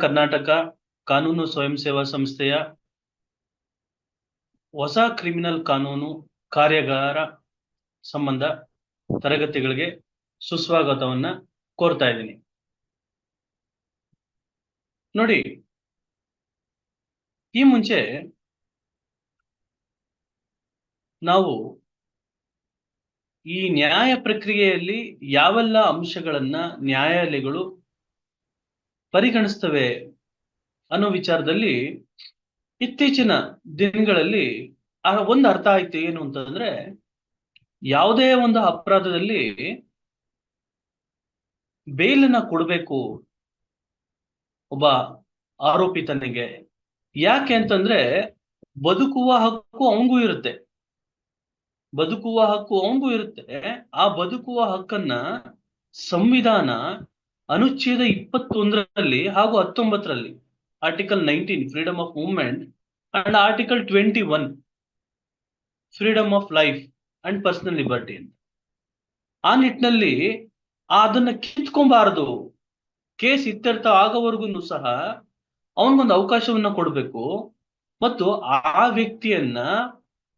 ಕರ್ನಾಟಕ ಕಾನೂನು ಸ್ವಯಂ ಸೇವಾ ಸಂಸ್ಥೆಯ ಹೊಸ ಕ್ರಿಮಿನಲ್ ಕಾನೂನು ಕಾರ್ಯಾಗಾರ ಸಂಬಂಧ ತರಗತಿಗಳಿಗೆ ಸುಸ್ವಾಗತವನ್ನ ಕೋರ್ತಾ ಇದ್ದೀನಿ. ನೋಡಿ, ಈ ಮುಂಚೆ ನಾವು ಈ ನ್ಯಾಯ ಪ್ರಕ್ರಿಯೆಯಲ್ಲಿ ಯಾವೆಲ್ಲ ಅಂಶಗಳನ್ನ ನ್ಯಾಯಾಲಯಗಳು ಪರಿಗಣಿಸ್ತವೆ ಅನ್ನೋ ವಿಚಾರದಲ್ಲಿ ಇತ್ತೀಚಿನ ದಿನಗಳಲ್ಲಿ ಒಂದು ಅರ್ಥ ಆಯ್ತು. ಏನು ಅಂತಂದ್ರೆ, ಯಾವುದೇ ಒಂದು ಅಪರಾಧದಲ್ಲಿ ಬೇಲನ್ನ ಕೊಡಬೇಕು ಒಬ್ಬ ಆರೋಪಿತನಿಗೆ. ಯಾಕೆ ಅಂತಂದ್ರೆ, ಬದುಕುವ ಹಕ್ಕು ಅವನಿಗೂ ಇರುತ್ತೆ. ಬದುಕುವ ಹಕ್ಕು ಅವನಿಗೂ ಇರುತ್ತೆ. ಆ ಬದುಕುವ ಹಕ್ಕನ್ನ ಸಂವಿಧಾನ ಅನುಚ್ಛೇದ 21ರಲ್ಲಿ ಹಾಗೂ 19ರಲ್ಲಿ article 19 freedom of movement and article 21 freedom of life and personal liberty ಅಂತ, ಆ ನಿಟ್ಟಿನಲ್ಲಿ ಅದನ್ನ ಕಿತ್ಕೊಬಾರದು. ಕೇಸ್ ಇತ್ಯರ್ಥ ಆಗೋವರೆಗೂ ಸಹ ಅವನಿಗೊಂದು ಅವಕಾಶವನ್ನ ಕೊಡಬೇಕು. ಮತ್ತು ಆ ವ್ಯಕ್ತಿಯನ್ನ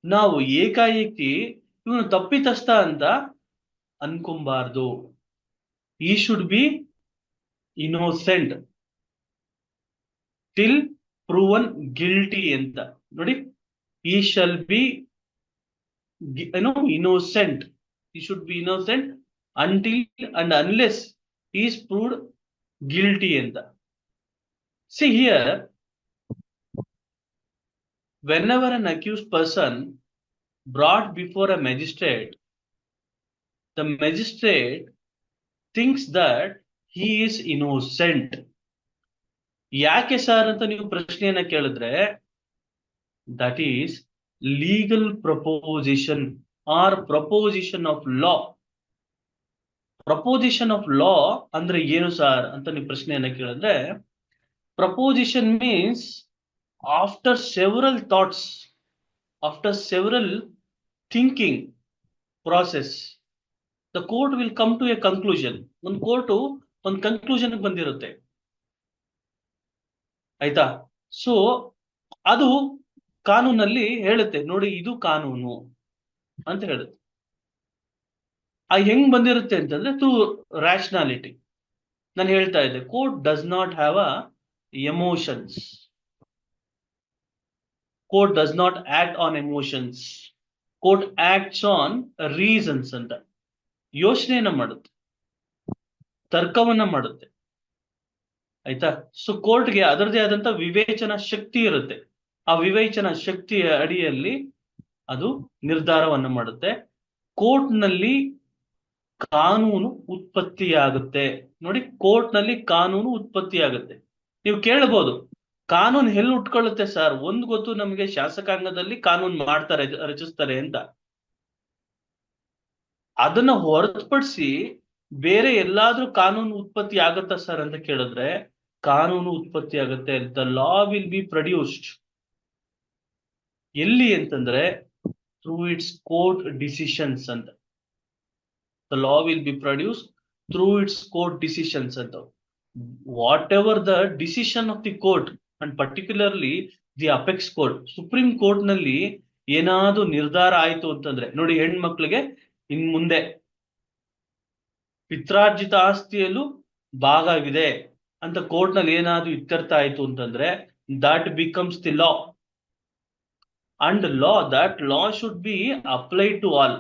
ನಾವು ಏಕಾಏಕಿ ಇವನು ತಪ್ಪಿತಸ್ಥ ಅಂತ ಅನ್ಕೊಂಬಾರ್ದು. ಈ should be innocent till proven guilty ಅಂತ. ನೋಡಿ, ಈ shall be innocent, he should be innocent until and unless he is proved guilty anta. See here, whenever an accused person brought before a magistrate, the magistrate thinks that he is innocent. ಯಾಕೆ sir ಅಂತ ನೀವು ಪ್ರಶ್ನೆಯನ್ನ ಕೇಳಿದ್ರೆ, that is legal proposition or proposition of law. Proposition of law ಅಂದ್ರೆ ಏನು sir ಅಂತ ನೀವು ಪ್ರಶ್ನೆಯನ್ನ ಕೇಳಿದ್ರೆ, proposition means after several thoughts, after several thinking process, the court will come to a conclusion. ಒಂದು ಕೋರ್ಟು ಒಂದು ಕನ್ಕ್ಲೂಷನ್ ಬಂದಿರುತ್ತೆ, ಆಯ್ತಾ? ಸೊ ಅದು ಕಾನೂನಲ್ಲಿ ಹೇಳುತ್ತೆ, ನೋಡಿ ಇದು ಕಾನೂನು ಅಂತ ಹೇಳುತ್ತೆ. ಹೆಂಗ್ ಬಂದಿರುತ್ತೆ ಅಂತಂದ್ರೆ, ಥ್ರೂ ರ್ಯಾಷನಾಲಿಟಿ. ನಾನು ಹೇಳ್ತಾ ಇದ್ದೆ, court does not have a emotions, court does not act on emotions, court acts on reasons ಅಂತ. ಯೋಚನೆಯನ್ನ ಮಾಡುತ್ತೆ, ತರ್ಕವನ್ನ ಮಾಡುತ್ತೆ, ಆಯ್ತಾ? ಸೊ ಕೋರ್ಟ್ಗೆ ಅದರದೇ ಆದಂತ ವಿವೇಚನಾ ಶಕ್ತಿ ಇರುತ್ತೆ. ಆ ವಿವೇಚನಾ ಶಕ್ತಿಯ ಅಡಿಯಲ್ಲಿ ಅದು ನಿರ್ಧಾರವನ್ನು ಮಾಡುತ್ತೆ. ಕೋರ್ಟ್ ನಲ್ಲಿ ಕಾನೂನು ಉತ್ಪತ್ತಿಯಾಗುತ್ತೆ. ನೋಡಿ, ಕೋರ್ಟ್ ನಲ್ಲಿ ಕಾನೂನು ಉತ್ಪತ್ತಿಯಾಗುತ್ತೆ. ನೀವು ಕೇಳಬಹುದು, ಕಾನೂನು ಎಲ್ಲಿ ಉಟ್ಕೊಳ್ಳುತ್ತೆ ಸರ್? ಒಂದು ಗೊತ್ತು ನಮಗೆ, ಶಾಸಕಾಂಗದಲ್ಲಿ ಕಾನೂನು ಮಾಡ್ತಾರೆ, ರಚಿಸ್ತಾರೆ ಅಂತ. ಅದನ್ನ ಹೊರತುಪಡಿಸಿ ಬೇರೆ ಎಲ್ಲಾದ್ರೂ ಕಾನೂನು ಉತ್ಪತ್ತಿ ಆಗುತ್ತಾ ಸರ್ ಅಂತ ಕೇಳಿದ್ರೆ, ಕಾನೂನು ಉತ್ಪತ್ತಿ ಆಗುತ್ತೆ. The law will be produced. ಎಲ್ಲಿ ಅಂತಂದ್ರೆ, ಥ್ರೂ ಇಟ್ಸ್ ಕೋರ್ಟ್ ಡಿಸಿಷನ್ಸ್ ಅಂತ. The law will be produced through its court decisions ಅಂತ. Whatever the decision of the court, and particularly the apex court, supreme court ನಲ್ಲಿ ಏನಾದ್ರು ನಿರ್ಧಾರ ಆಯ್ತು ಅಂತಂದ್ರೆ, ನೋಡಿ, ಹೆಣ್ಮಕ್ಳಿಗೆ ಇನ್ ಮುಂದೆ ಪಿತ್ರಾರ್ಜಿತ ಆಸ್ತಿಯಲ್ಲೂ ಭಾಗ ಆಗಿದೆ ಅಂತ ಕೋರ್ಟ್ ನಲ್ಲಿ ಏನಾದ್ರು ಇತ್ಯರ್ಥ ಆಯ್ತು ಅಂತಂದ್ರೆ, that becomes the law. And that law should be applied to all.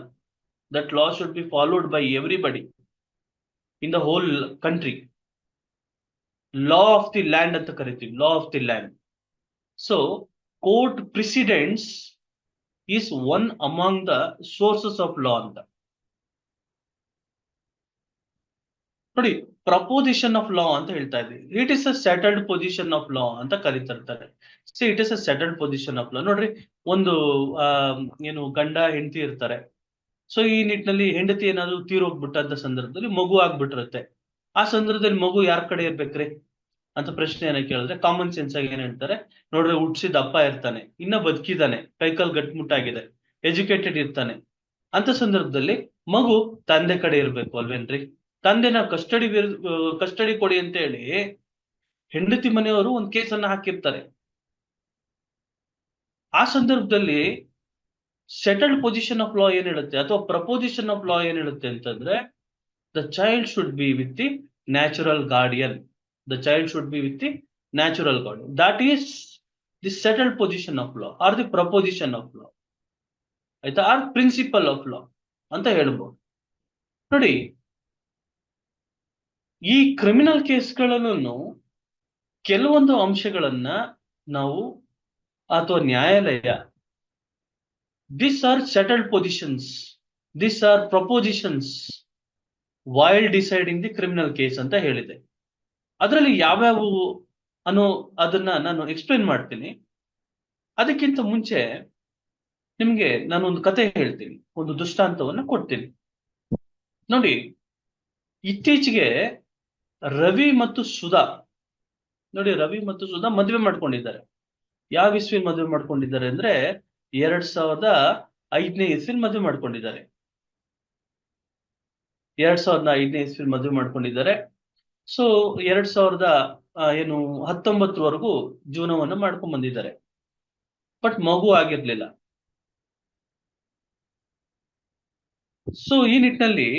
That law should be followed by everybody in the whole country. Law of the land ಅಂತ ಕರಿತೀವಿ, law of the land. So court precedents is one among the sources of law ಅಂತ. ನೋಡಿ, proposition of law ಅಂತ ಹೇಳ್ತಾ ಇದ್ವಿ. It is a settled position of law ಅಂತ ಕರೀತಿರ್ತಾರೆ. So it is a settled position of law. ನೋಡ್ರಿ, ಒಂದು ಏನು ಗಂಡ ಹೆಂಡತಿ ಇರ್ತಾರೆ. ಸೊ ಈ ನಿಟ್ಟಿನಲ್ಲಿ ಹೆಂಡತಿ ಏನಾದ್ರು ತೀರೋಗ್ಬಿಟ್ಟಂತ ಸಂದರ್ಭದಲ್ಲಿ ಮಗು ಆಗ್ಬಿಟ್ಟಿರುತ್ತೆ. ಆ ಸಂದರ್ಭದಲ್ಲಿ ಮಗು ಯಾರ ಕಡೆ ಇರ್ಬೇಕ್ರಿ ಅಂತ ಪ್ರಶ್ನೆಯನ್ನ ಕೇಳಿದ್ರೆ, ಕಾಮನ್ ಸೆನ್ಸ್ ಆಗಿ ಏನ್ ಹೇಳ್ತಾರೆ, ನೋಡ್ರಿ, ಹುಟ್ಸಿದ ಅಪ್ಪ ಇರ್ತಾನೆ, ಇನ್ನ ಬದುಕಿದಾನೆ, ಕೈಕಾಲ್ ಗಟ್ಮುಟ್ಟಾಗಿದೆ, ಎಜುಕೇಟೆಡ್ ಇರ್ತಾನೆ. ಅಂತ ಸಂದರ್ಭದಲ್ಲಿ ಮಗು ತಂದೆ ಕಡೆ ಇರ್ಬೇಕು ಅಲ್ವೇನ್ರಿ? ತಂದೆನ ಕಸ್ಟಡಿ ಕೊಡಿ ಅಂತ ಹೇಳಿ ಹೆಂಡತಿ ಮನೆಯವರು ಒಂದು ಕೇಸನ್ನ ಹಾಕಿರ್ತಾರೆ. ಆ ಸಂದರ್ಭದಲ್ಲಿ ಸೆಟಲ್ಡ್ ಪೊಸಿಷನ್ ಆಫ್ ಲಾ ಏನ್ ಹೇಳುತ್ತೆ, ಅಥವಾ ಪ್ರಪೋಸಿಷನ್ ಆಫ್ ಲಾ ಏನ್ ಹೇಳುತ್ತೆ ಅಂತಂದ್ರೆ, the child should be with the natural guardian. The child should be with the natural guardian. That is the settled position of law R the proposition of ಲಾ, ಆಯ್ತಾ, R principle of law ಅಂತ ಹೇಳ್ಬೋದು. ನೋಡಿ, ಈ criminal ಕೇಸ್ಗಳಲ್ಲೂ ಕೆಲವೊಂದು ಅಂಶಗಳನ್ನ ನಾವು, ಅಥವಾ ನ್ಯಾಯಾಲಯ, these are settled positions, these are propositions while deciding the criminal case ಅಂತ ಹೇಳಿದೆ. ಅದರಲ್ಲಿ ಯಾವ್ಯಾವು ಅನ್ನೋ ಅದನ್ನ ನಾನು ಎಕ್ಸ್ಪ್ಲೇನ್ ಮಾಡ್ತೀನಿ. ಅದಕ್ಕಿಂತ ಮುಂಚೆ ನಿಮ್ಗೆ ನಾನು ಒಂದು ಕತೆ ಹೇಳ್ತೀನಿ, ಒಂದು ದೃಷ್ಟಾಂತವನ್ನ ಕೊಡ್ತೀನಿ. ನೋಡಿ, ಇತ್ತೀಚೆಗೆ ರವಿ ಮತ್ತು ಸುಧಾ, ನೋಡಿ, ರವಿ ಮತ್ತು ಸುಧಾ ಮದುವೆ ಮಾಡ್ಕೊಂಡಿದ್ದಾರೆ. ಯಾವ ಇಸ್ವಿಲ್ ಮದುವೆ ಮಾಡ್ಕೊಂಡಿದ್ದಾರೆ ಅಂದ್ರೆ 2005ನೇ ಇಸ್ವಿಲ್ ಮದುವೆ ಮಾಡ್ಕೊಂಡಿದ್ದಾರೆ. 2005ನೇ ಇಸ್ವಿಲ್ ಮದುವೆ ಮಾಡ್ಕೊಂಡಿದ್ದಾರೆ. ಸೊ 2019ವರೆಗೂ ಜೀವನವನ್ನು ಮಾಡ್ಕೊಂಡ್ ಬಂದಿದ್ದಾರೆ. ಬಟ್ ಮಗು ಆಗಿರ್ಲಿಲ್ಲ. ಸೊ ಈ ನಿಟ್ಟಿನಲ್ಲಿ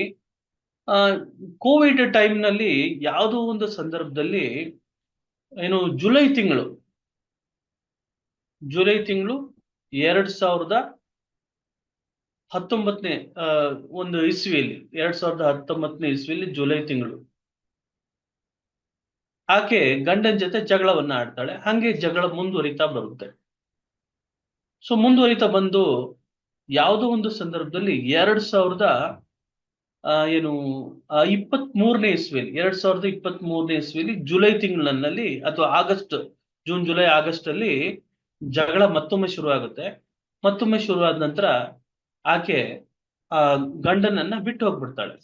ಕೋವಿಡ್ ಟೈಮ್ ನಲ್ಲಿ ಯಾವುದೋ ಒಂದು ಸಂದರ್ಭದಲ್ಲಿ ಜುಲೈ ತಿಂಗಳು 2019ನೇ ಒಂದು ಇಸ್ವಿಯಲ್ಲಿ, 2019ನೇ ಇಸ್ವಿಯಲ್ಲಿ ಜುಲೈ ತಿಂಗಳು ಆಕೆ ಗಂಡನ ಜೊತೆ ಜಗಳವನ್ನ ಆಡ್ತಾಳೆ. ಹಂಗೆ ಜಗಳ ಮುಂದುವರಿತಾ ಬರುತ್ತೆ. ಸೊ ಮುಂದುವರಿತಾ ಬಂದು ಯಾವುದೋ ಒಂದು ಸಂದರ್ಭದಲ್ಲಿ 2023ನೇ ಇಸ್ವಿಯಲ್ಲಿ, 2023ನೇ ಇಸ್ವಿಯಲ್ಲಿ ಜುಲೈ ತಿಂಗಳಿನಲ್ಲಿ, ಅಥವಾ ಜೂನ್ ಜುಲೈ ಆಗಸ್ಟ್ ಅಲ್ಲಿ ಜಗಳ ಮತ್ತೊಮ್ಮೆ ಶುರು ಆಗುತ್ತೆ. ಮತ್ತೊಮ್ಮೆ ಶುರುವಾದ ನಂತರ ಆಕೆ ಗಂಡನನ್ನ ಬಿಟ್ಟು ಹೋಗ್ಬಿಡ್ತಾಳೆ.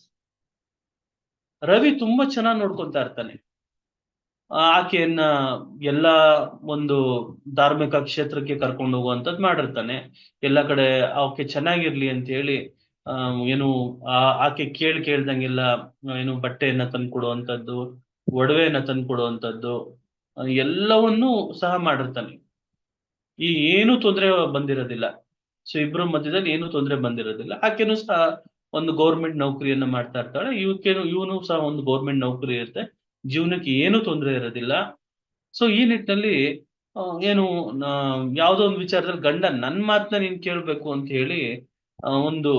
ರವಿ ತುಂಬಾ ಚೆನ್ನಾಗಿ ನೋಡ್ಕೊಂತಾ ಇರ್ತಾನೆ. ಆಕೆಯನ್ನ ಎಲ್ಲ ಒಂದು ಧಾರ್ಮಿಕ ಕ್ಷೇತ್ರಕ್ಕೆ ಕರ್ಕೊಂಡು ಹೋಗುವಂತದ್ದು ಮಾಡಿರ್ತಾನೆ. ಎಲ್ಲ ಕಡೆ ಆಕೆ ಚೆನ್ನಾಗಿರ್ಲಿ ಅಂತ ಹೇಳಿ ಆಕೆ ಕೇಳ್ದಂಗೆಲ್ಲ ಬಟ್ಟೆಯನ್ನ ತಂದ್ಕೊಡುವಂತದ್ದು, ಒಡವೆಯನ್ನ ತಂದ್ಕೊಡುವಂತದ್ದು, ಎಲ್ಲವನ್ನೂ ಸಹ ಮಾಡಿರ್ತಾನೆ. ಏನು ತೊಂದರೆ ಬಂದಿರೋದಿಲ್ಲ. ಸೊ ಇಬ್ಬರ ಮಧ್ಯದಲ್ಲಿ ಏನು ತೊಂದರೆ ಬಂದಿರೋದಿಲ್ಲ. ಆಕೆನೂ ಸಹ ಒಂದು ಗೌರ್ಮೆಂಟ್ ನೌಕರಿಯನ್ನ ಮಾಡ್ತಾ ಇರ್ತಾಳೆ. ಇವನು ಸಹ ಒಂದು ಗೌರ್ಮೆಂಟ್ ನೌಕರಿ ಇರುತ್ತೆ. ಜೀವನಕ್ಕೆ ಏನು ತೊಂದರೆ ಇರೋದಿಲ್ಲ. ಸೊ ಈ ನಿಟ್ಟಿನಲ್ಲಿ ಯಾವುದೋ ಒಂದು ವಿಚಾರದಲ್ಲಿ ಗಂಡ ನನ್ ಮಾತನ್ನ ನೀನ್ ಕೇಳ್ಬೇಕು ಅಂತ ಹೇಳಿ ಒಂದು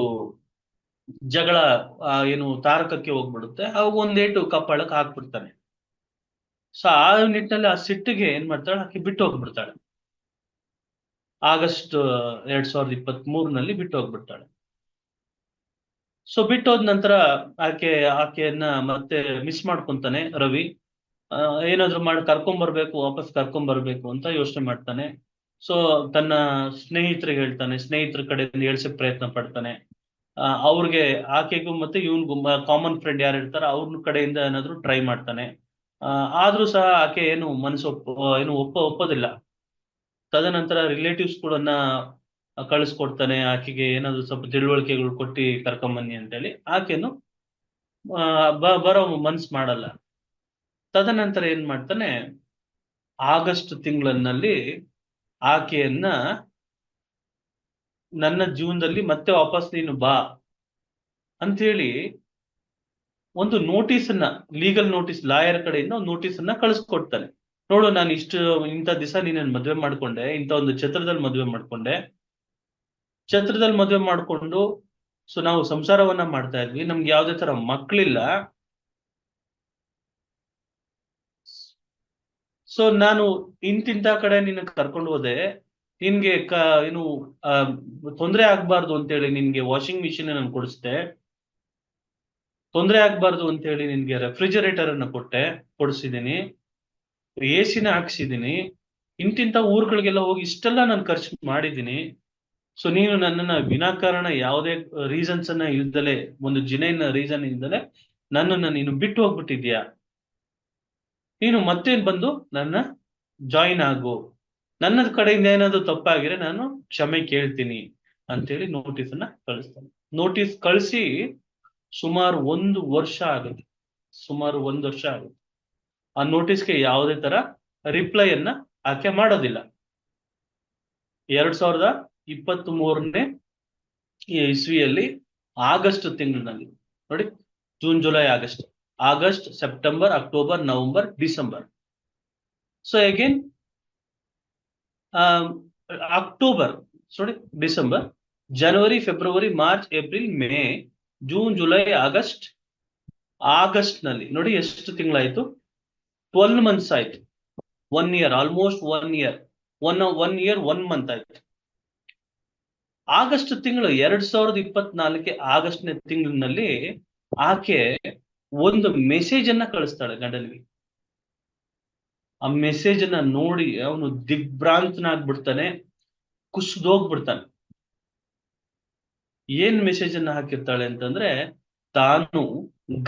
ಜಗಳ ತಾರಕಕ್ಕೆ ಹೋಗ್ಬಿಡುತ್ತೆ. ಅವಾಗ ಒಂದೇಟು ಕಪ್ಪಳಕ್ ಹಾಕ್ಬಿಡ್ತಾನೆ. ಸೊ ಆ ನಿಟ್ಟಿನಲ್ಲಿ ಆ ಸಿಟ್ಟಿಗೆ ಏನ್ ಮಾಡ್ತಾಳೆ, ಆಕೆ ಬಿಟ್ಟು ಹೋಗ್ಬಿಡ್ತಾಳೆ. ಆಗಸ್ಟ್ 2023ನಲ್ಲಿ ಬಿಟ್ಟು ಹೋಗ್ಬಿಡ್ತಾಳೆ. ಸೊ ಬಿಟ್ಟು ಹೋದ ನಂತರ ಆಕೆಯನ್ನ ಮತ್ತೆ ಮಿಸ್ ಮಾಡ್ಕೊಂತಾನೆ ರವಿ. ಏನಾದ್ರು ಮಾಡಿ ವಾಪಸ್ ಕರ್ಕೊಂಡ್ ಬರ್ಬೇಕು ಅಂತ ಯೋಚನೆ ಮಾಡ್ತಾನೆ. ಸೊ ತನ್ನ ಸ್ನೇಹಿತರಿಗೆ ಹೇಳ್ತಾನೆ, ಸ್ನೇಹಿತರ ಕಡೆಯಿಂದ ಹೇಳ್ಸಕ್ ಪ್ರಯತ್ನ ಪಡ್ತಾನೆ. ಅವ್ರಿಗೆ, ಆಕೆಗೂ ಮತ್ತೆ ಇವನ್ಗೂ ಕಾಮನ್ ಫ್ರೆಂಡ್ ಯಾರು ಇರ್ತಾರ ಅವ್ರ ಕಡೆಯಿಂದ ಏನಾದ್ರು ಟ್ರೈ ಮಾಡ್ತಾನೆ. ಆದ್ರೂ ಸಹ ಆಕೆ ಒಪ್ಪೋದಿಲ್ಲ. ತದನಂತರ ರಿಲೇಟಿವ್ಸ್ ಕೂಡ ಕಳಿಸ್ಕೊಡ್ತಾನೆ. ಆಕೆಗೆ ಏನಾದ್ರು ಸ್ವಲ್ಪ ತಿಳುವಳಿಕೆಗಳು ಕೊಟ್ಟು ಕರ್ಕೊಂಬನ್ನಿ ಅಂತೇಳಿ. ಆಕೆನು ಬರೋ ಮನ್ಸ್ ಮಾಡಲ್ಲ. ತದನಂತರ ಏನ್ ಮಾಡ್ತಾನೆ, ಆಗಸ್ಟ್ ತಿಂಗಳಲ್ಲಿ ಆಕೆಯನ್ನ ನನ್ನ ಜೀವನದಲ್ಲಿ ಮತ್ತೆ ವಾಪಸ್ ನೀನು ಬಾ ಅಂತೇಳಿ ಒಂದು ನೋಟಿಸನ್ನ, ಲೀಗಲ್ ನೋಟಿಸ್, ಲಾಯರ್ ಕಡೆಯಿಂದ ಒಂದು ನೋಟಿಸನ್ನ ಕಳಿಸ್ಕೊಡ್ತಾನೆ. ನೋಡು, ನಾನು ಇಂಥ ದಿವಸ ನೀನನ್ನು ಮದುವೆ ಮಾಡ್ಕೊಂಡೆ, ಇಂಥ ಒಂದು ಛತ್ರದಲ್ಲಿ ಮದುವೆ ಮಾಡ್ಕೊಂಡು ಸೊ ನಾವು ಸಂಸಾರವನ್ನ ಮಾಡ್ತಾ ಇದ್ವಿ. ನಮ್ಗೆ ಯಾವುದೇ ತರ ಮಕ್ಕಳಿಲ್ಲ. ಸೊ ನಾನು ಇಂತಿಂತ ಕಡೆ ನಿನ್ನ ಕರ್ಕೊಂಡು ಹೋದೆ. ನಿನ್ಗೆ ತೊಂದರೆ ಆಗ್ಬಾರ್ದು ಅಂತೇಳಿ ನಿನ್ಗೆ ವಾಷಿಂಗ್ ಮಿಷಿನ್ ನಾನು ಕೊಡಿಸ್ದೆ. ತೊಂದರೆ ಆಗ್ಬಾರ್ದು ಅಂತ ಹೇಳಿ ನಿನ್ಗೆ ರೆಫ್ರಿಜರೇಟರ್ ಅನ್ನ ಕೊಡಿಸಿದೀನಿ, AC ಹಾಕ್ಸಿದೀನಿ. ಇಂತಿಂತ ಊರುಗಳಿಗೆಲ್ಲ ಹೋಗಿ ಇಷ್ಟೆಲ್ಲ ನಾನು ಖರ್ಚು ಮಾಡಿದ್ದೀನಿ. ಸೊ ನೀನು ನನ್ನನ್ನ ವಿನಾಕಾರಣ ಯಾವುದೇ ರೀಸನ್ಸ್ ಅನ್ನ ಇಲ್ದಲೆ, ಒಂದು ಜಿನೈನ್ ರೀಸನ್ ಇಲ್ದಲೆ ನನ್ನನ್ನ ನೀನು ಬಿಟ್ಟು ಹೋಗ್ಬಿಟ್ಟಿದ್ಯಾ. ನೀನು ಮತ್ತೇನ್ ಬಂದು ನನ್ನ ಜಾಯಿನ್ ಆಗು. ನನ್ನ ಕಡೆಯಿಂದ ಏನಾದ್ರು ತಪ್ಪಾಗಿದ್ರೆ ನಾನು ಕ್ಷಮೆ ಕೇಳ್ತೀನಿ ಅಂತೇಳಿ ನೋಟಿಸ್ ಅನ್ನ ಕಳಿಸ್ತಾನೆ. ನೋಟಿಸ್ ಕಳಿಸಿ ಸುಮಾರು 1 ವರ್ಷ ಆಗುತ್ತೆ. ಆ ನೋಟಿಸ್ಗೆ ಯಾವುದೇ ತರ ರಿಪ್ಲೈಯನ್ನ ಆಕೆ ಮಾಡೋದಿಲ್ಲ. 2023ನೇ ಇಸ್ವಿಯಲ್ಲಿ ಆಗಸ್ಟ್ ತಿಂಗಳಿನಲ್ಲಿ ನೋಡಿ, June July August September October November December. So again October sorry December, ಜನವರಿ ಫೆಬ್ರವರಿ March April May June July August ನಲ್ಲಿ ನೋಡಿ ಎಷ್ಟು ತಿಂಗಳಾಯ್ತು, 12 months ಆಯ್ತು. 1 year, almost 1 year, 1 year 1 month ಆಯ್ತು. ಆಗಸ್ಟ್ ತಿಂಗಳು 2024 ಆಗಸ್ಟ್ನೇ ತಿಂಗಳಿನಲ್ಲಿ ಆಕೆ ಒಂದು ಮೆಸೇಜ್ ಅನ್ನ ಕಳಿಸ್ತಾಳೆ ಗಂಡನಿಗೆ. ಆ ಮೆಸೇಜ್ ಅನ್ನ ನೋಡಿ ಅವನು ದಿಗ್ಭ್ರಾಂತನಾಗ್ಬಿಡ್ತಾನೆ, ಕುಸಿದೋಗ್ಬಿಡ್ತಾನೆ. ಏನ್ ಮೆಸೇಜ್ ಅನ್ನ ಹಾಕಿರ್ತಾಳೆ ಅಂತಂದ್ರೆ, ತಾನು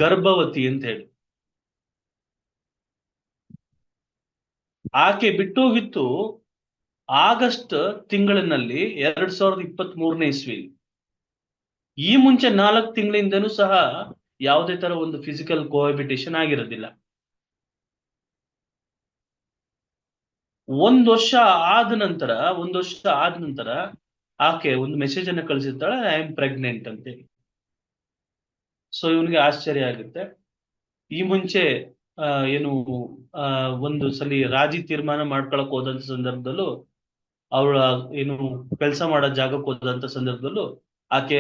ಗರ್ಭವತಿ ಅಂತ ಹೇಳಿ. ಆಕೆ ಬಿಟ್ಟೋಗಿತ್ತು ಆಗಸ್ಟ್ ತಿಂಗಳಿನಲ್ಲಿ 2023ನೇ ಇಸ್ವಿ. ಈ ಮುಂಚೆ 4 ತಿಂಗಳಿಂದನೂ ಸಹ ಯಾವುದೇ ತರ ಒಂದು ಫಿಸಿಕಲ್ ಕೋಹ್ಯಾಬಿಟೇಷನ್ ಆಗಿರೋದಿಲ್ಲ. 1 ವರ್ಷ ಆದ ನಂತರ ಆಕೆ ಒಂದು ಮೆಸೇಜ್ ಅನ್ನ ಕಳಿಸಿರ್ತಾಳೆ, ಐ ಆಮ್ ಪ್ರೆಗ್ನೆಂಟ್ ಅಂತೇಳಿ. ಸೊ ಇವನಿಗೆ ಆಶ್ಚರ್ಯ ಆಗುತ್ತೆ. ಈ ಮುಂಚೆ ಏನು ಒಂದು ಸಲಿ ರಾಜಿ ತೀರ್ಮಾನ ಮಾಡ್ಕೊಳಕ್ ಹೋದಂತ ಸಂದರ್ಭದಲ್ಲೂ, ಅವಳ ಏನು ಕೆಲಸ ಮಾಡೋ ಜಾಗಕ್ಕೆ ಹೋದಂತ ಸಂದರ್ಭದಲ್ಲೂ ಆಕೆ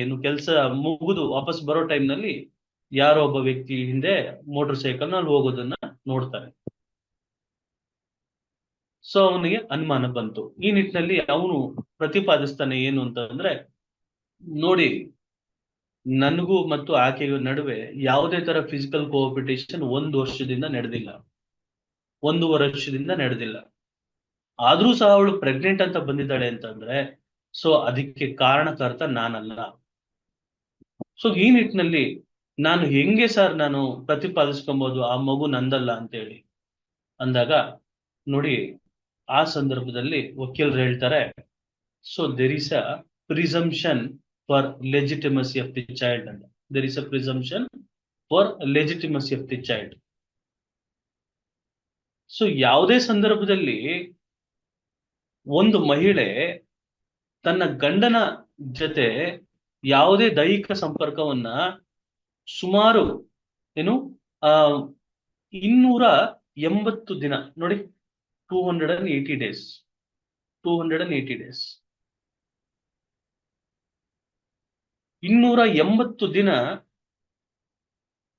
ಏನು ಕೆಲಸ ಮುಗಿದು ವಾಪಸ್ ಬರೋ ಟೈಮ್ ನಲ್ಲಿ ಯಾರೋ ಒಬ್ಬ ವ್ಯಕ್ತಿ ಹಿಂದೆ ಮೋಟರ್ ಸೈಕಲ್ ನಲ್ಲಿ ಹೋಗೋದನ್ನ ನೋಡ್ತಾನೆ. ಸೊ ಅವನಿಗೆ ಅನುಮಾನ ಬಂತು. ಈ ನಿಟ್ಟಿನಲ್ಲಿ ಅವನು ಪ್ರತಿಪಾದಿಸ್ತಾನೆ ಏನು ಅಂತಂದ್ರೆ, ನೋಡಿ, ನನಗೂ ಮತ್ತು ಆಕೆಯ ನಡುವೆ ಯಾವುದೇ ತರ ಫಿಸಿಕಲ್ ಕೋಆಪರೇಷನ್ 1 ವರ್ಷದಿಂದ ನಡೆದಿಲ್ಲ, 1.5 ವರ್ಷದಿಂದ ನಡೆದಿಲ್ಲ. ಆದ್ರೂ ಸಹ ಅವಳು ಪ್ರೆಗ್ನೆಂಟ್ ಅಂತ ಬಂದಿದ್ದಾಳೆ ಅಂತಂದ್ರೆ, ಸೊ ಅದಕ್ಕೆ ಕಾರಣಕರ್ತ ನಾನಲ್ಲ. ಸೊ ಈ ನಿಟ್ಟಿನಲ್ಲಿ ನಾನು ಹೆಂಗೆ ಸರ್ ನಾನು ಪ್ರತಿಪಾದಿಸ್ಕೊಬಹುದು ಆ ಮಗು ನಂದಲ್ಲ ಅಂತ ಹೇಳಿ ಅಂದಾಗ, ನೋಡಿ ಆ ಸಂದರ್ಭದಲ್ಲಿ ವಕೀಲರು ಹೇಳ್ತಾರೆ, so there is a presumption for legitimacy of the child ಅಂತ. There is a presumption for legitimacy of the child. So ಯಾವುದೇ ಸಂದರ್ಭದಲ್ಲಿ ಒಂದು ಮಹಿಳೆ ತನ್ನ ಗಂಡನ ಜೊತೆ ಯಾವುದೇ ದೈಹಿಕ ಸಂಪರ್ಕವನ್ನ ಸುಮಾರು 280 ದಿನ ನೋಡಿ, 280 days 280 ದಿನ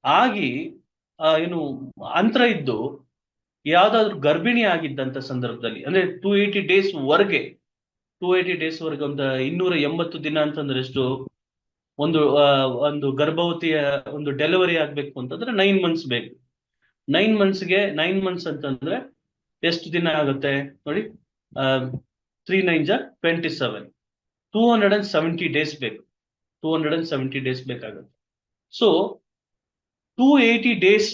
ಆಗಿ ಏನು ಅಂತರ ಇದ್ದು ಯಾವ್ದಾದ್ರು ಗರ್ಭಿಣಿ ಆಗಿದ್ದಂತ ಸಂದರ್ಭದಲ್ಲಿ, ಅಂದ್ರೆ 280 days ವರೆಗೆ ಒಂದು 280 ದಿನ ಅಂತಂದ್ರೆ ಎಷ್ಟು, ಒಂದು ಗರ್ಭವತಿಯ ಒಂದು ಡೆಲಿವರಿ ಆಗ್ಬೇಕು ಅಂತಂದ್ರೆ 9 months ಬೇಕು. 9 months ಅಂತಂದ್ರೆ ಎಷ್ಟು ದಿನ ಆಗುತ್ತೆ ನೋಡಿ, 3 9s 27, 270 days ಬೇಕು. 270 days ಬೇಕಾಗುತ್ತೆ. ಸೊ 280 days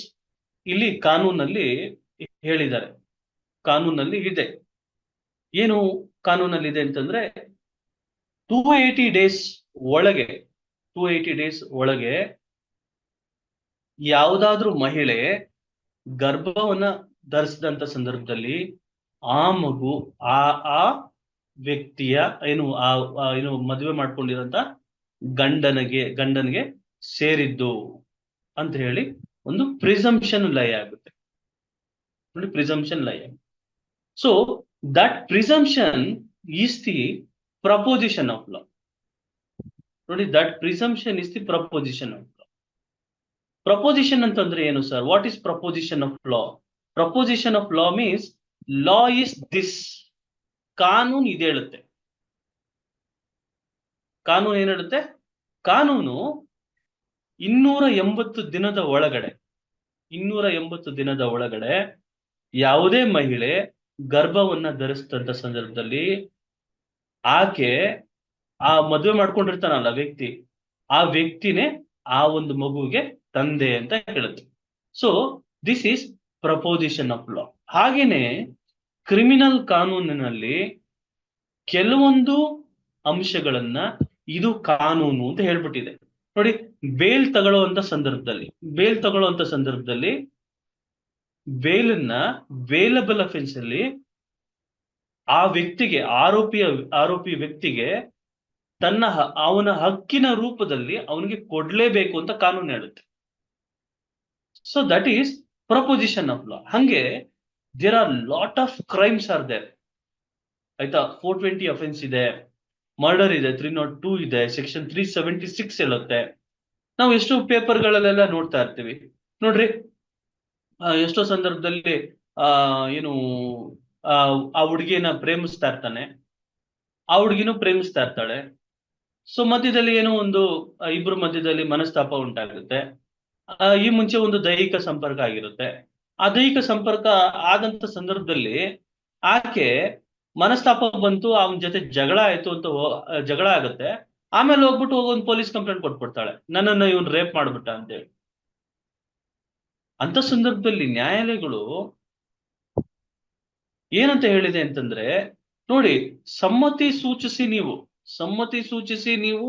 ಇಲ್ಲಿ ಕಾನೂನಲ್ಲಿ ಹೇಳಿದ್ದಾರೆ, ಕಾನೂನಲ್ಲಿ ಇದೆ. ಏನು ಕಾನೂನಲ್ಲಿ ಇದೆ ಅಂತಂದ್ರೆ, 280 days ಒಳಗೆ ಯಾವುದಾದ್ರೂ ಮಹಿಳೆ ಗರ್ಭವನ್ನ ಧರಿಸಿದಂತ ಸಂದರ್ಭದಲ್ಲಿ ಆ ಮಗು ಆ ವ್ಯಕ್ತಿಯ ಏನು ಮದುವೆ ಮಾಡ್ಕೊಂಡಿರೋಂತ ಗಂಡನಿಗೆ ಸೇರಿದ್ದು ಅಂತ ಹೇಳಿ ಒಂದು ಪ್ರಿಸಂಪ್ಷನ್ ಲೈ ಆಗುತ್ತೆ ನೋಡಿ, presumption lie. So that presumption is the proposition of law ನೋಡಿ, that presumption is the proposition of law. Proposition ಅಂತಂದ್ರೆ ಏನು sir? What is proposition of law? Proposition of law means law is this. ಕಾನೂನು ಇದು ಹೇಳುತ್ತೆ. ಕಾನೂನು ಏನ್ ಹೇಳುತ್ತೆ? ಕಾನೂನು 280 ದಿನದ ಒಳಗಡೆ ಯಾವುದೇ ಮಹಿಳೆ ಗರ್ಭವನ್ನ ಧರಿಸಿದಂತ ಸಂದರ್ಭದಲ್ಲಿ ಆಕೆ ಆ ಮದುವೆ ಮಾಡ್ಕೊಂಡಿರ್ತಾನಲ್ಲ ವ್ಯಕ್ತಿ, ಆ ವ್ಯಕ್ತಿನೇ ಆ ಒಂದು ಮಗುವಿಗೆ ತಂದೆ ಅಂತ ಹೇಳುತ್ತೆ. So this is proposition of ಲಾ. ಹಾಗೇನೆ ಕ್ರಿಮಿನಲ್ ಕಾನೂನಿನಲ್ಲಿ ಕೆಲವೊಂದು ಅಂಶಗಳನ್ನ ಇದು ಕಾನೂನು ಅಂತ ಹೇಳ್ಬಿಟ್ಟಿದೆ ನೋಡಿ. ಬೇಲ್ ತಗೊಳ್ಳುವಂತ ಸಂದರ್ಭದಲ್ಲಿ ಬೇಲನ್ನ ವೇಲಬಲ್ ಅಫೆನ್ಸ್ ಅಲ್ಲಿ ಆ ವ್ಯಕ್ತಿಗೆ ಆರೋಪಿ ವ್ಯಕ್ತಿಗೆ ಅವನ ಹಕ್ಕಿನ ರೂಪದಲ್ಲಿ ಅವನಿಗೆ ಕೊಡ್ಲೇಬೇಕು ಅಂತ ಕಾನೂನು ಹೇಳುತ್ತೆ. So that is proposition of law. ಹಂಗೆ there are lot of crimes are there. ಆಯ್ತಾ, 420 ಅಫೆನ್ಸ್ ಇದೆ, ಮರ್ಡರ್ ಇದೆ, 302 ಇದೆ, ಸೆಕ್ಷನ್ 376 ಹೇಳುತ್ತೆ. ನಾವು ಎಷ್ಟೋ ಪೇಪರ್ಗಳಲ್ಲೆಲ್ಲ ನೋಡ್ತಾ ಇರ್ತೀವಿ ನೋಡ್ರಿ. ಎಷ್ಟೋ ಸಂದರ್ಭದಲ್ಲಿ ಆ ಏನು ಆ ಹುಡುಗಿಯನ್ನ ಪ್ರೇಮಿಸ್ತಾ ಇರ್ತಾನೆ, ಆ ಹುಡುಗಿನೂ ಪ್ರೇಮಿಸ್ತಾ ಇರ್ತಾಳೆ. ಸೊ ಮಧ್ಯದಲ್ಲಿ ಏನೋ ಒಂದು ಇಬ್ರು ಮಧ್ಯದಲ್ಲಿ ಮನಸ್ತಾಪ ಉಂಟಾಗುತ್ತೆ. ಈ ಮುಂಚೆ ಒಂದು ದೈಹಿಕ ಸಂಪರ್ಕ ಆಗಿರುತ್ತೆ. ಆ ದೈಹಿಕ ಸಂಪರ್ಕ ಆದಂತ ಸಂದರ್ಭದಲ್ಲಿ ಆಕೆ ಮನಸ್ತಾಪ ಬಂತು, ಅವನ ಜೊತೆ ಜಗಳ ಆಯ್ತು ಅಂತ ಜಗಳ ಆಗುತ್ತೆ. ಆಮೇಲೆ ಹೋಗ್ಬಿಟ್ಟು ಒಂದು ಪೊಲೀಸ್ ಕಂಪ್ಲೇಂಟ್ ಕೊಟ್ಬಿಡ್ತಾಳೆ, ನನ್ನನ್ನು ಇವನ್ ರೇಪ್ ಮಾಡ್ಬಿಟ್ಟ ಅಂತೇಳಿ. ಅಂತ ಸಂದರ್ಭದಲ್ಲಿ ನ್ಯಾಯಾಲಯಗಳು ಏನಂತ ಹೇಳಿದೆ ಅಂತಂದ್ರೆ, ನೋಡಿ, ಸಮ್ಮತಿ ಸೂಚಿಸಿ ನೀವು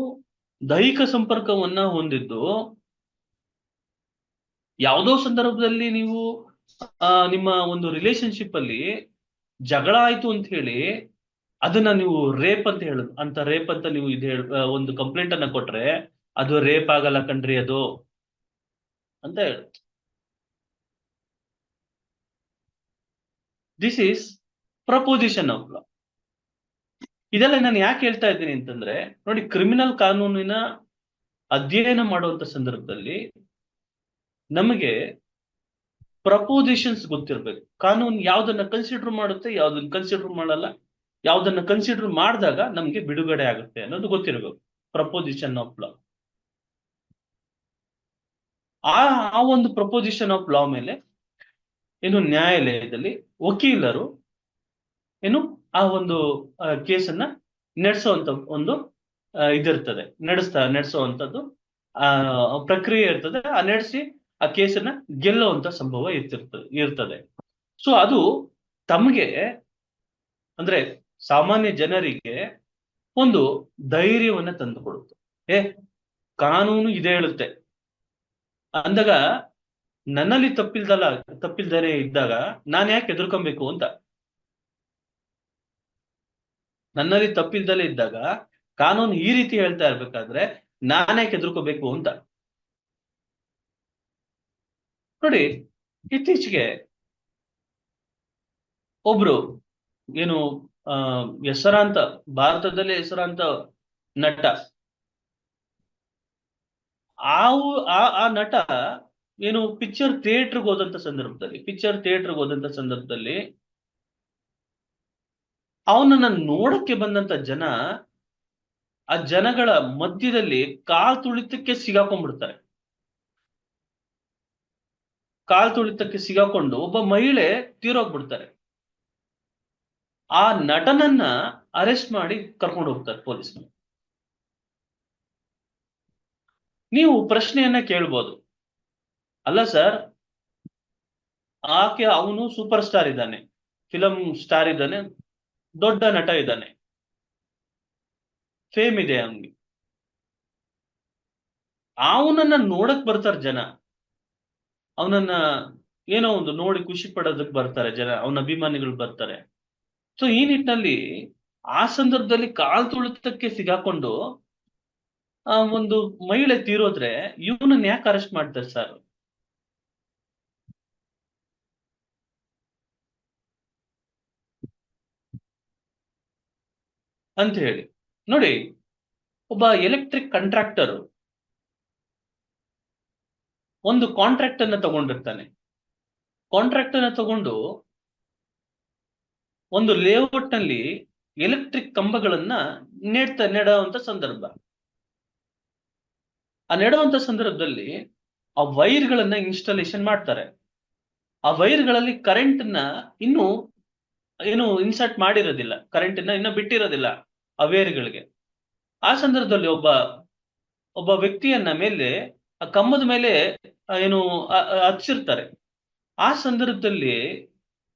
ದೈಹಿಕ ಸಂಪರ್ಕವನ್ನ ಹೊಂದಿದ್ದು, ಯಾವುದೋ ಸಂದರ್ಭದಲ್ಲಿ ನೀವು ನಿಮ್ಮ ಒಂದು ರಿಲೇಶನ್ಶಿಪ್ ಅಲ್ಲಿ ಜಗಳ ಆಯ್ತು ಅಂತ ಹೇಳಿ ಅದನ್ನ ನೀವು ರೇಪ್ ಅಂತ ನೀವು ಒಂದು ಕಂಪ್ಲೇಂಟ್ ಅನ್ನ ಕೊಟ್ರೆ ಅದು ರೇಪ್ ಆಗಲ್ಲ ಕಣ್ರಿ ಅದು ಅಂತ ಹೇಳುತ್ತೆ. ದಿಸ್ ಈಸ್ ಪ್ರಪೋಸಿಷನ್ ಆಫ್ ಲಾ. ಇದೆಲ್ಲ ನಾನು ಯಾಕೆ ಹೇಳ್ತಾ ಇದ್ದೀನಿ ಅಂತಂದ್ರೆ, ನೋಡಿ, ಕ್ರಿಮಿನಲ್ ಕಾನೂನಿನ ಅಧ್ಯಯನ ಮಾಡುವಂತ ಸಂದರ್ಭದಲ್ಲಿ ನಮಗೆ ಪ್ರಪೋಸಿಷನ್ಸ್ ಗೊತ್ತಿರ್ಬೇಕು. ಕಾನೂನು ಯಾವ್ದನ್ನ ಕನ್ಸಿಡರ್ ಮಾಡುತ್ತೆ, ಯಾವ್ದನ್ನ ಕನ್ಸಿಡರ್ ಮಾಡಲ್ಲ, ಯಾವ್ದನ್ನ ಕನ್ಸಿಡರ್ ಮಾಡಿದಾಗ ನಮ್ಗೆ ಬಿಡುಗಡೆ ಆಗುತ್ತೆ ಅನ್ನೋದು ಗೊತ್ತಿರಬೇಕು. ಪ್ರಪೋಸಿಷನ್ ಆಫ್ ಲಾ. ಆ ಒಂದು ಪ್ರಪೋಸಿಷನ್ ಆಫ್ ಲಾ ಮೇಲೆ ಏನು ನ್ಯಾಯಾಲಯದಲ್ಲಿ ವಕೀಲರು ಏನು ಆ ಒಂದು ಕೇಸನ್ನ ನಡೆಸುವಂತ ಒಂದು ಇದಿರ್ತದೆ, ನಡೆಸುವಂತದ್ದು ಪ್ರಕ್ರಿಯೆ ಇರ್ತದೆ. ನಡೆಸಿ ಆ ಕೇಸನ್ನ ಗೆಲ್ಲುವಂತ ಸಂಭವ ಇರ್ತದೆ. ಸೊ ಅದು ತಮಗೆ ಅಂದ್ರೆ ಸಾಮಾನ್ಯ ಜನರಿಗೆ ಒಂದು ಧೈರ್ಯವನ್ನ ತಂದು ಕೊಡುತ್ತೆ. ಕಾನೂನು ಇದೆ ಹೇಳುತ್ತೆ ಅಂದಾಗ ನನ್ನಲ್ಲಿ ತಪ್ಪಿಲ್ದನೆ ಇದ್ದಾಗ ನಾನು ಯಾಕೆ ಎದುರ್ಕೊಬೇಕು ಅಂತ. ನನ್ನಲ್ಲಿ ತಪ್ಪಿಲ್ದಲೇ ಇದ್ದಾಗ ಕಾನೂನು ಈ ರೀತಿ ಹೇಳ್ತಾ ಇರ್ಬೇಕಾದ್ರೆ ನಾನ್ಯಾಕೆ ಎದುರ್ಕೋಬೇಕು ಅಂತ. ನೋಡಿ, ಇತ್ತೀಚೆಗೆ ಒಬ್ರು ಏನು ಭಾರತದಲ್ಲೇ ಹೆಸರಾಂತ ನಟ, ಆ ನಟ ಏನು ಪಿಕ್ಚರ್ ಥಿಯೇಟರ್ಗೆ ಹೋದಂತ ಸಂದರ್ಭದಲ್ಲಿ ಅವನನ್ನ ನೋಡಕ್ಕೆ ಬಂದಂತ ಜನ, ಆ ಜನಗಳ ಮಧ್ಯದಲ್ಲಿ ಕಾಲ್ ತುಳಿತಕ್ಕೆ ಸಿಗಾಕೊಂಡು ಒಬ್ಬ ಮಹಿಳೆ ತೀರೋಗ್ಬಿಡ್ತಾರೆ. ಆ ನಟನನ್ನ ಅರೆಸ್ಟ್ ಮಾಡಿ ಕರ್ಕೊಂಡು ಹೋಗ್ತಾರೆ ಪೊಲೀಸರು. ನೀವು ಪ್ರಶ್ನೆಯನ್ನ ಕೇಳ್ಬೋದು, ಅಲ್ಲ ಸರ್, ಅವನು ಸೂಪರ್ ಸ್ಟಾರ್ ಇದ್ದಾನೆ, ಫಿಲಂ ಸ್ಟಾರ್ ಇದ್ದಾನೆ, ದೊಡ್ಡ ನಟ ಇದ್ದಾನೆ, ಫೇಮ್ ಇದೆ ಅವನಿಗೆ, ಅವನನ್ನ ನೋಡಕ್ ಬರ್ತಾರೆ ಜನ, ಅವನನ್ನ ಏನೋ ಒಂದು ನೋಡಿ ಖುಷಿ ಪಡೋದಕ್ಕೆ ಬರ್ತಾರೆ ಜನ, ಅವನ ಅಭಿಮಾನಿಗಳು ಬರ್ತಾರೆ. ಸೊ ಈ ನಿಟ್ಟಿನಲ್ಲಿ ಆ ಸಂದರ್ಭದಲ್ಲಿ ಕಾಲ್ ತುಳಿತಕ್ಕೆ ಸಿಗಾಕೊಂಡು ಒಂದು ಮಹಿಳೆ ತೀರೋದ್ರೆ ಇವನನ್ನ ಯಾಕೆ ಅರೆಸ್ಟ್ ಮಾಡ್ತಾರೆ ಸರ್ ಅಂತ ಹೇಳಿ. ನೋಡಿ, ಒಬ್ಬ ಎಲೆಕ್ಟ್ರಿಕ್ ಕಾಂಟ್ರಾಕ್ಟರ್ ಒಂದು ಕಾಂಟ್ರಾಕ್ಟ್ ಅನ್ನ ತಗೊಂಡಿರ್ತಾನೆ. ಕಾಂಟ್ರಾಕ್ಟ್ ಅನ್ನ ತಗೊಂಡು ಒಂದು ಲೇಔಟ್ ನಲ್ಲಿ ಎಲೆಕ್ಟ್ರಿಕ್ ಕಂಬಗಳನ್ನ ನೆಡುವಂತ ಸಂದರ್ಭ. ಆ ನೆಡುವಂತ ಸಂದರ್ಭದಲ್ಲಿ ಆ ವೈರ್ಗಳನ್ನ ಇನ್ಸ್ಟಾಲೇಷನ್ ಮಾಡ್ತಾರೆ. ಆ ವೈರ್ಗಳಲ್ಲಿ ಕರೆಂಟ್ ನ ಏನು ಇನ್ಸರ್ಟ್ ಮಾಡಿರೋದಿಲ್ಲ, ಕರೆಂಟ್ ಇನ್ನ ಬಿಟ್ಟಿರೋದಿಲ್ಲ ಆ ವೈರ್ಗಳಿಗೆ. ಆ ಸಂದರ್ಭದಲ್ಲಿ ಒಬ್ಬ ವ್ಯಕ್ತಿಯನ್ನ ಮೇಲೆ ಆ ಕಂಬದ ಮೇಲೆ ಏನು ಹಚ್ಚಿರ್ತಾರೆ. ಆ ಸಂದರ್ಭದಲ್ಲಿ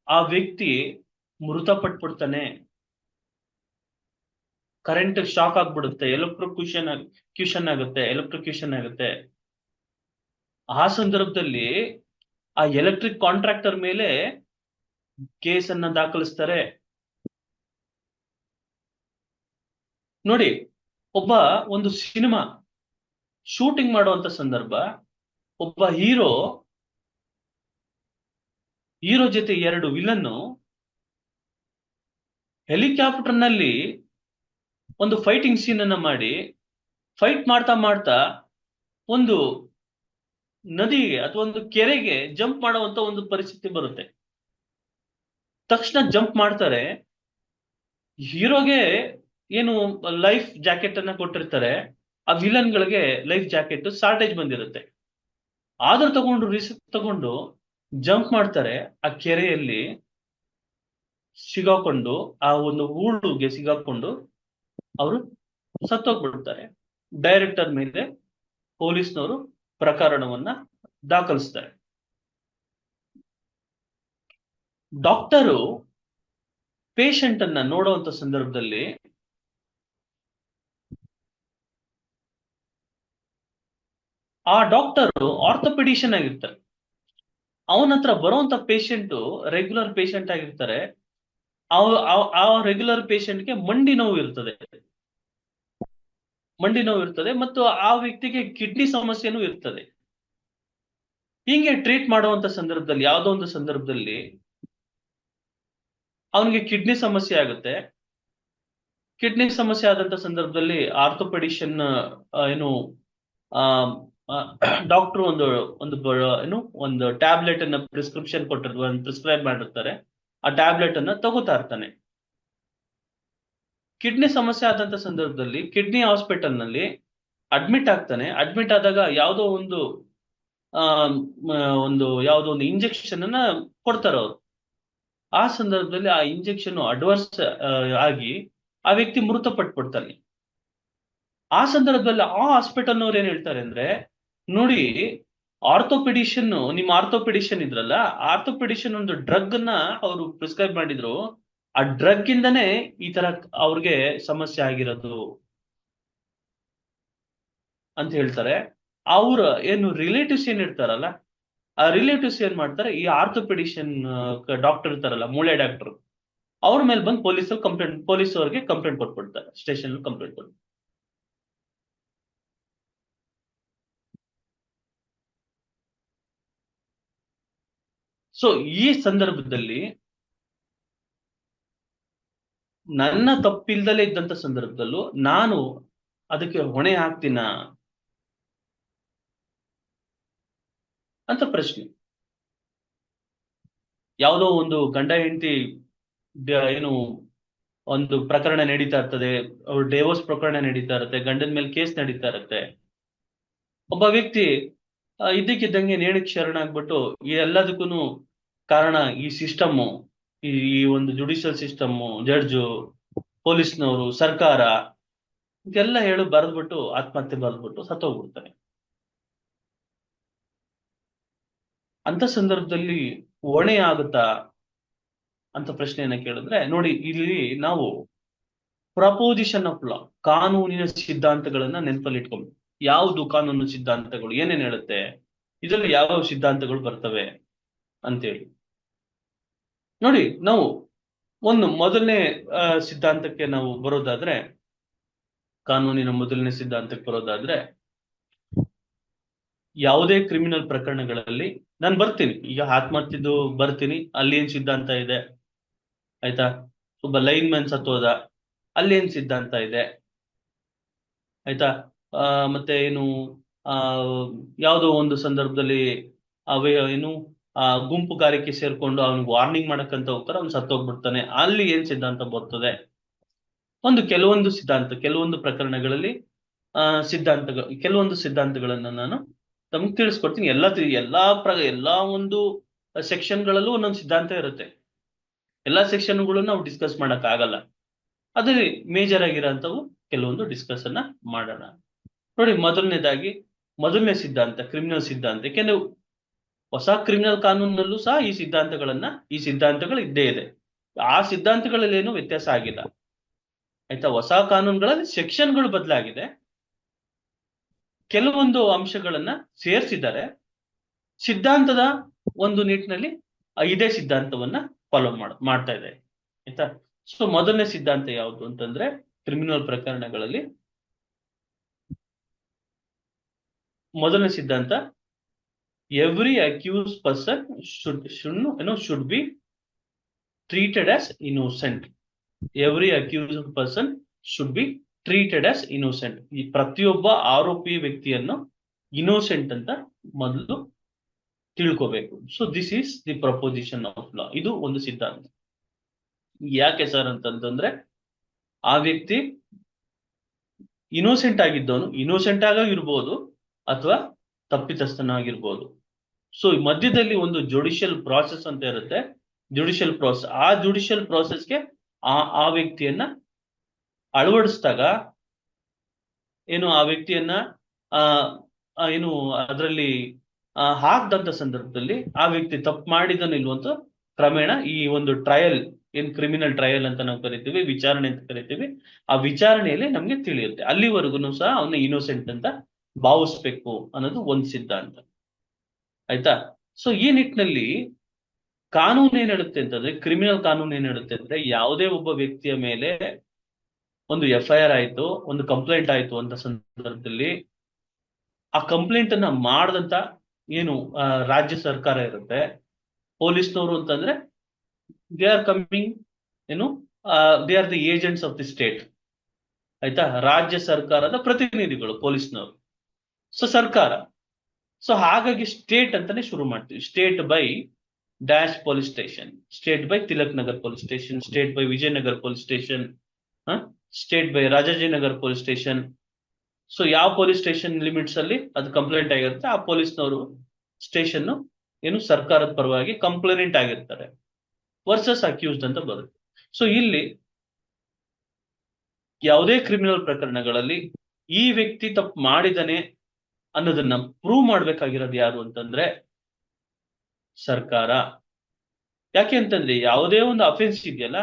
ಆ ವ್ಯಕ್ತಿ ಮೃತಪಟ್ಬಿಡ್ತಾನೆ. ಕರೆಂಟ್ ಶಾಕ್ ಆಗ್ಬಿಡುತ್ತೆ, ಎಲೆಕ್ಟ್ರಿಕ್ಯೂಷನ್ ಆಗುತ್ತೆ. ಆ ಸಂದರ್ಭದಲ್ಲಿ ಆ ಎಲೆಕ್ಟ್ರಿಕ್ ಕಾಂಟ್ರಾಕ್ಟರ್ ಮೇಲೆ ಕೇಸನ್ನ ದಾಖಲಿಸ್ತಾರೆ. ನೋಡಿ, ಒಬ್ಬ ಒಂದು ಸಿನಿಮಾ ಶೂಟಿಂಗ್ ಮಾಡುವಂತ ಸಂದರ್ಭ, ಒಬ್ಬ ಹೀರೋ ಜೊತೆ 2 ವಿಲನ್ನು ಹೆಲಿಕಾಪ್ಟರ್ ನಲ್ಲಿ ಒಂದು ಫೈಟಿಂಗ್ ಸೀನ್ ಅನ್ನ ಮಾಡಿ, ಫೈಟ್ ಮಾಡ್ತಾ ಮಾಡ್ತಾ ಒಂದು ನದಿಗೆ ಅಥವಾ ಒಂದು ಕೆರೆಗೆ ಜಂಪ್ ಮಾಡುವಂತ ಒಂದು ಪರಿಸ್ಥಿತಿ ಬರುತ್ತೆ. ತಕ್ಷಣ ಜಂಪ್ ಮಾಡ್ತಾರೆ. ಹೀರೋಗೆ ಏನು ಲೈಫ್ ಜಾಕೆಟ್ ಅನ್ನ ಕೊಟ್ಟಿರ್ತಾರೆ, ಆ ವಿಲನ್ ಗಳಿಗೆ ಲೈಫ್ ಜಾಕೆಟ್ ಶಾರ್ಟೇಜ್ ಬಂದಿರುತ್ತೆ. ಆದ್ರೂ ರಿಸ್ಕ್ ತಗೊಂಡು ಜಂಪ್ ಮಾಡ್ತಾರೆ. ಆ ಕೆರೆಯಲ್ಲಿ ಸಿಗಾಕೊಂಡು, ಆ ಒಂದು ಹೂಳುಗೆ ಸಿಗಾಕೊಂಡು ಅವರು ಸತ್ತೋಗ್ಬಿಡ್ತಾರೆ. ಡೈರೆಕ್ಟರ್ ಮೇಲೆ ಪೊಲೀಸ್ನವರು ಪ್ರಕರಣವನ್ನ ದಾಖಲಿಸ್ತಾರೆ. ಡಾಕ್ಟರು ಪೇಷಂಟ್ ಅನ್ನ ನೋಡುವಂತ ಸಂದರ್ಭದಲ್ಲಿ ಆ ಡಾಕ್ಟರ್ ಆರ್ಥೋಪೆಡಿಷನ್ ಆಗಿರ್ತಾರೆ. ಅವನ ಹತ್ರ ಬರುವಂತ ಪೇಷಂಟ್ ರೆಗ್ಯುಲರ್ ಪೇಷಂಟ್ ಆಗಿರ್ತಾರೆ. ಆ ರೆಗ್ಯುಲರ್ ಪೇಷಂಟ್ಗೆ ಮಂಡಿ ನೋವು ಇರ್ತದೆ, ಮತ್ತು ಆ ವ್ಯಕ್ತಿಗೆ ಕಿಡ್ನಿ ಸಮಸ್ಯೆನೂ ಇರ್ತದೆ. ಹೀಗೆ ಟ್ರೀಟ್ ಮಾಡುವಂತ ಸಂದರ್ಭದಲ್ಲಿ ಯಾವುದೋ ಒಂದು ಸಂದರ್ಭದಲ್ಲಿ ಅವನಿಗೆ ಕಿಡ್ನಿ ಸಮಸ್ಯೆ ಆಗುತ್ತೆ. ಕಿಡ್ನಿ ಸಮಸ್ಯೆ ಆದಂತ ಸಂದರ್ಭದಲ್ಲಿ ಆರ್ಥೋಪೆಡಿಷನ್ ಏನು ಡಾಕ್ಟರ್ ಒಂದು ಟ್ಯಾಬ್ಲೆಟ್ ಅನ್ನ ಪ್ರಿಸ್ಕ್ರಿಪ್ಷನ್ ಪ್ರಿಸ್ಕ್ರೈಬ್ ಮಾಡಿರ್ತಾರೆ. ಆ ಟ್ಯಾಬ್ಲೆಟ್ ಅನ್ನ ತಗೋತಾ ಇರ್ತಾನೆ. ಕಿಡ್ನಿ ಸಮಸ್ಯೆ ಆದಂತ ಸಂದರ್ಭದಲ್ಲಿ ಕಿಡ್ನಿ ಹಾಸ್ಪಿಟಲ್ ನಲ್ಲಿ ಅಡ್ಮಿಟ್ ಆಗ್ತಾನೆ. ಅಡ್ಮಿಟ್ ಆದಾಗ ಯಾವುದೋ ಒಂದು ಇಂಜೆಕ್ಷನ್ ಅನ್ನ ಕೊಡ್ತಾರೆ ಅವರು. ಆ ಸಂದರ್ಭದಲ್ಲಿ ಆ ಇಂಜೆಕ್ಷನ್ ಅಡ್ವರ್ಸ್ ಆಗಿ ಆ ವ್ಯಕ್ತಿ ಮೃತಪಟ್ಬಿಡ್ತಾನೆ. ಆ ಸಂದರ್ಭದಲ್ಲಿ ಆ ಹಾಸ್ಪಿಟಲ್ನವ್ರು ಏನ್ ಹೇಳ್ತಾರೆ ಅಂದ್ರೆ, ನೋಡಿ, ನಿಮ್ಮ ಆರ್ಥೋಪೆಡಿಷನ್ ಇದ್ರಲ್ಲ, ಆರ್ಥೋಪೆಡಿಷನ್ ಒಂದು ಡ್ರಗ್ ಅನ್ನ ಅವರು ಪ್ರಿಸ್ಕ್ರೈಬ್ ಮಾಡಿದ್ರು. ಆ ಡ್ರಗ್ ಇಂದನೇ ಈ ತರ ಅವ್ರಿಗೆ ಸಮಸ್ಯೆ ಆಗಿರೋದು ಅಂತ ಹೇಳ್ತಾರೆ. ಅವ್ರ ಏನು ರಿಲೇಟಿವ್ಸ್ ಏನ್ ಇರ್ತಾರಲ್ಲ, ಆ ರಿಲೇಟಿವ್ಸ್ ಏನ್ ಮಾಡ್ತಾರೆ, ಈ ಆರ್ಥೋಪೆಡಿಷನ್ ಡಾಕ್ಟರ್ ಇರ್ತಾರಲ್ಲ, ಮೂಳೆ ಡಾಕ್ಟರ್, ಅವ್ರ ಮೇಲೆ ಬಂದು ಪೊಲೀಸ್ ಅವ್ರಿಗೆ ಕಂಪ್ಲೇಂಟ್ ಕೊಟ್ಬಿಡ್ತಾರೆ. ಸ್ಟೇಷನ್ ಕಂಪ್ಲೇಂಟ್ ಕೊಟ್ಟು. ಸೊ ಈ ಸಂದರ್ಭದಲ್ಲಿ ನನ್ನ ತಪ್ಪಿಲ್ದಲೇ ಇದ್ದಂತ ಸಂದರ್ಭದಲ್ಲೂ ನಾನು ಅದಕ್ಕೆ ಹೊಣೆ ಹಾಕ್ತೀನ ಅಂತ ಪ್ರಶ್ನೆ. ಯಾವುದೋ ಒಂದು ಗಂಡ ಹೆಂಡತಿ ಏನು ಒಂದು ಪ್ರಕರಣ ನಡೀತಾ ಇರ್ತದೆ, ಅವ್ರ ಡೈವೋರ್ಸ್ ಪ್ರಕರಣ ನಡೀತಾ ಇರುತ್ತೆ, ಗಂಡನ ಮೇಲೆ ಕೇಸ್ ನಡೀತಾ ಇರುತ್ತೆ. ಒಬ್ಬ ವ್ಯಕ್ತಿ ಇದ್ದಕ್ಕಿದ್ದಂಗೆ ನೇಣಿಗೆ ಶರಣಾಗ್ಬಿಟ್ಟು ಈ ಎಲ್ಲದಕ್ಕೂ ಕಾರಣ ಈ ಸಿಸ್ಟಮ್, ಈ ಒಂದು ಜುಡಿಷಿಯಲ್ ಸಿಸ್ಟಮ್, ಜಡ್ಜು, ಪೊಲೀಸ್ನವರು, ಸರ್ಕಾರ, ಇದೆಲ್ಲ ಹೇಳಿ ಬರೆದ್ಬಿಟ್ಟು ಆತ್ಮಹತ್ಯೆ ಬರೆದ್ಬಿಟ್ಟು ಸತ್ತೋಗ್ಬಿಡ್ತಾನೆ. ಅಂತ ಸಂದರ್ಭದಲ್ಲಿ ಹೊಣೆ ಆಗುತ್ತಾ ಅಂತ ಪ್ರಶ್ನೆಯನ್ನ ಕೇಳಿದ್ರೆ, ನೋಡಿ, ಇಲ್ಲಿ ನಾವು ಪ್ರಪೋಸಿಷನ್ ಆಫ್ ಲಾ, ಕಾನೂನಿನ ಸಿದ್ಧಾಂತಗಳನ್ನ ನೆನಪಲ್ಲಿ ಇಟ್ಕೊಬೇಕು. ಯಾವುದು ಕಾನೂನು ಸಿದ್ಧಾಂತಗಳು ಏನೇನ್ ಹೇಳುತ್ತೆ, ಇದರಲ್ಲಿ ಯಾವ ಸಿದ್ಧಾಂತಗಳು ಬರ್ತವೆ ಅಂತೇಳಿ ನೋಡಿ. ನಾವು ಒಂದು ಮೊದಲನೇ ಸಿದ್ಧಾಂತಕ್ಕೆ ನಾವು ಬರೋದಾದ್ರೆ, ಕಾನೂನಿನ ಮೊದಲನೇ ಸಿದ್ಧಾಂತಕ್ಕೆ ಬರೋದಾದ್ರೆ, ಯಾವುದೇ ಕ್ರಿಮಿನಲ್ ಪ್ರಕರಣಗಳಲ್ಲಿ ನಾನು ಬರ್ತೀನಿ, ಈಗ ಆತ್ಮಹತ್ಯೆದು ಬರ್ತೀನಿ, ಅಲ್ಲಿ ಏನ್ ಸಿದ್ಧಾಂತ ಇದೆ, ಆಯ್ತಾ? ಒಬ್ಬ ಲೈನ್ ಮ್ಯಾನ್ ಸತ್ತೋದ, ಅಲ್ಲಿ ಏನ್ ಸಿದ್ಧಾಂತ ಇದೆ, ಆಯ್ತಾ? ಮತ್ತೆ ಏನು ಯಾವುದೋ ಒಂದು ಸಂದರ್ಭದಲ್ಲಿ ಏನು ಗುಂಪುಗಾರಿಕೆ ಸೇರ್ಕೊಂಡು ಅವ್ನಿಗೆ ವಾರ್ನಿಂಗ್ ಮಾಡಕ್ಕಂತ ಹೋಗ್ತಾರೆ, ಅವ್ನು ಸತ್ತೋಗ್ಬಿಡ್ತಾನೆ, ಅಲ್ಲಿ ಏನ್ ಸಿದ್ಧಾಂತ ಬರ್ತದೆ. ಕೆಲವೊಂದು ಪ್ರಕರಣಗಳಲ್ಲಿ ಕೆಲವೊಂದು ಸಿದ್ಧಾಂತಗಳನ್ನ ನಾನು ತಮ್ಗೆ ತಿಳಿಸ್ಕೊಡ್ತೀನಿ. ಎಲ್ಲಾ ಒಂದು ಸೆಕ್ಷನ್ಗಳಲ್ಲೂ ಒಂದೊಂದು ಸಿದ್ಧಾಂತ ಇರುತ್ತೆ. ಎಲ್ಲಾ ಸೆಕ್ಷನ್ಗಳು ನಾವು ಡಿಸ್ಕಸ್ ಮಾಡಕ್ ಆಗಲ್ಲ. ಅದ್ರಲ್ಲಿ ಮೇಜರ್ ಆಗಿರೋಂಥವು ಕೆಲವೊಂದು ಡಿಸ್ಕಸ್ ಅನ್ನ ಮಾಡೋಣ. ನೋಡಿ, ಮೊದಲನೇ ಸಿದ್ಧಾಂತ ಕ್ರಿಮಿನಲ್ ಸಿದ್ಧಾಂತ. ಯಾಕೆಂದ್ರೆ ಹೊಸ ಕ್ರಿಮಿನಲ್ ಕಾನೂನಲ್ಲೂ ಸಹ ಈ ಸಿದ್ಧಾಂತಗಳು ಇದ್ದೇ ಇದೆ. ಆ ಸಿದ್ಧಾಂತಗಳಲ್ಲಿ ಏನು ವ್ಯತ್ಯಾಸ ಆಗಿಲ್ಲ, ಆಯ್ತಾ? ಹೊಸ ಕಾನೂನುಗಳಲ್ಲಿ ಸೆಕ್ಷನ್ಗಳು ಬದಲಾಗಿದೆ, ಕೆಲವೊಂದು ಅಂಶಗಳನ್ನ ಸೇರಿಸಿದ್ದಾರೆ. ಸಿದ್ಧಾಂತದ ಒಂದು ನಿಟ್ಟಿನಲ್ಲಿ ಇದೇ ಸಿದ್ಧಾಂತವನ್ನ ಫಾಲೋ ಮಾಡ್ತಾ ಇದೆ. ಆಯ್ತಾ? ಸೊ ಮೊದಲನೇ ಸಿದ್ಧಾಂತ ಯಾವುದು ಅಂತಂದ್ರೆ, ಕ್ರಿಮಿನಲ್ ಪ್ರಕರಣಗಳಲ್ಲಿ ಮೊದಲನೇ ಸಿದ್ಧಾಂತ, every accuse person should be treated as innocent. Every accuse person should be treated as innocent. ಈ ಪ್ರತಿಯೊಬ್ಬ ಆರೋಪಿ ವ್ಯಕ್ತಿಯನ್ನು ಇನ್ನೋಸೆಂಟ್ ಅಂತ ಮೊದಲು ತಿಳ್ಕೋಬೇಕು. So this is the proposition of law. ಇದು ಒಂದು ಸಿದ್ಧಾಂತ. ಯಾಕೆ ಸರ್ ಅಂತಂದ್ರೆ, ಆ ವ್ಯಕ್ತಿ ಇನ್ನೋಸೆಂಟ್ ಆಗಿದ್ದವನು ಇನ್ನೋಸೆಂಟ್ ಆಗಿರ್ಬೋದು ಅಥವಾ ತಪ್ಪಿತಸ್ಥನಾಗಿರ್ಬೋದು. ಸೊ ಮಧ್ಯದಲ್ಲಿ ಒಂದು ಜುಡಿಷಿಯಲ್ ಪ್ರಾಸೆಸ್ ಅಂತ ಇರುತ್ತೆ. ಜುಡಿಷಿಯಲ್ ಪ್ರಾಸೆಸ್, ಆ ಜುಡಿಷಿಯಲ್ ಪ್ರಾಸೆಸ್ಗೆ ಆ ವ್ಯಕ್ತಿಯನ್ನ ಅಳವಡಿಸಿದಾಗ ಏನು ಆ ವ್ಯಕ್ತಿಯನ್ನ ಏನು ಅದರಲ್ಲಿ ಹಾಕ್ದಂತ ಸಂದರ್ಭದಲ್ಲಿ ಆ ವ್ಯಕ್ತಿ ತಪ್ಪು ಮಾಡಿದನು ಇಲ್ವಂತ ಕ್ರಮೇಣ ಈ ಒಂದು ಟ್ರಯಲ್, ಏನ್ ಕ್ರಿಮಿನಲ್ ಟ್ರಯಲ್ ಅಂತ ನಾವು ಕರಿತೀವಿ, ವಿಚಾರಣೆ ಅಂತ ಕರಿತೀವಿ, ಆ ವಿಚಾರಣೆಯಲ್ಲಿ ನಮ್ಗೆ ತಿಳಿಯುತ್ತೆ. ಅಲ್ಲಿವರೆಗೂ ಸಹ ಅವನ್ನ ಇನ್ನೋಸೆಂಟ್ ಅಂತ ಭಾವಿಸ್ಬೇಕು ಅನ್ನೋದು ಒಂದು ಸಿದ್ಧಾಂತ. ಆಯ್ತಾ? ಸೊ ಈ ನಿಟ್ಟಿನಲ್ಲಿ ಕಾನೂನು ಏನ್ ಹೇಳುತ್ತೆ ಅಂತಂದ್ರೆ, ಕ್ರಿಮಿನಲ್ ಕಾನೂನು ಏನ್ ಹೇಳುತ್ತೆ ಅಂದ್ರೆ, ಯಾವುದೇ ಒಬ್ಬ ವ್ಯಕ್ತಿಯ ಮೇಲೆ ಒಂದು FIR ಆಯ್ತು, ಒಂದು ಕಂಪ್ಲೇಂಟ್ ಆಯ್ತು ಅಂತ ಸಂದರ್ಭದಲ್ಲಿ ಆ ಕಂಪ್ಲೇಂಟ್ ಅನ್ನ ಮಾಡದಂತ ಏನು ರಾಜ್ಯ ಸರ್ಕಾರ ಇರುತ್ತೆ, ಪೊಲೀಸ್ನವರು ಅಂತಂದ್ರೆ ದೇ ಆರ್ ಕಮಿಂಗ್, ಏನು they are the agents of the state. ಆಯ್ತಾ? ರಾಜ್ಯ ಸರ್ಕಾರದ ಪ್ರತಿನಿಧಿಗಳು ಪೊಲೀಸ್ನವರು. ಸೊ ಸರ್ಕಾರ. ಸೊ ಹಾಗಾಗಿ ಸ್ಟೇಟ್ ಅಂತಾನೆ ಶುರು ಮಾಡ್ತೀವಿ. State by dash police station, state by Tilak Nagar police station, state by Vijayanagar police station, state by Rajajinagar police station. So ಯಾವ ಪೊಲೀಸ್ ಸ್ಟೇಷನ್ ಲಿಮಿಟ್ಸ್ ಅಲ್ಲಿ ಅದು ಕಂಪ್ಲೇಂಟ್ ಆಗಿರುತ್ತೆ, ಆ ಪೊಲೀಸ್ನವರು ಸ್ಟೇಷನ್ ಏನು ಸರ್ಕಾರದ ಪರವಾಗಿ ಕಂಪ್ಲೇಂಟ್ ಆಗಿರ್ತಾರೆ, ವರ್ಸಸ್ ಅಕ್ಯೂಸ್ಡ್ ಅಂತ ಬರುತ್ತೆ. ಸೊ ಇಲ್ಲಿ ಯಾವುದೇ ಕ್ರಿಮಿನಲ್ ಪ್ರಕರಣಗಳಲ್ಲಿ ಈ ವ್ಯಕ್ತಿ ತಪ್ಪು ಮಾಡಿದಾನೆ ಅನ್ನೋದನ್ನ ಪ್ರೂವ್ ಮಾಡ್ಬೇಕಾಗಿರೋದು ಯಾರು ಅಂತಂದ್ರೆ ಸರ್ಕಾರ. ಯಾಕೆ ಅಂತಂದ್ರೆ, ಯಾವುದೇ ಒಂದು ಅಫೆನ್ಸ್ ಇದೆಯಲ್ಲ,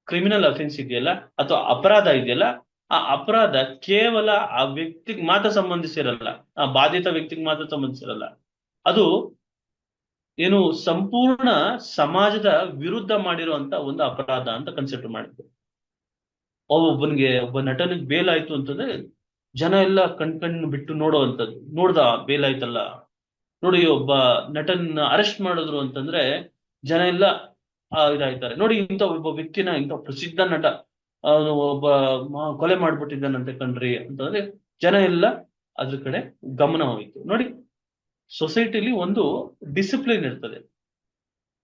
ಕ್ರಿಮಿನಲ್ ಅಫೆನ್ಸ್ ಇದೆಯಲ್ಲ ಅಥವಾ ಅಪರಾಧ ಇದೆಯಲ್ಲ, ಆ ಅಪರಾಧ ಕೇವಲ ಆ ವ್ಯಕ್ತಿಗೆ ಮಾತ್ರ ಸಂಬಂಧಿಸಿರಲ್ಲ, ಆ ಬಾಧಿತ ವ್ಯಕ್ತಿಗೆ ಮಾತ್ರ ಸಂಬಂಧಿಸಿರಲ್ಲ. ಅದು ಏನು ಸಂಪೂರ್ಣ ಸಮಾಜದ ವಿರುದ್ಧ ಮಾಡಿರುವಂತ ಒಂದು ಅಪರಾಧ ಅಂತ ಕನ್ಸಿಡರ್ ಮಾಡಿದ್ರು. ಒಬ್ಬ ನಟನಿಗೆ ಬೇಲ್ ಆಯ್ತು ಅಂತಂದ್ರೆ ಜನ ಎಲ್ಲ ಕಣ್ಣು ಬಿಟ್ಟು ನೋಡುವಂಥದ್ದು. ನೋಡ್ದ ಬೇಲ್ ಆಯ್ತಲ್ಲ, ನೋಡಿ ಒಬ್ಬ ನಟನ್ನ ಅರೆಸ್ಟ್ ಮಾಡಿದ್ರು ಅಂತಂದ್ರೆ ಜನ ಎಲ್ಲ ಇದಾಯ್ತಾರೆ, ನೋಡಿ ಇಂಥ ಒಬ್ಬ ವ್ಯಕ್ತಿನ, ಇಂಥ ಪ್ರಸಿದ್ಧ ನಟ ಒಬ್ಬ ಕೊಲೆ ಮಾಡ್ಬಿಟ್ಟಿದ್ದಾನಂತೆ ಕಣ್ರಿ ಅಂತಂದ್ರೆ ಜನ ಎಲ್ಲ ಅದ್ರ ಕಡೆ ಗಮನ ಹೋಯ್ತು. ನೋಡಿ, ಸೊಸೈಟಿಲಿ ಒಂದು ಡಿಸಿಪ್ಲಿನ್ ಇರ್ತದೆ,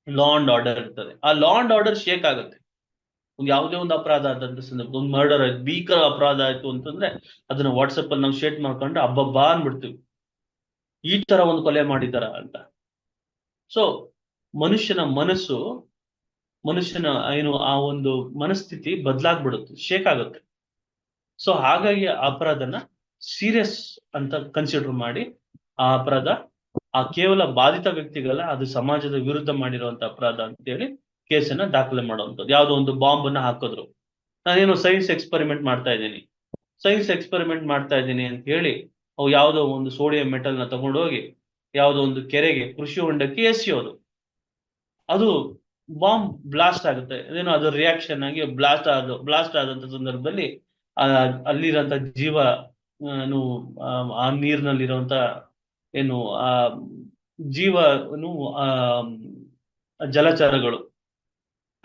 ಲಾ ಅಂಡ್ ಆರ್ಡರ್ ಇರ್ತದೆ. ಆ ಲಾ ಅಂಡ್ ಆರ್ಡರ್ ಶೇಕ್ ಆಗುತ್ತೆ. ಯಾವುದೇ ಒಂದು ಅಪರಾಧ ಆದಂತ ಸಂದರ್ಭ, ಒಂದು ಮರ್ಡರ್ ಆಯ್ತು, ಭೀಕರ ಅಪರಾಧ ಆಯ್ತು ಅಂತಂದ್ರೆ ಅದನ್ನ ವಾಟ್ಸಪ್ ಅಲ್ಲಿ ನಾವು ಶೇರ್ ಮಾಡ್ಕೊಂಡ್ರೆ ಹಬ್ಬಬ್ಬಾ ಅನ್ಬಿಡ್ತೀವಿ, ಈ ತರ ಒಂದು ಕೊಲೆ ಮಾಡಿದಾರ ಅಂತ. ಸೊ ಮನುಷ್ಯನ ಮನಸ್ಸು, ಮನುಷ್ಯನ ಏನು ಆ ಒಂದು ಮನಸ್ಥಿತಿ ಬದಲಾಗ್ಬಿಡುತ್ತೆ, ಶೇಕ್ ಆಗುತ್ತೆ. ಸೊ ಹಾಗಾಗಿ ಆ ಅಪರಾಧನ ಸೀರಿಯಸ್ ಅಂತ ಕನ್ಸಿಡರ್ ಮಾಡಿ ಆ ಅಪರಾಧ ಕೇವಲ ಬಾಧಿತ ವ್ಯಕ್ತಿಗಲ್ಲ, ಅದು ಸಮಾಜದ ವಿರುದ್ಧ ಮಾಡಿರುವಂತ ಅಪರಾಧ ಅಂತೇಳಿ ಕೇಸನ್ನ ದಾಖಲೆ ಮಾಡುವಂಥದ್ದು. ಯಾವುದೋ ಒಂದು ಬಾಂಬ್ ಅನ್ನ ಹಾಕಿದ್ರು, ನಾನೇನು ಸೈನ್ಸ್ ಎಕ್ಸ್ಪೆರಿಮೆಂಟ್ ಮಾಡ್ತಾ ಇದ್ದೀನಿ ಅಂತ ಹೇಳಿ ಯಾವುದೋ ಒಂದು ಸೋಡಿಯಂ ಮೆಟಲ್ ನ ತಗೊಂಡೋಗಿ ಯಾವುದೋ ಒಂದು ಕೆರೆಗೆ, ಕೃಷಿ ಹೊಂಡಕ್ಕೆ ಎಸೆಯೋದು, ಅದು ಬಾಂಬ್ ಬ್ಲಾಸ್ಟ್ ಆಗುತ್ತೆ. ಅದೇನೋ ಅದು ರಿಯಾಕ್ಷನ್ ಆಗಿ ಬ್ಲಾಸ್ಟ್ ಆದಂತ ಸಂದರ್ಭದಲ್ಲಿ ಅಲ್ಲಿರೋಂಥ ಜೀವ, ಆ ನೀರಿನಲ್ಲಿರುವಂತ ಏನು ಆ ಜೀವ ಜಲಚರಗಳು,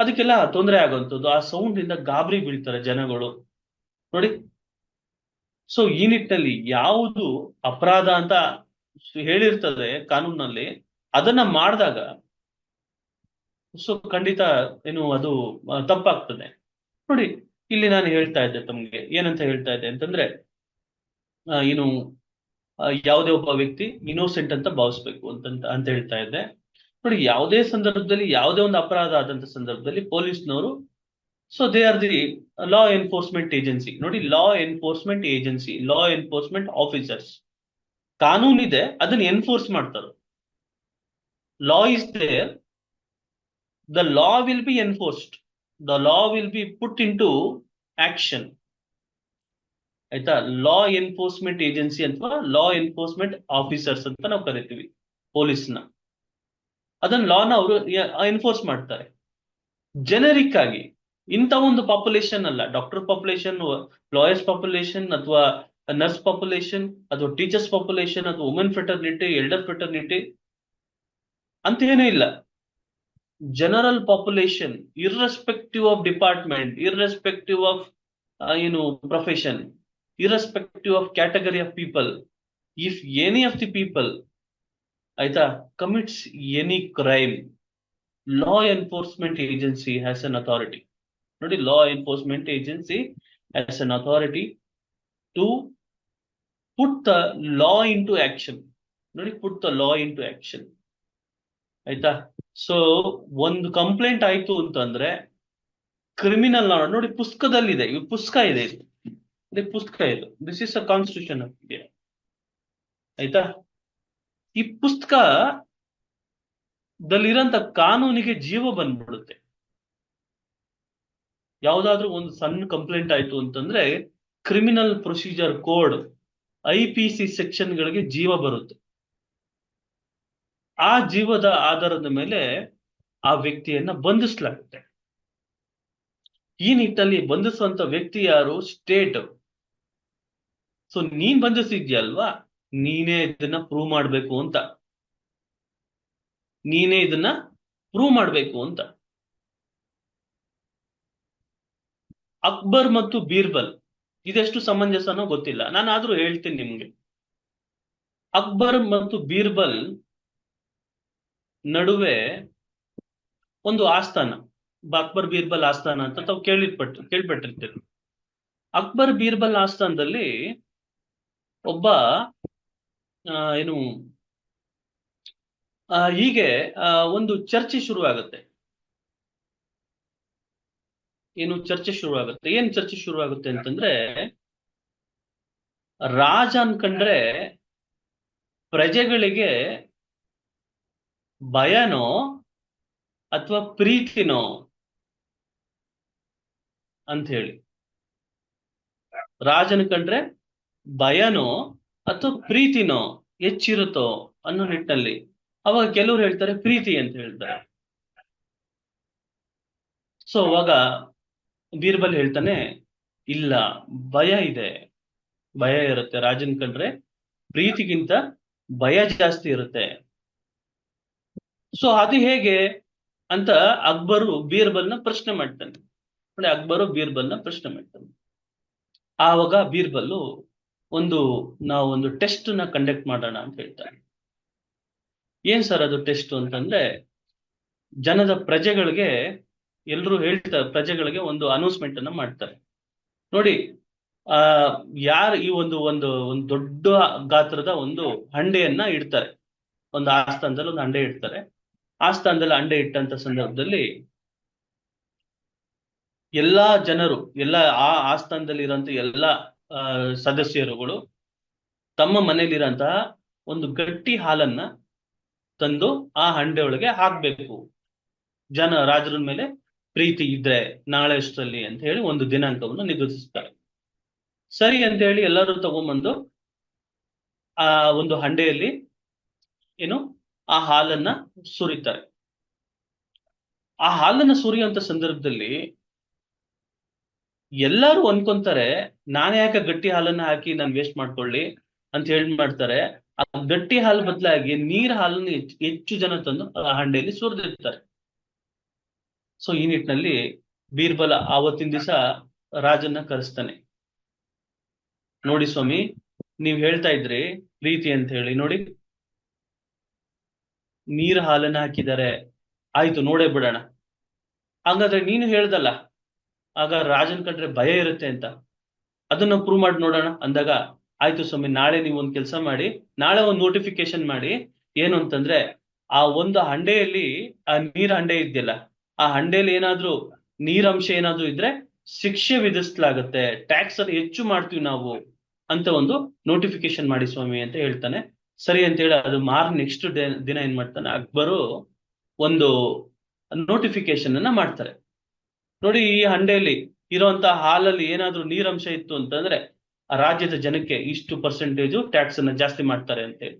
ಅದಕ್ಕೆಲ್ಲ ತೊಂದರೆ ಆಗುವಂಥದ್ದು. ಆ ಸೌಂಡ್ ಇಂದ ಗಾಬರಿ ಬೀಳ್ತಾರೆ ಜನಗಳು ನೋಡಿ. ಸೊ ಈ ನಿಟ್ಟಿನಲ್ಲಿ ಯಾವುದು ಅಪರಾಧ ಅಂತ ಹೇಳಿರ್ತದೆ ಕಾನೂನಲ್ಲಿ, ಅದನ್ನ ಮಾಡಿದಾಗ ಸೊ ಖಂಡಿತ ಏನು ಅದು ತಪ್ಪಾಗ್ತದೆ. ನೋಡಿ, ಇಲ್ಲಿ ನಾನು ಹೇಳ್ತಾ ಇದ್ದೆ ತಮ್ಗೆ, ಏನಂತ ಹೇಳ್ತಾ ಇದ್ದೆ ಅಂತಂದ್ರೆ, ಏನು ಯಾವುದೇ ಒಬ್ಬ ವ್ಯಕ್ತಿ ಇನ್ನೋಸೆಂಟ್ ಅಂತ ಭಾವಿಸ್ಬೇಕು ಅಂತ ಹೇಳ್ತಾ ಇದ್ದೆ. ನೋಡಿ, ಯಾವುದೇ ಸಂದರ್ಭದಲ್ಲಿ ಯಾವುದೇ ಒಂದು ಅಪರಾಧ ಆದಂತ ಸಂದರ್ಭದಲ್ಲಿ ಪೊಲೀಸ್ನವರು, so they are the law enforcement agency. ನೋಡಿ, law enforcement agency, law enforcement officers. ಕಾನೂನಿದೆ, ಅದನ್ನ ಎನ್ಫೋರ್ಸ್ ಮಾಡ್ತಾರೆ. Law is there, the law will be enforced, the law will be put into action. ಆಯ್ತಾ? ಲಾ ಎನ್ಫೋರ್ಸ್ಮೆಂಟ್ ಏಜೆನ್ಸಿ ಅಥವಾ ಲಾ enforcement officers ಅಂತ ನಾವು ಕರಿತೀವಿ ಪೊಲೀಸ್ನ. ಅದನ್ನ ಲಾನ ಅವರು ಎನ್ಫೋರ್ಸ್ ಮಾಡ್ತಾರೆ. ಜನರಿಕ್ ಆಗಿ ಇಂಥ ಒಂದು ಪಾಪ್ಯುಲೇಷನ್ ಅಲ್ಲ, ಡಾಕ್ಟರ್ ಪಾಪ್ಯುಲೇಷನ್, ಲಾಯರ್ಸ್ ಪಾಪ್ಯುಲೇಷನ್, ಅಥವಾ ನರ್ಸ್ ಪಾಪ್ಯುಲೇಷನ್, ಅಥವಾ ಟೀಚರ್ಸ್ ಪಾಪ್ಯುಲೇಷನ್, ಅಥವಾ ವುಮೆನ್ ಫ್ರೆಟರ್ನಿಟಿ, ಎಲ್ಡರ್ ಫ್ರೆಟರ್ನಿಟಿ ಅಂತ ಏನೂ ಇಲ್ಲ. General population, irrespective of department, irrespective of profession, irrespective of category of people, if any of the people ಆಯ್ತಾ commits any crime, law enforcement agency has an authority. ನೋಡಿ, law enforcement agency has an authority to put the law into action. ನೋಡಿ, put the law into action. ಆಯ್ತಾ? So ಒಂದು complaint ಆಯ್ತು ಅಂತಂದ್ರೆ criminal ಲಾ, ನೋಡಿ ಪುಸ್ತಕದಲ್ಲಿದೆ, ಈ ಪುಸ್ತಕ ಇದೆ, ಇದು ಪುಸ್ತಕ, ಇದು this is a constitution of India. ಆಯ್ತಾ? ಈ ಪುಸ್ತಕದಲ್ಲಿರಂತ ಕಾನೂನಿಗೆ ಜೀವ ಬಂದ್ಬಿಡುತ್ತೆ. ಯಾವ್ದಾದ್ರು ಒಂದು ಸಣ್ಣ ಕಂಪ್ಲೇಂಟ್ ಆಯ್ತು ಅಂತಂದ್ರೆ ಕ್ರಿಮಿನಲ್ ಪ್ರೊಸೀಜರ್ ಕೋಡ್, IPC ಸೆಕ್ಷನ್ಗಳಿಗೆ ಜೀವ ಬರುತ್ತೆ. ಆ ಜೀವದ ಆಧಾರದ ಮೇಲೆ ಆ ವ್ಯಕ್ತಿಯನ್ನ ಬಂಧಿಸಲಾಗುತ್ತೆ. ಈ ನಿಟ್ಟಲ್ಲಿ ಬಂಧಿಸುವಂತ ವ್ಯಕ್ತಿ ಯಾರು? ಸ್ಟೇಟ್. ಸೊ ನೀನ್ ಬಂಧಿಸಿದ್ಯಲ್ವಾ, ನೀನೇ ಇದನ್ನ ಪ್ರೂವ್ ಮಾಡ್ಬೇಕು ಅಂತ, ನೀನೇ ಇದನ್ನ ಪ್ರೂವ್ ಮಾಡ್ಬೇಕು ಅಂತ. ಅಕ್ಬರ್ ಮತ್ತು ಬೀರ್ಬಲ್ ಇದೆಷ್ಟು ಸಮಂಜಸನೋ ಗೊತ್ತಿಲ್ಲ, ನಾನು ಆದ್ರೂ ಹೇಳ್ತೀನಿ ನಿಮ್ಗೆ. ಅಕ್ಬರ್ ಮತ್ತು ಬೀರ್ಬಲ್ ನಡುವೆ ಒಂದು ಆಸ್ಥಾನ, ಅಕ್ಬರ್ ಬೀರ್ಬಲ್ ಆಸ್ಥಾನ ಅಂತ ತಾವು ಕೇಳ್ಪಟ್ಟಿರ್ತೀರಿ. ಅಕ್ಬರ್ ಬೀರ್ಬಲ್ ಆಸ್ಥಾನದಲ್ಲಿ ಒಬ್ಬ ಹೀಗೆ ಒಂದು ಚರ್ಚೆ ಶುರುವಾಗುತ್ತೆ. ಏನ್ ಚರ್ಚೆ ಶುರುವಾಗುತ್ತೆ ಅಂತಂದ್ರೆ, ರಾಜ ಅನ್ಕಂಡ್ರೆ ಪ್ರಜೆಗಳಿಗೆ ಭಯನೋ ಅಥವಾ ಪ್ರೀತಿನೋ ಅಂತ ಹೇಳಿ. ರಾಜನ ಕಂಡ್ರೆ ಭಯನೋ ಅಥವಾ ಪ್ರೀತಿನೋ ಹೆಚ್ಚಿರುತ್ತೋ ಅನ್ನೋ ನಿಟ್ಟಿನಲ್ಲಿ ಅವಾಗ ಕೆಲವ್ರು ಹೇಳ್ತಾರೆ ಪ್ರೀತಿ ಅಂತ ಹೇಳ್ತಾರೆ. ಸೊ ಅವಾಗ ಬೀರ್ಬಲ್ ಹೇಳ್ತಾನೆ, ಇಲ್ಲ, ಭಯ ಇದೆ, ಭಯ ಇರುತ್ತೆ. ರಾಜನ್ ಕಂಡ್ರೆ ಪ್ರೀತಿಗಿಂತ ಭಯ ಜಾಸ್ತಿ ಇರುತ್ತೆ. ಸೊ ಅದು ಹೇಗೆ ಅಂತ ಅಕ್ಬರು ಬೀರ್ಬಲ್ನ ಪ್ರಶ್ನೆ ಮಾಡ್ತಾನೆ. ನೋಡಿ, ಅಕ್ಬರು ಬೀರ್ಬಲ್ನ ಪ್ರಶ್ನೆ ಮಾಡ್ತಾನೆ. ಆವಾಗ ಬೀರ್ಬಲ್ಲು ನಾವು ಒಂದು ಟೆಸ್ಟ್ ನ ಕಂಡಕ್ಟ್ ಮಾಡೋಣ ಅಂತ ಹೇಳ್ತಾರೆ. ಏನ್ ಸರ್ ಅದು ಟೆಸ್ಟ್ ಅಂತಂದ್ರೆ, ಜನದ ಪ್ರಜೆಗಳಿಗೆ ಎಲ್ರು ಹೇಳ್ತಾರೆ, ಪ್ರಜೆಗಳಿಗೆ ಒಂದು ಅನೌನ್ಸ್ಮೆಂಟ್ ಅನ್ನ ಮಾಡ್ತಾರೆ. ನೋಡಿ, ಯಾರು ಈ ಒಂದು ದೊಡ್ಡ ಗಾತ್ರದ ಒಂದು ಹಂಡೆಯನ್ನ ಇಡ್ತಾರೆ, ಒಂದು ಆಸ್ಥಾನದಲ್ಲಿ ಒಂದು ಹಂಡೆ ಇಡ್ತಾರೆ. ಆಸ್ಥಾನದಲ್ಲಿ ಹಂಡೆ ಇಟ್ಟಂತ ಸಂದರ್ಭದಲ್ಲಿ ಎಲ್ಲಾ ಜನರು, ಆ ಆಸ್ಥಾನದಲ್ಲಿ ಇರುವಂತ ಎಲ್ಲಾ ಸದಸ್ಯರುಗಳು ತಮ್ಮ ಮನೆಯಲ್ಲಿರಂತಹ ಒಂದು ಗಟ್ಟಿ ಹಾಲನ್ನ ತಂದು ಆ ಹಂಡೆ ಒಳಗೆ ಹಾಕ್ಬೇಕು. ರಾಜರ ಮೇಲೆ ಪ್ರೀತಿ ಇದ್ರೆ ನಾಳೆ ಅಷ್ಟರಲ್ಲಿ ಅಂತ ಹೇಳಿ ಒಂದು ದಿನಾಂಕವನ್ನು ನಿಗದಿಸ್ತಾರೆ. ಸರಿ ಅಂತ ಹೇಳಿ ಎಲ್ಲರೂ ತಗೊಂಡ್ಬಂದು ಆ ಒಂದು ಹಂಡೆಯಲ್ಲಿ ಆ ಹಾಲನ್ನ ಸುರಿತಾರೆ. ಆ ಹಾಲನ್ನ ಸುರಿಯುವಂತ ಸಂದರ್ಭದಲ್ಲಿ ಎಲ್ಲರೂ ಅನ್ಕೊಂತಾರೆ, ನಾನೇ ಯಾಕೆ ಗಟ್ಟಿ ಹಾಲನ್ನ ಹಾಕಿ ನಾನು ವೇಸ್ಟ್ ಮಾಡ್ಕೊಳ್ಳಿ ಅಂತ ಹೇಳಿ ಮಾಡ್ತಾರೆ. ಆ ಗಟ್ಟಿ ಹಾಲು ಬದಲಾಗಿ ನೀರ್ ಹಾಲನ್ನು ಹೆಚ್ಚು ಜನ ತಂದು ಆ ಹಂಡೆಯಲ್ಲಿ ಸುರಿದಿರ್ತಾರೆ. ಸೊ ಈ ನಿಟ್ಟಿನಲ್ಲಿ ಬೀರ್ಬಲ ಆವತ್ತಿನ ದಿವಸ ರಾಜನ್ನ ಕರೆಸ್ತಾನೆ. ನೋಡಿ ಸ್ವಾಮಿ, ನೀವ್ ಹೇಳ್ತಾ ಇದ್ರಿ ಪ್ರೀತಿ ಅಂತ ಹೇಳಿ, ನೋಡಿ ನೀರ್ ಹಾಲನ್ನ ಹಾಕಿದ್ದಾರೆ, ಆಯ್ತು ನೋಡೇ ಬಿಡೋಣ. ಹಾಗಾದ್ರೆ ನೀನು ಹೇಳ್ದಲ್ಲ ಆಗ ರಾಜನ್ ಕಂಡ್ರೆ ಭಯ ಇರುತ್ತೆ ಅಂತ, ಅದನ್ನ ಪ್ರೂವ್ ಮಾಡಿ ನೋಡೋಣ ಅಂದಾಗ, ಆಯ್ತು ಸ್ವಾಮಿ, ನಾಳೆ ನೀವು ಒಂದ್ ಕೆಲಸ ಮಾಡಿ, ನಾಳೆ ಒಂದು ನೋಟಿಫಿಕೇಶನ್ ಮಾಡಿ. ಏನು ಅಂತಂದ್ರೆ, ಆ ಒಂದು ಹಂಡೆಯಲ್ಲಿ ಆ ನೀರ್ ಹಂಡೆ ಇದೆಯಲ್ಲ, ಆ ಹಂಡೆಯಲ್ಲಿ ಏನಾದ್ರೂ ನೀರಂಶ ಏನಾದ್ರೂ ಇದ್ರೆ ಶಿಕ್ಷೆ ವಿಧಿಸಲಾಗುತ್ತೆ, ಟ್ಯಾಕ್ಸ್ ಅನ್ನು ಹೆಚ್ಚು ಮಾಡ್ತೀವಿ ನಾವು ಅಂತ ಒಂದು ನೋಟಿಫಿಕೇಶನ್ ಮಾಡಿ ಸ್ವಾಮಿ ಅಂತ ಹೇಳ್ತಾನೆ. ಸರಿ ಅಂತ ಹೇಳಿ ಅದು ನೆಕ್ಸ್ಟ್ ದಿನ ಏನ್ ಮಾಡ್ತಾನೆ, ಅಕ್ಬರು ಒಂದು ನೋಟಿಫಿಕೇಶನ್ ಅನ್ನ ಮಾಡ್ತಾರೆ. ನೋಡಿ, ಈ ಹಂಡೆಯಲ್ಲಿ ಇರುವಂತಹ ಹಾಲಲ್ಲಿ ಏನಾದ್ರೂ ನೀರಂಶ ಇತ್ತು ಅಂತಂದ್ರೆ ಆ ರಾಜ್ಯದ ಜನಕ್ಕೆ ಇಷ್ಟು % ಟ್ಯಾಕ್ಸ್ ಅನ್ನ ಜಾಸ್ತಿ ಮಾಡ್ತಾರೆ ಅಂತ ಹೇಳಿ,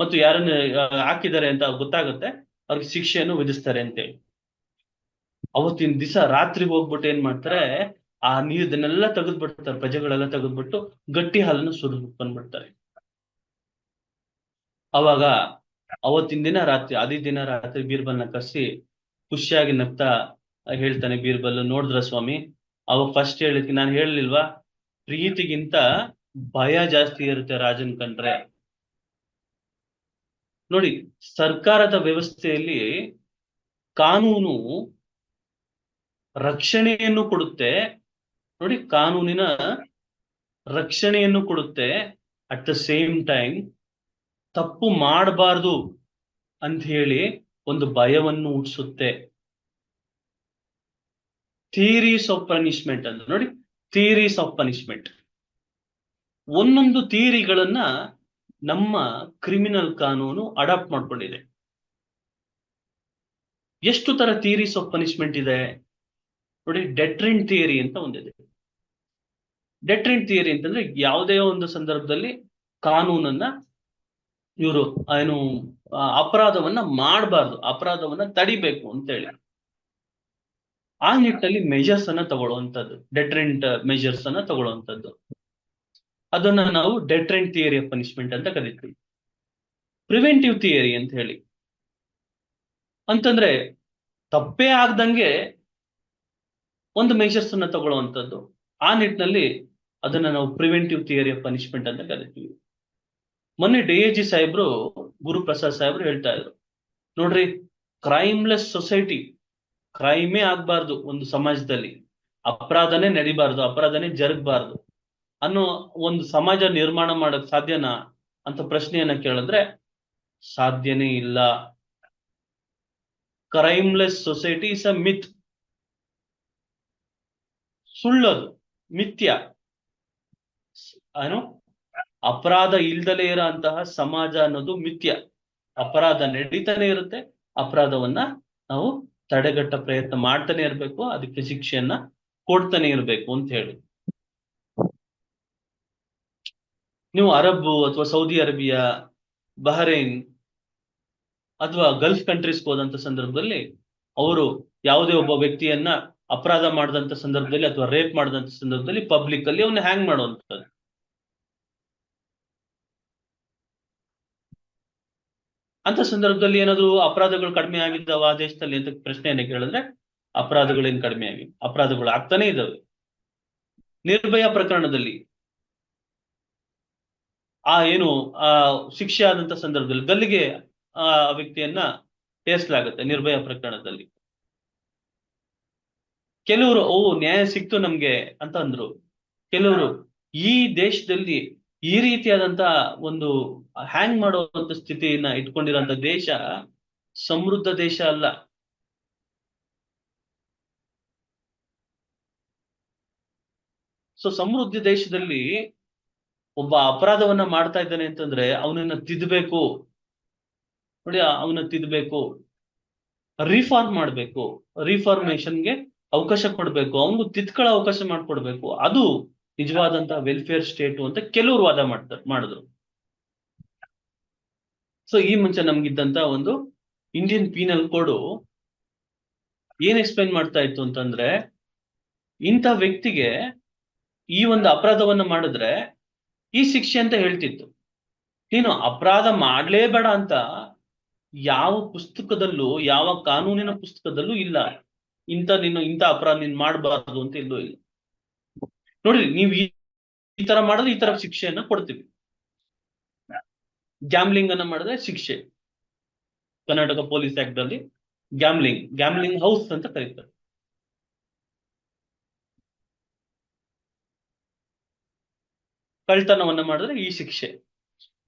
ಮತ್ತು ಯಾರನ್ನ ಹಾಕಿದ್ದಾರೆ ಅಂತ ಗೊತ್ತಾಗುತ್ತೆ. ಅವ್ರಿಗೆ ಶಿಕ್ಷೆಯನ್ನು ವಿಧಿಸ್ತಾರೆ ಅಂತೇಳಿ. ಅವತ್ತಿನ ದಿವಸ ರಾತ್ರಿ ಹೋಗ್ಬಿಟ್ಟು ಏನ್ ಮಾಡ್ತಾರೆ, ಆ ನೀರನ್ನೆಲ್ಲ ತೆಗೆದ್ಬಿಡ್ತಾರೆ, ಪ್ರಜೆಗಳೆಲ್ಲ ತೆಗೆದ್ಬಿಟ್ಟು ಗಟ್ಟಿ ಹಾಲನ್ನು ಸುರಿದು ಬಂದ್ಬಿಡ್ತಾರೆ. ಅವಾಗ ಅವತ್ತಿನ ದಿನ ರಾತ್ರಿ, ಅದೇ ದಿನ ರಾತ್ರಿ ಬೀರ್ಬಲ್ನ ಕರೆಸಿ ಖುಷಿಯಾಗಿ ನಗ್ತಾ ಹೇಳ್ತಾನೆ ಬೀರ್ಬಲ್, ನೋಡಿದ್ರ ಸ್ವಾಮಿ, ಅವಾಗ ಫಸ್ಟ್ ಹೇಳಿದ್ಕೆ ನಾನು ಹೇಳಲಿಲ್ವಾ, ಪ್ರೀತಿಗಿಂತ ಭಯ ಜಾಸ್ತಿ ಇರುತ್ತೆ ರಾಜನ್ ಕಂಡ್ರೆ. ನೋಡಿ, ಸರ್ಕಾರದ ವ್ಯವಸ್ಥೆಯಲ್ಲಿ ಕಾನೂನು ರಕ್ಷಣೆಯನ್ನು ಕೊಡುತ್ತೆ. ನೋಡಿ, ಕಾನೂನಿನ ರಕ್ಷಣೆಯನ್ನು ಕೊಡುತ್ತೆ. ಅಟ್ ದ ಸೇಮ್ ಟೈಮ್ ತಪ್ಪು ಮಾಡಬಾರ್ದು ಅಂತ ಹೇಳಿ ಒಂದು ಭಯವನ್ನು ಹುಟ್ಟಿಸುತ್ತೆ. ಥಿಯರೀಸ್ ಆಫ್ ಪನಿಷ್ಮೆಂಟ್ ಅಂತ ನೋಡಿ, ಥಿಯರೀಸ್ ಆಫ್ ಪನಿಷ್ಮೆಂಟ್, ಒಂದೊಂದು ಥಿಯರಿಗಳನ್ನ ನಮ್ಮ ಕ್ರಿಮಿನಲ್ ಕಾನೂನು ಅಡಾಪ್ಟ್ ಮಾಡ್ಕೊಂಡಿದೆ. ಎಷ್ಟು ತರ ಥಿಯರೀಸ್ ಆಫ್ ಪನಿಷ್ಮೆಂಟ್ ಇದೆ ನೋಡಿ. ಡೆಟ್ರೆಂಟ್ ಥಿಯರಿ ಅಂತ ಒಂದಿದೆ. ಡೆಟ್ರೆಂಟ್ ಥಿಯರಿ ಅಂತಂದ್ರೆ ಯಾವುದೇ ಒಂದು ಸಂದರ್ಭದಲ್ಲಿ ಕಾನೂನನ್ನ ಇವರು ಏನು ಅಪರಾಧವನ್ನ ಮಾಡಬಾರ್ದು, ಅಪರಾಧವನ್ನ ತಡಿಬೇಕು ಅಂತ ಹೇಳಿ ಆ ನಿಟ್ಟಿನಲ್ಲಿ ಮೆಜರ್ಸ್ ಅನ್ನ ತಗೊಳ್ಳುವಂಥದ್ದು, ಡೆಟ್ರೆಂಟ್ ಮೆಜರ್ಸ್ ಅನ್ನ ತಗೊಳ್ಳುವಂಥದ್ದು. ಅದನ್ನ ನಾವು ಡೆಟ್ರೆಂಟ್ ಥಿಯರಿ ಆಫ್ ಪನಿಷ್ಮೆಂಟ್ ಅಂತ ಕರಿತೀವಿ. ಪ್ರಿವೆಂಟಿವ್ ಥಿಯರಿ ಅಂತ ಹೇಳಿ ಅಂತಂದ್ರೆ ತಪ್ಪೇ ಆಗ್ದಂಗೆ ಒಂದು ಮೆಜರ್ಸ್ ಅನ್ನ ತಗೊಳ್ಳುವಂಥದ್ದು. ಆ ನಿಟ್ಟಿನಲ್ಲಿ ಅದನ್ನ ನಾವು ಪ್ರಿವೆಂಟಿವ್ ಥಿಯರಿ ಆಫ್ ಪನಿಷ್ಮೆಂಟ್ ಅಂತ ಕರಿತೀವಿ. ಮೊನ್ನೆ DIG ಸಾಹೇಬ್ರು, ಗುರುಪ್ರಸಾದ್ ಸಾಹೇಬ್ರು ಹೇಳ್ತಾ ಇದ್ರು, ನೋಡ್ರಿ, ಕ್ರೈಮ್ಲೆಸ್ ಸೊಸೈಟಿ, ಕ್ರೈಮೇ ಆಗ್ಬಾರ್ದು ಒಂದು ಸಮಾಜದಲ್ಲಿ, ಅಪರಾಧನೇ ನಡಿಬಾರ್ದು, ಅಪರಾಧನೇ ಜರುಗಬಾರ್ದು ಅನ್ನೋ ಒಂದು ಸಮಾಜ ನಿರ್ಮಾಣ ಮಾಡಕ್ ಸಾಧ್ಯನಾ ಅಂತ ಪ್ರಶ್ನೆಯನ್ನ ಕೇಳಿದ್ರೆ ಸಾಧ್ಯನೇ ಇಲ್ಲ. ಕ್ರೈಮ್ಲೆಸ್ ಸೊಸೈಟಿ ಇಸ್ ಅ ಮಿತ್, ಸುಳ್ಳದು, ಮಿಥ್ಯ. ಏನು, ಅಪರಾಧ ಇಲ್ದಲೇ ಇರೋಂತಹ ಸಮಾಜ ಅನ್ನೋದು ಮಿಥ್ಯ. ಅಪರಾಧ ನಡೀತಾನೆ ಇರುತ್ತೆ, ಅಪರಾಧವನ್ನ ನಾವು ತಡೆಗಟ್ಟ ಪ್ರಯತ್ನ ಮಾಡ್ತಾನೆ ಇರ್ಬೇಕು, ಅದಕ್ಕೆ ಶಿಕ್ಷೆಯನ್ನ ಕೊಡ್ತಾನೆ ಇರ್ಬೇಕು ಅಂತ ಹೇಳಿ. ನೀವು ಅರಬ್ ಅಥವಾ ಸೌದಿ ಅರೇಬಿಯಾ, ಬಹರೈನ್ ಅಥವಾ ಗಲ್ಫ್ ಕಂಟ್ರೀಸ್ಗೆ ಹೋದಂತ ಸಂದರ್ಭದಲ್ಲಿ ಅವರು ಯಾವುದೇ ಒಬ್ಬ ವ್ಯಕ್ತಿಯನ್ನ ಅಪರಾಧ ಮಾಡಿದಂತ ಸಂದರ್ಭದಲ್ಲಿ ಅಥವಾ ರೇಪ್ ಮಾಡಿದಂತ ಸಂದರ್ಭದಲ್ಲಿ ಪಬ್ಲಿಕ್ ಅಲ್ಲಿ ಅವನ್ನ ಹ್ಯಾಂಗ್ ಮಾಡುವಂಥದ್ದು. ಅಂತ ಸಂದರ್ಭದಲ್ಲಿ ಏನಾದ್ರು ಅಪರಾಧಗಳು ಕಡಿಮೆ ಆಗಿದ್ದಾವ ಆ ದೇಶದಲ್ಲಿ ಅಂತ ಪ್ರಶ್ನೆಯನ್ನ ಕೇಳಿದ್ರೆ ಅಪರಾಧಗಳೇನು ಕಡಿಮೆ ಆಗಿವೆ? ಅಪರಾಧಗಳು ಆಗ್ತಾನೆ ಇದ್ದಾವೆ. ನಿರ್ಭಯ ಪ್ರಕರಣದಲ್ಲಿ ಏನು ಶಿಕ್ಷೆ ಆದಂತ ಸಂದರ್ಭದಲ್ಲಿ ಗಲ್ಲಿಗೆ ಆ ವ್ಯಕ್ತಿಯನ್ನ ಏರಿಸಲಾಗುತ್ತೆ ನಿರ್ಭಯ ಪ್ರಕರಣದಲ್ಲಿ. ಕೆಲವರು ನ್ಯಾಯ ಸಿಕ್ತು ನಮ್ಗೆ ಅಂತ ಅಂದ್ರು. ಕೆಲವರು ಈ ದೇಶದಲ್ಲಿ ಈ ರೀತಿಯಾದಂತ ಒಂದು ಹ್ಯಾಂಗ್ ಮಾಡುವಂತ ಸ್ಥಿತಿಯನ್ನ ಇಟ್ಕೊಂಡಿರೋಂಥ ದೇಶ ಸಮೃದ್ಧ ದೇಶ ಅಲ್ಲ. ಸೊ ಸಮೃದ್ಧ ದೇಶದಲ್ಲಿ ಒಬ್ಬ ಅಪರಾಧವನ್ನ ಮಾಡ್ತಾ ಇದ್ದಾನೆ ಅಂತಂದ್ರೆ ಅವನನ್ನ ತಿದ್ದಬೇಕು. ನೋಡಿ, ಅವನ ತಿದ್ದಬೇಕು, ರಿಫಾರ್ಮ್ ಮಾಡ್ಬೇಕು, ರಿಫಾರ್ಮೇಶನ್ಗೆ ಅವಕಾಶ ಕೊಡ್ಬೇಕು, ಅವನಿಗೂ ತಿದ್ಕೊಳ್ಳೋ ಅವಕಾಶ ಮಾಡ್ಕೊಡ್ಬೇಕು. ಅದು ನಿಜವಾದಂತಹ ವೆಲ್ಫೇರ್ ಸ್ಟೇಟ್ ಅಂತ ಕೆಲವರು ವಾದ ಮಾಡಿದ್ರು. ಸೊ ಈ ಮುಂಚೆ ನಮ್ಗಿದ್ದಂತ ಒಂದು ಇಂಡಿಯನ್ ಪೀನಲ್ ಕೋಡ್ ಏನ್ ಎಕ್ಸ್ಪ್ಲೈನ್ ಮಾಡ್ತಾ ಇತ್ತು ಅಂತಂದ್ರೆ, ಇಂಥ ವ್ಯಕ್ತಿಗೆ ಈ ಒಂದು ಅಪರಾಧವನ್ನ ಮಾಡಿದ್ರೆ ಈ ಶಿಕ್ಷೆ ಅಂತ ಹೇಳ್ತಿತ್ತು. ನೀನು ಅಪರಾಧ ಮಾಡ್ಲೇಬೇಡ ಅಂತ ಯಾವ ಪುಸ್ತಕದಲ್ಲೂ, ಯಾವ ಕಾನೂನಿನ ಪುಸ್ತಕದಲ್ಲೂ ಇಲ್ಲ. ಇಂಥ ಅಪರಾಧ ನೀನ್ ಮಾಡಬಾರ್ದು ಅಂತ ಎಲ್ಲೂ ಇಲ್ಲ. ನೋಡ್ರಿ, ನೀವು ಈ ತರ ಮಾಡಿದ್ರೆ ಈ ತರ ಶಿಕ್ಷೆಯನ್ನ ಕೊಡ್ತೀವಿ. ಗ್ಯಾಮ್ಲಿಂಗ್ ಅನ್ನ ಮಾಡಿದ್ರೆ ಶಿಕ್ಷೆ, ಕರ್ನಾಟಕ ಪೊಲೀಸ್ ಆಕ್ಟ್ ಅಲ್ಲಿ ಗ್ಯಾಮ್ಲಿಂಗ್ ಹೌಸ್ ಅಂತ ಕರೀತಾರೆ. ಕಳ್ತನವನ್ನ ಮಾಡಿದ್ರೆ ಈ ಶಿಕ್ಷೆ,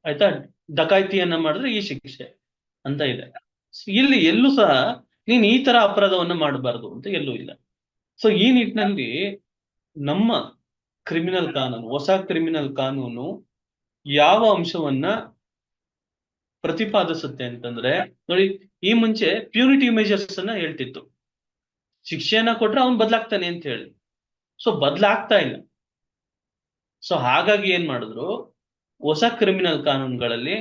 ಆಯ್ತಾ, ಡಕಾಯಿತಿಯನ್ನ ಮಾಡಿದ್ರೆ ಈ ಶಿಕ್ಷೆ ಅಂತ ಇದೆ. ಇಲ್ಲಿ ಎಲ್ಲೂ ಸಹ ನೀನ್ ಈ ತರ ಅಪರಾಧವನ್ನ ಮಾಡಬಾರ್ದು ಅಂತ ಎಲ್ಲೂ ಇಲ್ಲ. ಸೊ ಈ ನಿಟ್ಟಿನಲ್ಲಿ ನಮ್ಮ ಕ್ರಿಮಿನಲ್ ಕಾನೂನು, ಹೊಸ ಕ್ರಿಮಿನಲ್ ಕಾನೂನು ಯಾವ ಅಂಶವನ್ನ ಪ್ರತಿಪಾದಿಸುತ್ತೆ ಅಂತಂದ್ರೆ, ನೋಡಿ, ಈ ಮುಂಚೆ ಪ್ಯೂನಿಟಿ ಮೆಜರ್ಸ್ ಅನ್ನ ಹೇಳ್ತಿತ್ತು. ಶಿಕ್ಷೆಯನ್ನ ಕೊಟ್ರೆ ಅವ್ನು ಬದಲಾಗ್ತಾನೆ ಅಂತ ಹೇಳಿ. ಸೊ ಬದಲಾಗ್ತಾ ಇಲ್ಲ. ಸೊ ಹಾಗಾಗಿ ಏನ್ ಮಾಡಿದ್ರು, ಹೊಸ ಕ್ರಿಮಿನಲ್ ಕಾನೂನುಗಳಲ್ಲಿ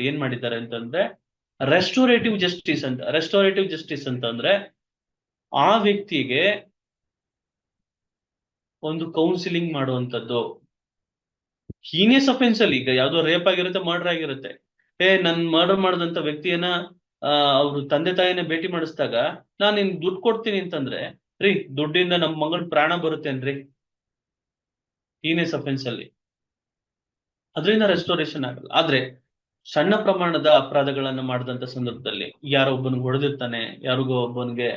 ಏನ್ ಮಾಡಿದ್ದಾರೆ ಅಂತಂದ್ರೆ, ರೆಸ್ಟೋರೇಟಿವ್ ಜಸ್ಟಿಸ್ ಅಂತಂದ್ರೆ ಆ ವ್ಯಕ್ತಿಗೆ ಒಂದು ಕೌನ್ಸಿಲಿಂಗ್ ಮಾಡುವಂತದ್ದು. ಹೀನಿಯಸ್ ಅಫೆನ್ಸ್ ಅಲ್ಲಿ ಈಗ ಯಾವ್ದೋ ರೇಪ್ ಆಗಿರುತ್ತೆ, ಮರ್ಡರ್ ಆಗಿರುತ್ತೆ, ನನ್ ಮರ್ಡರ್ ಮಾಡಿದಂತ ವ್ಯಕ್ತಿಯನ್ನ ಅವ್ರ ತಂದೆ ತಾಯಿನ ಭೇಟಿ ಮಾಡಿಸಿದಾಗ ನಾನು ನಿನ್ ದುಡ್ಡು ಕೊಡ್ತೀನಿ ಅಂತಂದ್ರೆ, ರೀ ದುಡ್ಡಿಂದ ನಮ್ ಮಗನ್ ಪ್ರಾಣ ಬರುತ್ತೇನ್ರಿ? ಹೀನಿಯಸ್ ಅಫೆನ್ಸ್ ಅಲ್ಲಿ ಅದರಿಂದ ರೆಸ್ಟೋರೇಷನ್ ಆಗಲ್ಲ. ಆದ್ರೆ ಸಣ್ಣ ಪ್ರಮಾಣದ ಅಪರಾಧಗಳನ್ನ ಮಾಡಿದಂತ ಸಂದರ್ಭದಲ್ಲಿ ಯಾರೋ ಒಬ್ಬನಿಗೆ ಹೊಡೆದಿರ್ತಾನೆ, ಯಾರಿಗೋ ಒಬ್ಬನಿಗೆ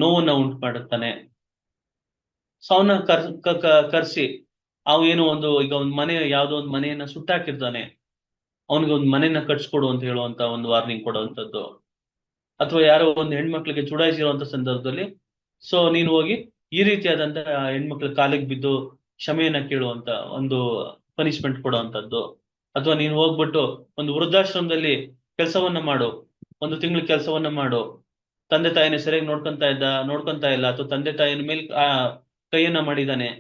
ನೋವನ್ನ ಉಂಟು ಮಾಡುತ್ತಾನೆ, ಸೊ ಅವನ್ನ ಕರ್ಸಿ ಅವ್ ಏನೋ ಒಂದು ಈಗ ಒಂದ್ ಮನೆ ಯಾವ್ದೋ ಒಂದ್ ಮನೆಯನ್ನ ಸುಟ್ಟಾಕಿರ್ತಾನೆ, ಅವನಿಗೆ ಒಂದ್ ಮನೆಯನ್ನ ಕಟ್ಸ್ಕೊಡು ಅಂತ ಹೇಳುವಂತ ಒಂದು ವಾರ್ನಿಂಗ್ ಕೊಡುವಂತದ್ದು. ಅಥವಾ ಯಾರೋ ಒಂದು ಹೆಣ್ಮಕ್ಳಿಗೆ ಚುಡಾಯಿಸಿರುವಂತ ಸಂದರ್ಭದಲ್ಲಿ ಸೊ ನೀನು ಹೋಗಿ ಈ ರೀತಿಯಾದಂತ ಹೆಣ್ಮಕ್ಳ ಕಾಲಿಗೆ ಬಿದ್ದು ಕ್ಷಮೆಯನ್ನ ಕೇಳುವಂತ ಒಂದು ಪನಿಷ್ಮೆಂಟ್ ಕೊಡುವಂತದ್ದು. ಅಥವಾ ನೀನು ಹೋಗ್ಬಿಟ್ಟು ಒಂದು ವೃದ್ಧಾಶ್ರಮದಲ್ಲಿ ಕೆಲಸವನ್ನ ಮಾಡು, 1 ತಿಂಗಳು ಕೆಲಸವನ್ನ ಮಾಡು, ತಂದೆ ತಾಯಿನ ಸರಿಯಾಗಿ ನೋಡ್ಕೊಂತಾ ಇಲ್ಲ, ಅಥವಾ ತಂದೆ ತಾಯಿನ ಮೇಲೆ ಕೈಯನ್ನ ಮಾಡಿದಾನೆ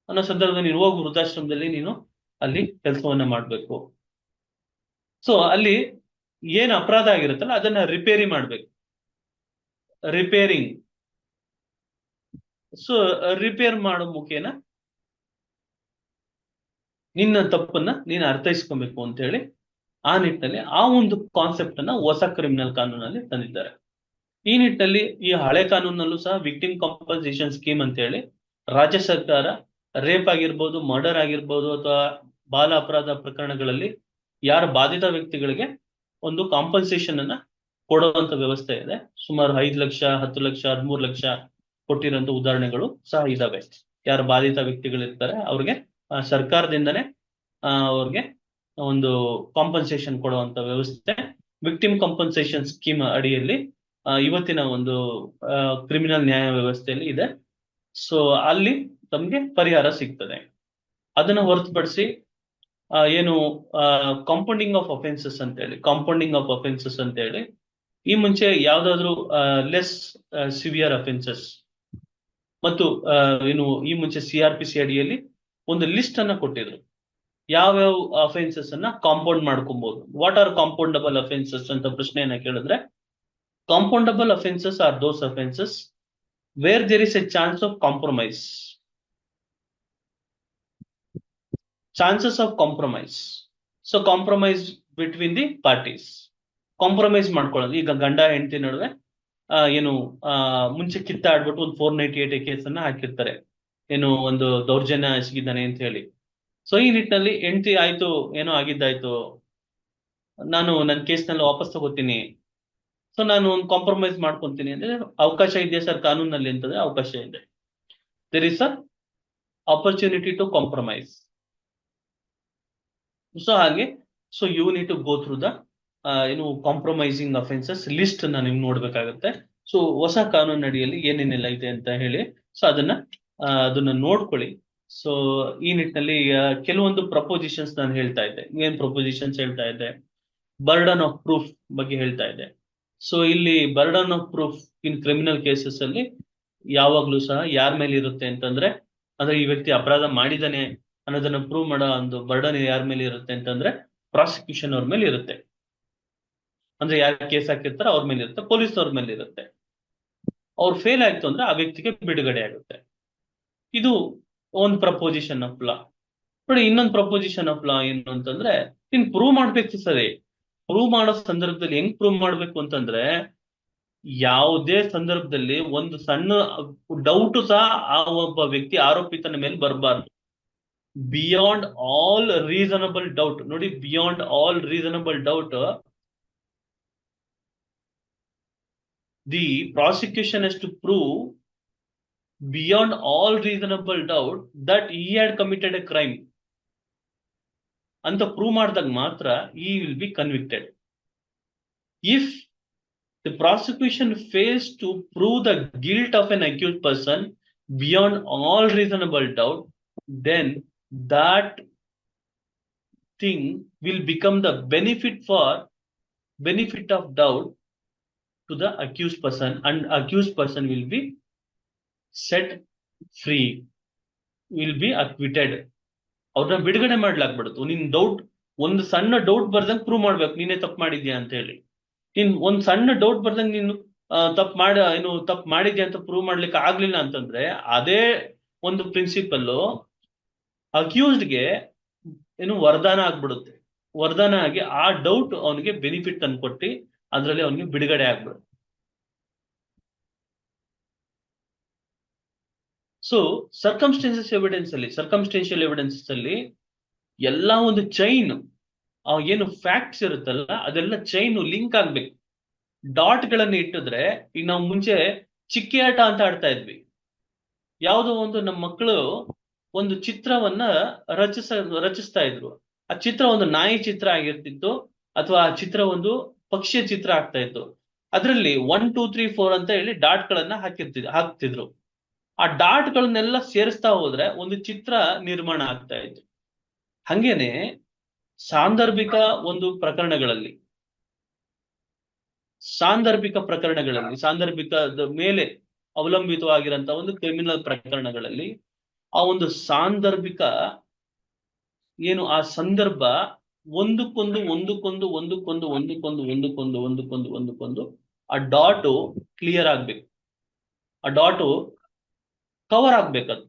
ಅನ್ನೋ ಸಂದರ್ಭದಲ್ಲಿ ನೀನು ಹೋಗಿ ವೃದ್ಧಾಶ್ರಮದಲ್ಲಿ ನೀನು ಅಲ್ಲಿ ಕೆಲಸವನ್ನ ಮಾಡ್ಬೇಕು. ಸೊ ಅಲ್ಲಿ ಏನ್ ಅಪರಾಧ ಆಗಿರುತ್ತಲ್ಲ ಅದನ್ನ ರಿಪೇರಿ ಮಾಡ್ಬೇಕು, ರಿಪೇರಿಂಗ್. ಸೊ ರಿಪೇರ್ ಮಾಡೋ ಮುಖೇನ ನಿನ್ನ ತಪ್ಪನ್ನ ನೀನು ಅರ್ಥೈಸ್ಕೊಬೇಕು ಅಂತ ಹೇಳಿ ಆ ನಿಟ್ಟಿನಲ್ಲಿ ಆ ಒಂದು ಕಾನ್ಸೆಪ್ಟ್ ಅನ್ನ ಹೊಸ ಕ್ರಿಮಿನಲ್ ಕಾನೂನಲ್ಲಿ ತಂದಿದ್ದಾರೆ. ಈ ನಿಟ್ಟಿನಲ್ಲಿ ಈ ಹಳೆ ಕಾನೂನಲ್ಲೂ ಸಹ ವಿಕ್ಟಿಮ್ ಕಾಂಪನ್ಸೇಷನ್ ಸ್ಕೀಮ್ ಅಂತ ಹೇಳಿ ರಾಜ್ಯ ಸರ್ಕಾರ ರೇಪ್ ಆಗಿರ್ಬೋದು, ಮರ್ಡರ್ ಆಗಿರ್ಬೋದು, ಅಥವಾ ಬಾಲ ಅಪರಾಧ ಪ್ರಕರಣಗಳಲ್ಲಿ ಯಾರ ಬಾಧಿತ ವ್ಯಕ್ತಿಗಳಿಗೆ ಒಂದು ಕಾಂಪನ್ಸೇಷನ್ ಅನ್ನ ಕೊಡುವಂತ ವ್ಯವಸ್ಥೆ ಇದೆ. ಸುಮಾರು 5 ಲಕ್ಷ, 10 ಲಕ್ಷ, 13 ಲಕ್ಷ ಕೊಟ್ಟಿರುವಂತ ಉದಾಹರಣೆಗಳು ಸಹ ಇದಾವೆ. ಯಾರು ಬಾಧಿತ ವ್ಯಕ್ತಿಗಳಿರ್ತಾರೆ ಅವ್ರಿಗೆ ಸರ್ಕಾರದಿಂದನೇ ಅವ್ರಿಗೆ ಒಂದು ಕಾಂಪನ್ಸೇಷನ್ ಕೊಡುವಂತ ವ್ಯವಸ್ಥೆ ವಿಕ್ಟಿಮ್ ಕಾಂಪನ್ಸೇಷನ್ ಸ್ಕೀಮ್ ಅಡಿಯಲ್ಲಿ ಇವತ್ತಿನ ಒಂದು ಕ್ರಿಮಿನಲ್ ನ್ಯಾಯ ವ್ಯವಸ್ಥೆಯಲ್ಲಿ ಇದೆ. ಸೊ ಅಲ್ಲಿ ತಮ್ಗೆ ಪರಿಹಾರ ಸಿಗ್ತದೆ. ಅದನ್ನ ಹೊರತುಪಡಿಸಿ ಏನು ಕಾಂಪೌಂಡಿಂಗ್ ಆಫ್ ಅಫೆನ್ಸಸ್ ಅಂತ ಹೇಳಿ ಈ ಮುಂಚೆ ಯಾವ್ದಾದ್ರು ಲೆಸ್ ಸಿವಿಯರ್ ಅಫೆನ್ಸಸ್ ಮತ್ತು ಏನು ಈ ಮುಂಚೆ CRPC ಅಡಿಯಲ್ಲಿ ಒಂದು ಲಿಸ್ಟ್ ಅನ್ನ ಕೊಟ್ಟಿದ್ರು, ಯಾವ್ಯಾವ ಅಫೆನ್ಸಸ್ ಅನ್ನ ಕಾಂಪೌಂಡ್ ಮಾಡ್ಕೊಬಹುದು. ವಾಟ್ ಆರ್ ಕಾಂಪೌಂಡಬಲ್ ಅಫೆನ್ಸಸ್ ಅಂತ ಪ್ರಶ್ನೆಯನ್ನ ಕೇಳಿದ್ರೆ, compoundable offences are those offences where there is a chance of compromise. Chances of compromise, so compromise between the parties. Compromise ಮಾಡ್ಕೊಳ್ಳೋದು, ಈಗ ಗಂಡ ಹೆಂಡತಿ ನಡುವೆ ಏನು ಮುಂಚೆ ಕಿತ್ತಾಡ್ಬಿಟ್ಟು ಒಂದು 498 ಕೇಸನ್ನ ಹಾಕಿರ್ತಾರೆ, ಏನು ಒಂದು ದೌರ್ಜನ್ಯ ಎಸಗಿದ್ದಾನೆ ಅಂತ ಹೇಳಿ. ಸೊ ಈ ನಿಟ್ಟಿನಲ್ಲಿ ಹೆಂಡತಿ ಆಯ್ತು, ಏನೋ ಆಗಿದ್ದಾಯ್ತು, ನಾನು ನನ್ನ ಕೇಸ್ನೆಲ್ಲ ವಾಪಸ್ ತಗೋತೀನಿ, ಸೊ ನಾನು ಒಂದು ಕಾಂಪ್ರಮೈಸ್ ಮಾಡ್ಕೊಂತೀನಿ ಅಂದ್ರೆ ಅವಕಾಶ ಇದೆಯಾ ಸರ್ ಕಾನೂನಲ್ಲಿ ಅಂತಂದ್ರೆ ಅವಕಾಶ ಇದೆ. There is a opportunity to compromise. So ಹಾಗೆ so you need to go through the ಏನು ಕಾಂಪ್ರಮೈಸಿಂಗ್ ಅಫೆನ್ಸಸ್ ಲಿಸ್ಟ್ ಅನ್ನ ನೀವು ನೋಡ್ಬೇಕಾಗತ್ತೆ. ಸೊ ಹೊಸ ಕಾನೂನು ಅಡಿಯಲ್ಲಿ ಏನೇನೆಲ್ಲ ಇದೆ ಅಂತ ಹೇಳಿ ಸೊ ಅದನ್ನ ನೋಡ್ಕೊಳ್ಳಿ. ಸೊ ಈ ನಿಟ್ಟಿನಲ್ಲಿ ಕೆಲವೊಂದು ಪ್ರಪೋಸಿಷನ್ಸ್ ನಾನು ಹೇಳ್ತಾ ಇದ್ದೆ. ಏನ್ ಪ್ರಪೋಸಿಷನ್ಸ್ ಹೇಳ್ತಾ ಇದ್ದೆ? ಬರ್ಡನ್ ಆಫ್ ಪ್ರೂಫ್ ಬಗ್ಗೆ ಹೇಳ್ತಾ ಇದ್ದೆ. ಸೊ ಇಲ್ಲಿ burden of proof in criminal cases ಅಲ್ಲಿ ಯಾವಾಗ್ಲೂ ಸಹ ಯಾರ ಮೇಲೆ ಇರುತ್ತೆ ಅಂತಂದ್ರೆ, ಅಂದ್ರೆ ಈ ವ್ಯಕ್ತಿ ಅಪರಾಧ ಮಾಡಿದಾನೆ ಅನ್ನೋದನ್ನ ಪ್ರೂವ್ ಮಾಡೋ ಒಂದು ಬರ್ಡನ್ ಯಾರ ಮೇಲೆ ಇರುತ್ತೆ ಅಂತಂದ್ರೆ ಪ್ರಾಸಿಕ್ಯೂಷನ್ ಅವ್ರ ಮೇಲೆ ಇರುತ್ತೆ. ಅಂದ್ರೆ ಯಾರು ಕೇಸ್ ಹಾಕಿರ್ತಾರೋ ಅವ್ರ ಮೇಲೆ ಇರುತ್ತೆ, ಪೊಲೀಸ್ನವ್ರ ಮೇಲೆ ಇರುತ್ತೆ. ಅವ್ರು ಫೇಲ್ ಆಯ್ತು ಅಂದ್ರೆ ಆ ವ್ಯಕ್ತಿಗೆ ಬಿಡುಗಡೆ ಆಗುತ್ತೆ. ಇದು ಒಂದು ಪ್ರಪೋಸಿಷನ್ ಆಫ್ ಲಾ. ನೋಡಿ, ಇನ್ನೊಂದು ಪ್ರಪೋಸಿಷನ್ ಆಫ್ ಲಾ ಏನು ಅಂತಂದ್ರೆ, ನೀನ್ ಪ್ರೂವ್ ಮಾಡ್ಬೇಕು ಸರಿ. ಪ್ರೂವ್ ಮಾಡೋ ಸಂದರ್ಭದಲ್ಲಿ ಹೆಂಗ್ ಪ್ರೂವ್ ಮಾಡ್ಬೇಕು ಅಂತಂದ್ರೆ, ಯಾವುದೇ ಸಂದರ್ಭದಲ್ಲಿ ಒಂದು ಸಣ್ಣ ಡೌಟ್ ಸಹ ಆ ಒಬ್ಬ ವ್ಯಕ್ತಿ ಆರೋಪಿತನ ಮೇಲೆ ಬರಬಾರ್ದು. ಬಿಯಾಂಡ್ ಆಲ್ ರೀಸನಬಲ್ ಡೌಟ್, ನೋಡಿ, beyond all reasonable doubt the prosecution has to prove beyond all reasonable doubt that he had committed a crime ಅಂತ ಪ್ರೂವ್ ಮಾಡಿದಾಗ ಮಾತ್ರ he will be convicted. If the prosecution fails to prove the guilt of an accused person beyond all reasonable doubt, then that thing will become the benefit of doubt to the accused person, and accused person will be set free, will be acquitted. ಅವ್ರನ್ನ ಬಿಡುಗಡೆ ಮಾಡ್ಲಾಕ್ಬಿಡುತ್ತೆ. ನಿನ್ doubt, ಒಂದು ಸಣ್ಣ doubt ಬರ್ದಂಗ್ prove ಮಾಡ್ಬೇಕು ನೀನೇ ತಪ್ಪು ಮಾಡಿದ್ಯಾ ಅಂತ ಹೇಳಿ. ನೀನ್ ಒಂದ್ ಸಣ್ಣ ಡೌಟ್ ಬರ್ದಂಗೆ ನೀನು ತಪ್ಪು ಮಾಡಿದ್ಯಾ ಅಂತ ಪ್ರೂವ್ ಮಾಡ್ಲಿಕ್ಕೆ ಆಗ್ಲಿಲ್ಲ ಅಂತಂದ್ರೆ ಅದೇ ಒಂದು ಪ್ರಿನ್ಸಿಪಲ್ ಅಕ್ಯೂಸ್ಡ್ಗೆ ವರದಾನ ಆಗ್ಬಿಡುತ್ತೆ. ವರದಾನ ಆಗಿ ಆ ಡೌಟ್ ಅವನಿಗೆ ಬೆನಿಫಿಟ್ ತಂದ್ಕೊಟ್ಟು ಅದ್ರಲ್ಲಿ ಅವನಿಗೆ ಬಿಡುಗಡೆ ಆಗ್ಬಿಡುತ್ತೆ. ಸೊ ಸರ್ಕಮ್ಸ್ಟೆನ್ಷಿಯಲ್ ಎವಿಡೆನ್ಸ್ ಅಲ್ಲಿ ಎಲ್ಲಾ ಒಂದು ಚೈನ್ ಏನು ಫ್ಯಾಕ್ಟ್ಸ್ ಇರುತ್ತಲ್ಲ ಅದೆಲ್ಲ ಚೈನ್ ಲಿಂಕ್ ಆಗ್ಬೇಕು. ಡಾಟ್ ಗಳನ್ನ ಇಟ್ಟಿದ್ರೆ ಈಗ ನಾವು ಮುಂಚೆ ಚಿಕ್ಕಿ ಆಟ ಅಂತ ಆಡ್ತಾ ಇದ್ವಿ. ಯಾವುದೋ ಒಂದು ನಮ್ಮ ಮಕ್ಕಳು ಒಂದು ಚಿತ್ರವನ್ನ ರಚಿಸ್ತಾ ಇದ್ರು. ಆ ಚಿತ್ರ ಒಂದು ನಾಯಿ ಚಿತ್ರ ಆಗಿರ್ತಿತ್ತು ಅಥವಾ ಆ ಚಿತ್ರ ಒಂದು ಪಕ್ಷಿಯ ಚಿತ್ರ ಆಗ್ತಾ ಇತ್ತು. ಅದರಲ್ಲಿ 1 2 3 4 ಅಂತ ಹೇಳಿ ಡಾಟ್ ಗಳನ್ನ ಹಾಕ್ತಿದ್ರು. ಆ ಡಾಟ್ ಗಳನ್ನೆಲ್ಲ ಸೇರಿಸ್ತಾ ಹೋದ್ರೆ ಒಂದು ಚಿತ್ರ ನಿರ್ಮಾಣ ಆಗ್ತಾ ಇತ್ತು. ಹಂಗೇನೆ ಸಾಂದರ್ಭಿಕ ಸಾಂದರ್ಭಿಕದ ಮೇಲೆ ಅವಲಂಬಿತವಾಗಿರಂತ ಒಂದು ಕ್ರಿಮಿನಲ್ ಪ್ರಕರಣಗಳಲ್ಲಿ ಆ ಒಂದು ಸಾಂದರ್ಭಿಕ ಆ ಸಂದರ್ಭ ಒಂದಕ್ಕೊಂದು ಆ ಡಾಟು ಕ್ಲಿಯರ್ ಆಗ್ಬೇಕು. ಆ ಡಾಟು ಕವರ್ ಆಗ್ಬೇಕದು.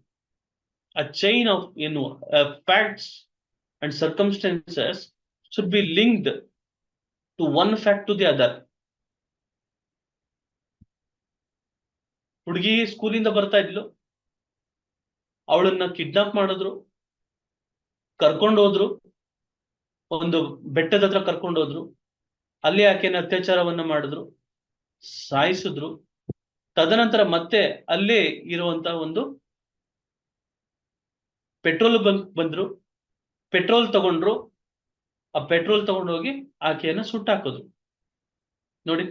ಆ chain of facts and circumstances should be linked to one fact to the other. ಹುಡುಗಿ ಸ್ಕೂಲಿಂದ ಬರ್ತಾ ಇದ್ಲು, ಅವಳನ್ನ ಕಿಡ್ನಾಪ್ ಮಾಡಿದ್ರು, ಕರ್ಕೊಂಡೋದ್ರು, ಒಂದು ಬೆಟ್ಟದ ಹತ್ರ ಕರ್ಕೊಂಡೋದ್ರು, ಅಲ್ಲಿ ಆಕೆನ ಅತ್ಯಾಚಾರವನ್ನ ಮಾಡಿದ್ರು, ಸಾಯಿಸಿದ್ರು. ತದನಂತರ ಮತ್ತೆ ಅಲ್ಲೇ ಇರುವಂತ ಒಂದು ಪೆಟ್ರೋಲ್ ಬಂಕ್ ಬಂದ್ರು, ಪೆಟ್ರೋಲ್ ತಗೊಂಡ್ರು, ಆ ಪೆಟ್ರೋಲ್ ತಗೊಂಡೋಗಿ ಆಕೆಯನ್ನ ಸುಟ್ಟಾಕಿದ್ರು. ನೋಡಿ,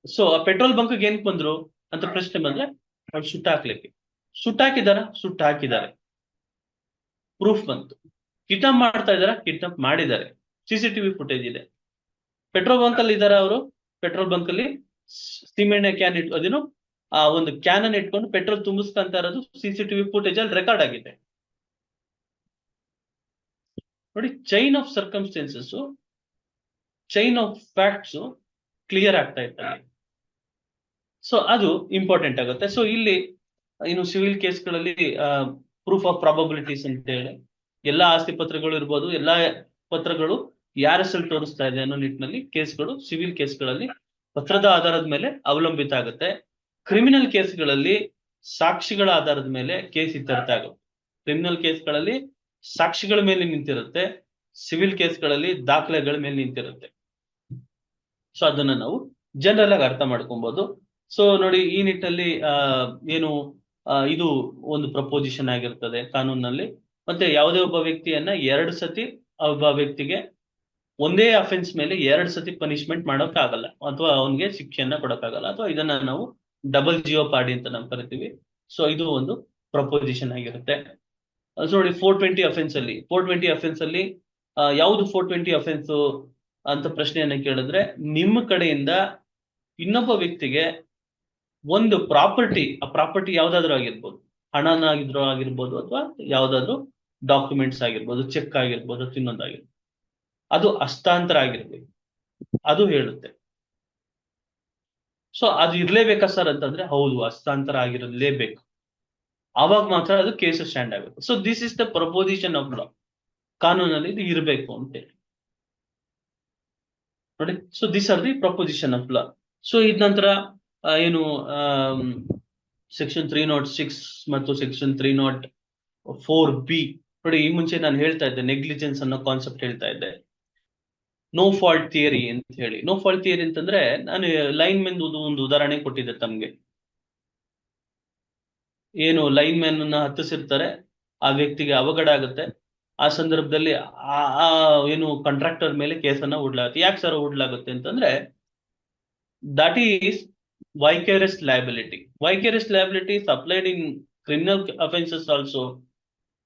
ಸೊ ಆ ಪೆಟ್ರೋಲ್ ಬಂಕ್ ಏನಕ್ಕೆ ಬಂದ್ರು ಅಂತ ಪ್ರಶ್ನೆ ಬಂದ್ರೆ ಅವ್ರು ಸುಟ್ಟಾಕ್ಲಿಕ್ಕೆ. ಸುಟ್ಟಾಕಿದ್ದಾರೆ, ಪ್ರೂಫ್ ಬಂತು. ಕಿಡ್ನಾಪ್ ಮಾಡ್ತಾ ಇದಾರ, ಕಿಡ್ನಾಪ್ ಮಾಡಿದ್ದಾರೆ, ಸಿಸಿಟಿವಿ ಫುಟೇಜ್ ಇದೆ. ಪೆಟ್ರೋಲ್ ಬಂಕ್ ಅಲ್ಲಿ ಇದಾರೆ ಅವರು, ಪೆಟ್ರೋಲ್ ಬಂಕ್ ಅಲ್ಲಿ ಸಿಮೆಂಟ್ ಕ್ಯಾನ್ ಅದೇನು ಆ ಒಂದು ಕ್ಯಾನ್ ಅನ್ನು ಇಟ್ಕೊಂಡು ಪೆಟ್ರೋಲ್ ತುಂಬಿಸ್ಕೊಂತ ಇರೋದು ಸಿಸಿಟಿವಿ ಫುಟೇಜ್ ಅಲ್ಲಿ ರೆಕಾರ್ಡ್ ಆಗಿದೆ. ನೋಡಿ, chain of circumstances, chain of facts clear ಆಗ್ತಾ ಇದ್ದಾರೆ. ಸೊ ಅದು ಇಂಪಾರ್ಟೆಂಟ್ ಆಗುತ್ತೆ. ಸೊ ಇಲ್ಲಿ ಸಿವಿಲ್ ಕೇಸ್ಗಳಲ್ಲಿ ಪ್ರೂಫ್ ಆಫ್ ಪ್ರಾಬಬಿಲಿಟೀಸ್ ಅಂತ ಹೇಳಿ ಎಲ್ಲಾ ಆಸ್ತಿ ಪತ್ರಗಳು ಇರ್ಬೋದು, ಎಲ್ಲಾ ಪತ್ರಗಳು ಯಾರ ಹೆಸರು ತೋರಿಸ್ತಾ ಇದೆ ಅನ್ನೋ ನಿಟ್ಟಿನಲ್ಲಿ ಕೇಸ್ಗಳು ಸಿವಿಲ್ ಕೇಸ್ಗಳಲ್ಲಿ ಪತ್ರದ ಆಧಾರದ ಮೇಲೆ ಅವಲಂಬಿತ ಆಗುತ್ತೆ. ಕ್ರಿಮಿನಲ್ ಕೇಸ್ಗಳಲ್ಲಿ ಸಾಕ್ಷಿಗಳ ಆಧಾರದ ಮೇಲೆ ಕೇಸ್ ಇತ್ಯರ್ಥ ಆಗುತ್ತೆ. ಕ್ರಿಮಿನಲ್ ಕೇಸ್ಗಳಲ್ಲಿ ಸಾಕ್ಷಿಗಳ ಮೇಲೆ ನಿಂತಿರುತ್ತೆ, ಸಿವಿಲ್ ಕೇಸ್ಗಳಲ್ಲಿ ದಾಖಲೆಗಳ ಮೇಲೆ ನಿಂತಿರುತ್ತೆ. ಸೊ ಅದನ್ನ ನಾವು ಜನರಲ್ ಆಗಿ ಅರ್ಥ ಮಾಡ್ಕೊಬಹುದು. ಸೊ ನೋಡಿ, ಈ ನಿಟ್ಟಿನಲ್ಲಿ ಇದು ಒಂದು ಪ್ರಪೋಸಿಷನ್ ಆಗಿರ್ತದೆ ಕಾನೂನಿನಲ್ಲಿ. ಮತ್ತೆ ಯಾವುದೇ ಒಬ್ಬ ವ್ಯಕ್ತಿಯನ್ನ 2 ಸತಿ ಒಬ್ಬ ವ್ಯಕ್ತಿಗೆ ಒಂದೇ ಅಫೆನ್ಸ್ ಮೇಲೆ 2 ಸತಿ ಪನಿಷ್ಮೆಂಟ್ ಮಾಡೋಕ್ಕಾಗಲ್ಲ, ಅಥವಾ ಅವನಿಗೆ ಶಿಕ್ಷೆಯನ್ನ ಕೊಡಕ್ಕಾಗಲ್ಲ, ಅಥವಾ ಇದನ್ನ ನಾವು ಡಬಲ್ ಜಿಯೋಪಾರ್ಡಿ ಅಂತ ನಾವು ಕರಿತೀವಿ. ಸೊ ಇದು ಒಂದು ಪ್ರಪೋಸಿಷನ್ ಆಗಿರುತ್ತೆ. ಸೊ ನೋಡಿ, 420 ಅಫೆನ್ಸ್ ಅಲ್ಲಿ ಯಾವುದು 420 ಅಫೆನ್ಸ್ ಅಂತ ಪ್ರಶ್ನೆಯನ್ನ ಕೇಳಿದ್ರೆ, ನಿಮ್ಮ ಕಡೆಯಿಂದ ಇನ್ನೊಬ್ಬ ವ್ಯಕ್ತಿಗೆ ಒಂದು ಪ್ರಾಪರ್ಟಿ, ಆ ಪ್ರಾಪರ್ಟಿ ಯಾವ್ದಾದ್ರು ಆಗಿರ್ಬೋದು, ಹಣನಾಗಿದ್ರು ಆಗಿರ್ಬೋದು, ಅಥವಾ ಯಾವ್ದಾದ್ರು ಡಾಕ್ಯುಮೆಂಟ್ಸ್ ಆಗಿರ್ಬೋದು, ಚೆಕ್ ಆಗಿರ್ಬೋದು, ಇನ್ನೊಂದಾಗಿರ್ಬೋದು, ಅದು ಹಸ್ತಾಂತರ ಆಗಿರ್ಬೇಕು, ಅದು ಹೇಳುತ್ತೆ. ಸೊ ಅದು ಇರ್ಲೇಬೇಕಾ ಸರ್ ಅಂತಂದ್ರೆ, ಹೌದು, ಹಸ್ತಾಂತರ ಆಗಿರಲೇಬೇಕು, ಆವಾಗ ಮಾತ್ರ ಅದು ಕೇಸ್ ಸ್ಟ್ಯಾಂಡ್ ಆಗುತ್ತೆ. So this is the proposition of law. ಕಾನೂನಲ್ಲಿ ಇದು ಇರಬೇಕು ಅಂತೇಳಿ ನೋಡಿ. So this are the proposition of law. So ಇದ ನಂತರ ಸೆಕ್ಷನ್ 306 ಮತ್ತು ಸೆಕ್ಷನ್ 304B ನೋಡಿ. ಈ ಮುಂಚೆ ನಾನು ಹೇಳ್ತಾ ಇದ್ದೆ, ನೆಗ್ಲಿಜೆನ್ಸ್ ಅನ್ನೋ ಕಾನ್ಸೆಪ್ಟ್ ಹೇಳ್ತಾ ಇದ್ದೆ, ನೋ ಫಾಲ್ಟ್ ಥಿಯರಿ ಅಂತ ಹೇಳಿ. ನೋ ಫಾಲ್ಟ್ ಥಿಯರಿ ಅಂತಂದ್ರೆ, ನಾನು ಲೈನ್ ಮೆನ್ ಒಂದು ಉದಾಹರಣೆ ಕೊಟ್ಟಿದ್ದೆ ತಮ್ಗೆ. ಲೈನ್ ಮ್ಯಾನ್ ಅನ್ನ ಹತ್ತಿಸಿರ್ತಾರೆ, ಆ ವ್ಯಕ್ತಿಗೆ ಅವಘಡ ಆಗುತ್ತೆ. ಆ ಸಂದರ್ಭದಲ್ಲಿ ಕಾಂಟ್ರಾಕ್ಟರ್ ಮೇಲೆ ಕೇಸನ್ನ ಹೂಡಲಾಗುತ್ತೆ. ಯಾಕೆ ಸರ್ ಹೂಡಲಾಗುತ್ತೆ ಅಂತಂದ್ರೆ, that is vicarious liability. Vicarious liability is applied in criminal offenses also.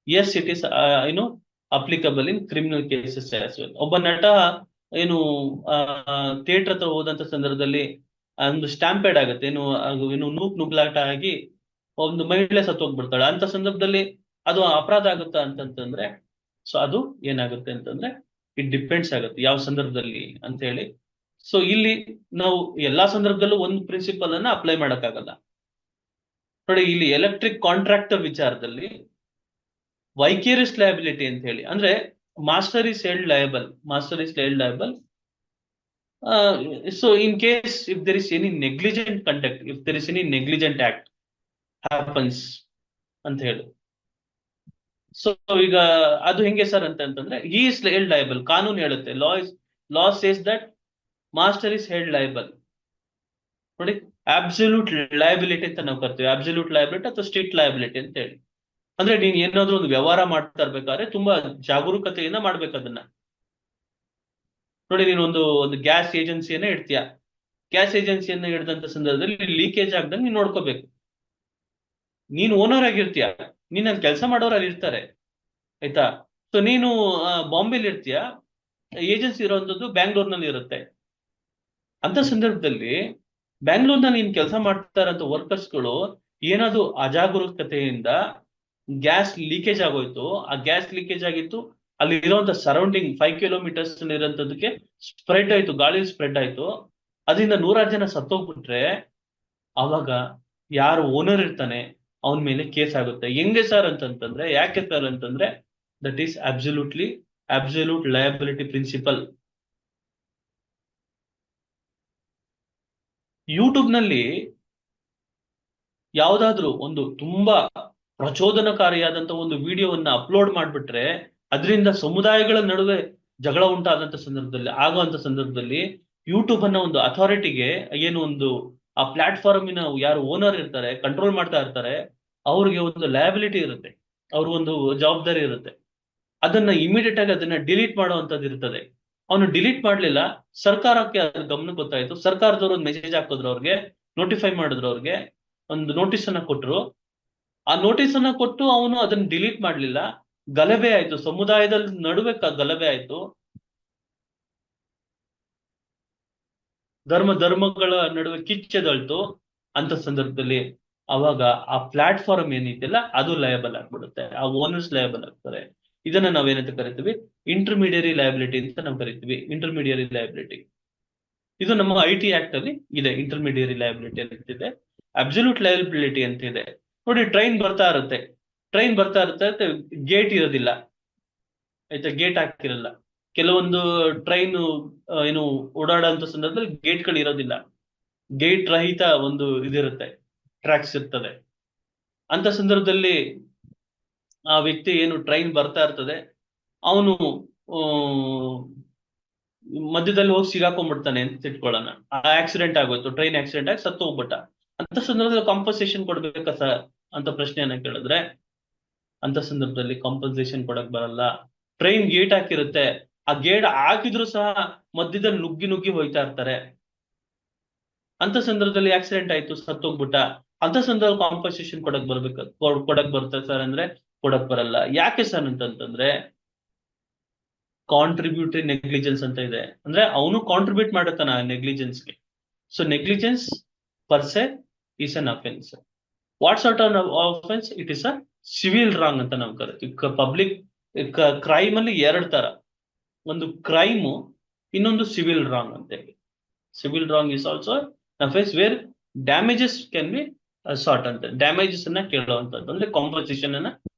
Yes, it is applicable in criminal cases as well. ಒಬ್ಬ ನಟ ಥಿಯೇಟರ್ ಹತ್ರ ಹೋದಂತ ಸಂದರ್ಭದಲ್ಲಿ ಒಂದು ಸ್ಟ್ಯಾಂಪೇಡ್ ಆಗುತ್ತೆ, ನುಗ್ಲಾಟ ಆಗಿ ಒಂದು ಮಹಿಳೆ ಸತ್ತೋಗ್ಬಿಡ್ತಾಳೆ. ಅಂತ ಸಂದರ್ಭದಲ್ಲಿ ಅದು ಅಪರಾಧ ಆಗುತ್ತಾ ಅಂತಂದ್ರೆ, ಸೊ ಅದು ಏನಾಗುತ್ತೆ ಅಂತಂದ್ರೆ ಇಟ್ ಡಿಪೆಂಡ್ಸ್ ಆಗುತ್ತೆ ಯಾವ ಸಂದರ್ಭದಲ್ಲಿ ಅಂತ ಹೇಳಿ. ಸೊ ಇಲ್ಲಿ ನಾವು ಎಲ್ಲಾ ಸಂದರ್ಭದಲ್ಲೂ ಒಂದು ಪ್ರಿನ್ಸಿಪಲ್ ಅನ್ನ ಅಪ್ಲೈ ಮಾಡಕ್ಕಾಗಲ್ಲ. ನೋಡಿ, ಇಲ್ಲಿ ಎಲೆಕ್ಟ್ರಿಕ್ ಕಾಂಟ್ರಾಕ್ಟರ್ ವಿಚಾರದಲ್ಲಿ ವೈಕೇರಿಯಸ್ ಲಯಬಿಲಿಟಿ ಅಂತ ಹೇಳಿ, ಅಂದ್ರೆ master is held liable, master is held liable. So in case if there is any negligent conduct, if there is any negligent act happens ಅಂತ ಹೇಳಿ. ಸೊ ಈಗ ಅದು ಹೆಂಗೆ ಸರ್ ಅಂತಂದ್ರೆ, he is held liable, ಕಾನೂನು ಹೇಳುತ್ತೆ, law says that master is held liable. ನೋಡಿ, absolute liability ಅಂತ ನಾವು ಕರ್ತೀವಿ, ಅಬ್ಸಲ್ಯೂಟ್ ಲಯಬಿಲಿಟಿ ಅಥವಾ ಸ್ಟ್ರಿಕ್ಟ್ ಲಯಬಿಲಿಟಿ ಅಂತ ಹೇಳಿ. ಅಂದ್ರೆ ನೀನ್ ಏನಾದ್ರೂ ಒಂದು ವ್ಯವಹಾರ ಮಾಡ್ತಾ ಇರ್ಬೇಕಾದ್ರೆ ತುಂಬಾ ಜಾಗರೂಕತೆಯಿಂದ ಮಾಡ್ಬೇಕು ಅದನ್ನ. ನೋಡಿ, ನೀನು ಒಂದು ಗ್ಯಾಸ್ ಏಜೆನ್ಸಿಯನ್ನ ಇಡ್ತೀಯ, ಗ್ಯಾಸ್ ಏಜೆನ್ಸಿಯನ್ನ ಹಿಡಿದಂತ ಸಂದರ್ಭದಲ್ಲಿ ಲೀಕೇಜ್ ಆಗದಂಗೆ ನೀನ್ ನೋಡ್ಕೋಬೇಕು. ನೀನು ಓನರ್ ಆಗಿರ್ತೀಯ, ನೀನ್ ಅಲ್ಲಿ ಕೆಲಸ ಮಾಡೋರು ಅಲ್ಲಿ ಇರ್ತಾರೆ, ಆಯ್ತಾ. ಸೊ ನೀನು ಬಾಂಬೆಲಿ ಇರ್ತೀಯ, ಏಜೆನ್ಸಿ ಇರುವಂತದ್ದು ಬ್ಯಾಂಗ್ಳೂರ್ನಲ್ಲಿ ಇರುತ್ತೆ. ಅಂತ ಸಂದರ್ಭದಲ್ಲಿ ಬ್ಯಾಂಗ್ಳೂರ್ನಲ್ಲಿ ನೀನ್ ಕೆಲಸ ಮಾಡ್ತಾ ಇರೋಂಥ ವರ್ಕರ್ಸ್ಗಳು ಏನಾದ್ರು ಅಜಾಗರೂಕತೆಯಿಂದ ಗ್ಯಾಸ್ ಲೀಕೇಜ್ ಆಗೋಯ್ತು, ಆ ಗ್ಯಾಸ್ ಲೀಕೇಜ್ ಆಗಿತ್ತು, ಅಲ್ಲಿ ಇರುವಂತ ಸರೌಂಡಿಂಗ್ 5 ಕಿಲೋಮೀಟರ್ಸ್ ಇರೋಂಥದಕ್ಕೆ ಸ್ಪ್ರೆಡ್ ಆಯ್ತು, ಗಾಳಿ ಸ್ಪ್ರೆಡ್ ಆಯ್ತು, ಅದರಿಂದ 100 ಜನ ಸತ್ತೋಗ್ಬಿಟ್ರೆ ಅವಾಗ ಯಾರು ಓನರ್ ಇರ್ತಾನೆ ಅವನ ಮೇಲೆ ಕೇಸ್ ಆಗುತ್ತೆ. ಹೆಂಗೆ ಸರ್ ಅಂತಂದ್ರೆ, ಯಾಕೆ ಸರ್ ಅಂತಂದ್ರೆ, that is absolute liability principle. YouTube ನಲ್ಲಿ ಯಾವ್ದಾದ್ರು ಒಂದು ತುಂಬಾ ಪ್ರಚೋದನಕಾರಿಯಾದಂತ ಒಂದು ವಿಡಿಯೋವನ್ನ ಅಪ್ಲೋಡ್ ಮಾಡ್ಬಿಟ್ರೆ ಅದರಿಂದ ಸಮುದಾಯಗಳ ನಡುವೆ ಜಗಳ ಉಂಟಾದಂತ ಸಂದರ್ಭದಲ್ಲಿ ಯೂಟ್ಯೂಬ್ ಅನ್ನ ಒಂದು ಅಥಾರಿಟಿಗೆ, ಏನು ಒಂದು ಆ ಪ್ಲಾಟ್ಫಾರ್ಮಿನ ಯಾರು ಓನರ್ ಇರ್ತಾರೆ, ಕಂಟ್ರೋಲ್ ಮಾಡ್ತಾ ಇರ್ತಾರೆ, ಅವ್ರಿಗೆ ಒಂದು ಲಯಬಿಲಿಟಿ ಇರುತ್ತೆ, ಅವ್ರಿಗೊಂದು ಜವಾಬ್ದಾರಿ ಇರುತ್ತೆ. ಅದನ್ನ ಇಮಿಡಿಯೇಟ್ ಆಗಿ ಅದನ್ನ ಡಿಲೀಟ್ ಮಾಡುವಂತದ್ದು ಇರ್ತದೆ. ಅವನು ಡಿಲೀಟ್ ಮಾಡ್ಲಿಲ್ಲ, ಸರ್ಕಾರಕ್ಕೆ ಅದ್ರ ಗಮನ ಗೊತ್ತಾಯ್ತು, ಸರ್ಕಾರದವ್ರು ಒಂದು ಮೆಸೇಜ್ ಹಾಕಿದ್ರು, ಅವ್ರಿಗೆ ನೋಟಿಫೈ ಮಾಡಿದ್ರು, ಅವ್ರಿಗೆ ಒಂದು ನೋಟಿಸ್ ಅನ್ನ ಕೊಟ್ರು. ಆ ನೋಟಿಸ್ ಅನ್ನ ಕೊಟ್ಟು ಅವನು ಅದನ್ನ ಡಿಲೀಟ್ ಮಾಡ್ಲಿಲ್ಲ, ಗಲಭೆ ಆಯ್ತು, ಸಮುದಾಯದ ನಡುವೆ ಗಲಭೆ ಆಯ್ತು, ಧರ್ಮಗಳ ನಡುವೆ ಕಿಚ್ಚೆದಳ್ತು. ಅಂತ ಸಂದರ್ಭದಲ್ಲಿ ಅವಾಗ ಆ ಪ್ಲಾಟ್ಫಾರ್ಮ್ ಏನಿದೆಯಲ್ಲ ಅದು ಲಯಬಲ್ ಆಗ್ಬಿಡುತ್ತೆ, ಆ ಓನರ್ಸ್ ಲಯಬಲ್ ಆಗ್ತಾರೆ. ಇದನ್ನ ನಾವೇನಂತ ಕರಿತೀವಿ, ಇಂಟರ್ಮೀಡಿಯರಿ ಲಯಬಿಲಿಟಿ ಅಂತ ನಾವು ಕರಿತೀವಿ. ಇಂಟರ್ಮೀಡಿಯರಿ ಲಯಬಿಲಿಟಿ ಇದು ನಮ್ಮ IT ಆಕ್ಟ್ ಅಲ್ಲಿ ಇದೆ. ಇಂಟರ್ಮೀಡಿಯರಿ ಲಯಬಿಲಿಟಿ ಅಂತಿದೆ, ಅಬ್ಸಲ್ಯೂಟ್ ಲಯಬಿಲಿಟಿ ಅಂತ ಇದೆ. ನೋಡಿ, ಟ್ರೈನ್ ಬರ್ತಾ ಇರುತ್ತೆ, ಗೇಟ್ ಇರೋದಿಲ್ಲ, ಆಯ್ತಾ, ಗೇಟ್ ಹಾಕಿರಲ್ಲ. ಕೆಲವೊಂದು ಟ್ರೈನ್ ಏನು ಓಡಾಡೋಂಥ ಸಂದರ್ಭದಲ್ಲಿ ಗೇಟ್ಗಳು ಇರೋದಿಲ್ಲ, ಗೇಟ್ ರಹಿತ ಒಂದು ಇದಿರುತ್ತೆ, ಟ್ರ್ಯಾಕ್ಸ್ ಇರ್ತದೆ. ಅಂತ ಸಂದರ್ಭದಲ್ಲಿ ಆ ವ್ಯಕ್ತಿ ಏನು ಟ್ರೈನ್ ಬರ್ತಾ ಇರ್ತದೆ, ಅವನು ಮಧ್ಯದಲ್ಲಿ ಹೋಗಿ ಸಿಗಾಕೊಂಡ್ಬಿಡ್ತಾನೆ ಅಂತ ಇಟ್ಕೊಳ್ಳೋಣ, ಆಕ್ಸಿಡೆಂಟ್ ಆಗೋಯ್ತು, ಟ್ರೈನ್ ಆಕ್ಸಿಡೆಂಟ್ ಆಗಿ ಸತ್ತು ಹೋಗ್ಬಿಟ್ಟ. ಅಂತ ಸಂದರ್ಭದಲ್ಲಿ ಕಾಂಪನ್ಸೇಷನ್ ಕೊಡ್ಬೇಕಾ ಸರ್ ಅಂತ ಪ್ರಶ್ನೆಯನ್ನ ಕೇಳಿದ್ರೆ, ಅಂತ ಸಂದರ್ಭದಲ್ಲಿ ಕಾಂಪನ್ಸೇಷನ್ ಕೊಡಕ್ ಬರಲ್ಲ. ಟ್ರೈನ್ ಗೇಟ್ ಹಾಕಿರುತ್ತೆ, ಆ ಗೇಟ್ ಹಾಕಿದ್ರು ಸಹ ಮಧ್ಯದಲ್ಲಿ ನುಗ್ಗಿ ಹೋಯ್ತಾ ಇರ್ತಾರೆ. ಅಂತ ಸಂದರ್ಭದಲ್ಲಿ ಆಕ್ಸಿಡೆಂಟ್ ಆಯ್ತು, ಸತ್ತೋಗ್ಬಿಟ್ಟ. ಅಂತ ಸಂದರ್ಭದಲ್ಲಿ ಕಾಂಪನ್ಸೇಷನ್ ಕೊಡಕ್ ಬರ್ತದೆ ಸರ್ ಅಂದ್ರೆ ಕೊಡಕ್ ಬರಲ್ಲ. ಯಾಕೆ ಸರ್ ಅಂತಂದ್ರೆ, ಕಾಂಟ್ರಿಬ್ಯೂಟರಿ ನೆಗ್ಲಿಜೆನ್ಸ್ ಅಂತ ಇದೆ, ಅಂದ್ರೆ ಅವನು ಕಾಂಟ್ರಿಬ್ಯೂಟ್ ಮಾಡತಾನ ನೆಗ್ಲಿಜೆನ್ಸ್ಗೆ. ಸೊ ನೆಗ್ಲಿಜೆನ್ಸ್ ಪರ್ ಸೆ is an offence. What sort of offence? It is a civil wrong ಅಂತ ನಾವು ಕರಿತೀವಿ. ಪಬ್ಲಿಕ್ ಕ್ರೈಮ್ ಅಲ್ಲಿ 2 ತರ, ಒಂದು ಕ್ರೈಮ್, ಇನ್ನೊಂದು ಸಿವಿಲ್ ರಾಂಗ್ ಅಂತ ಹೇಳಿ. Civil wrong is also offence where damages can be sought ಅಂತ, ಡ್ಯಾಮೇಜಸ್ ಅನ್ನ ಕೇಳುವಂತದ್ದು, ಅಂದ್ರೆ ಕಾಂಪನ್ಸೇಷನ್ ಅನ್ನ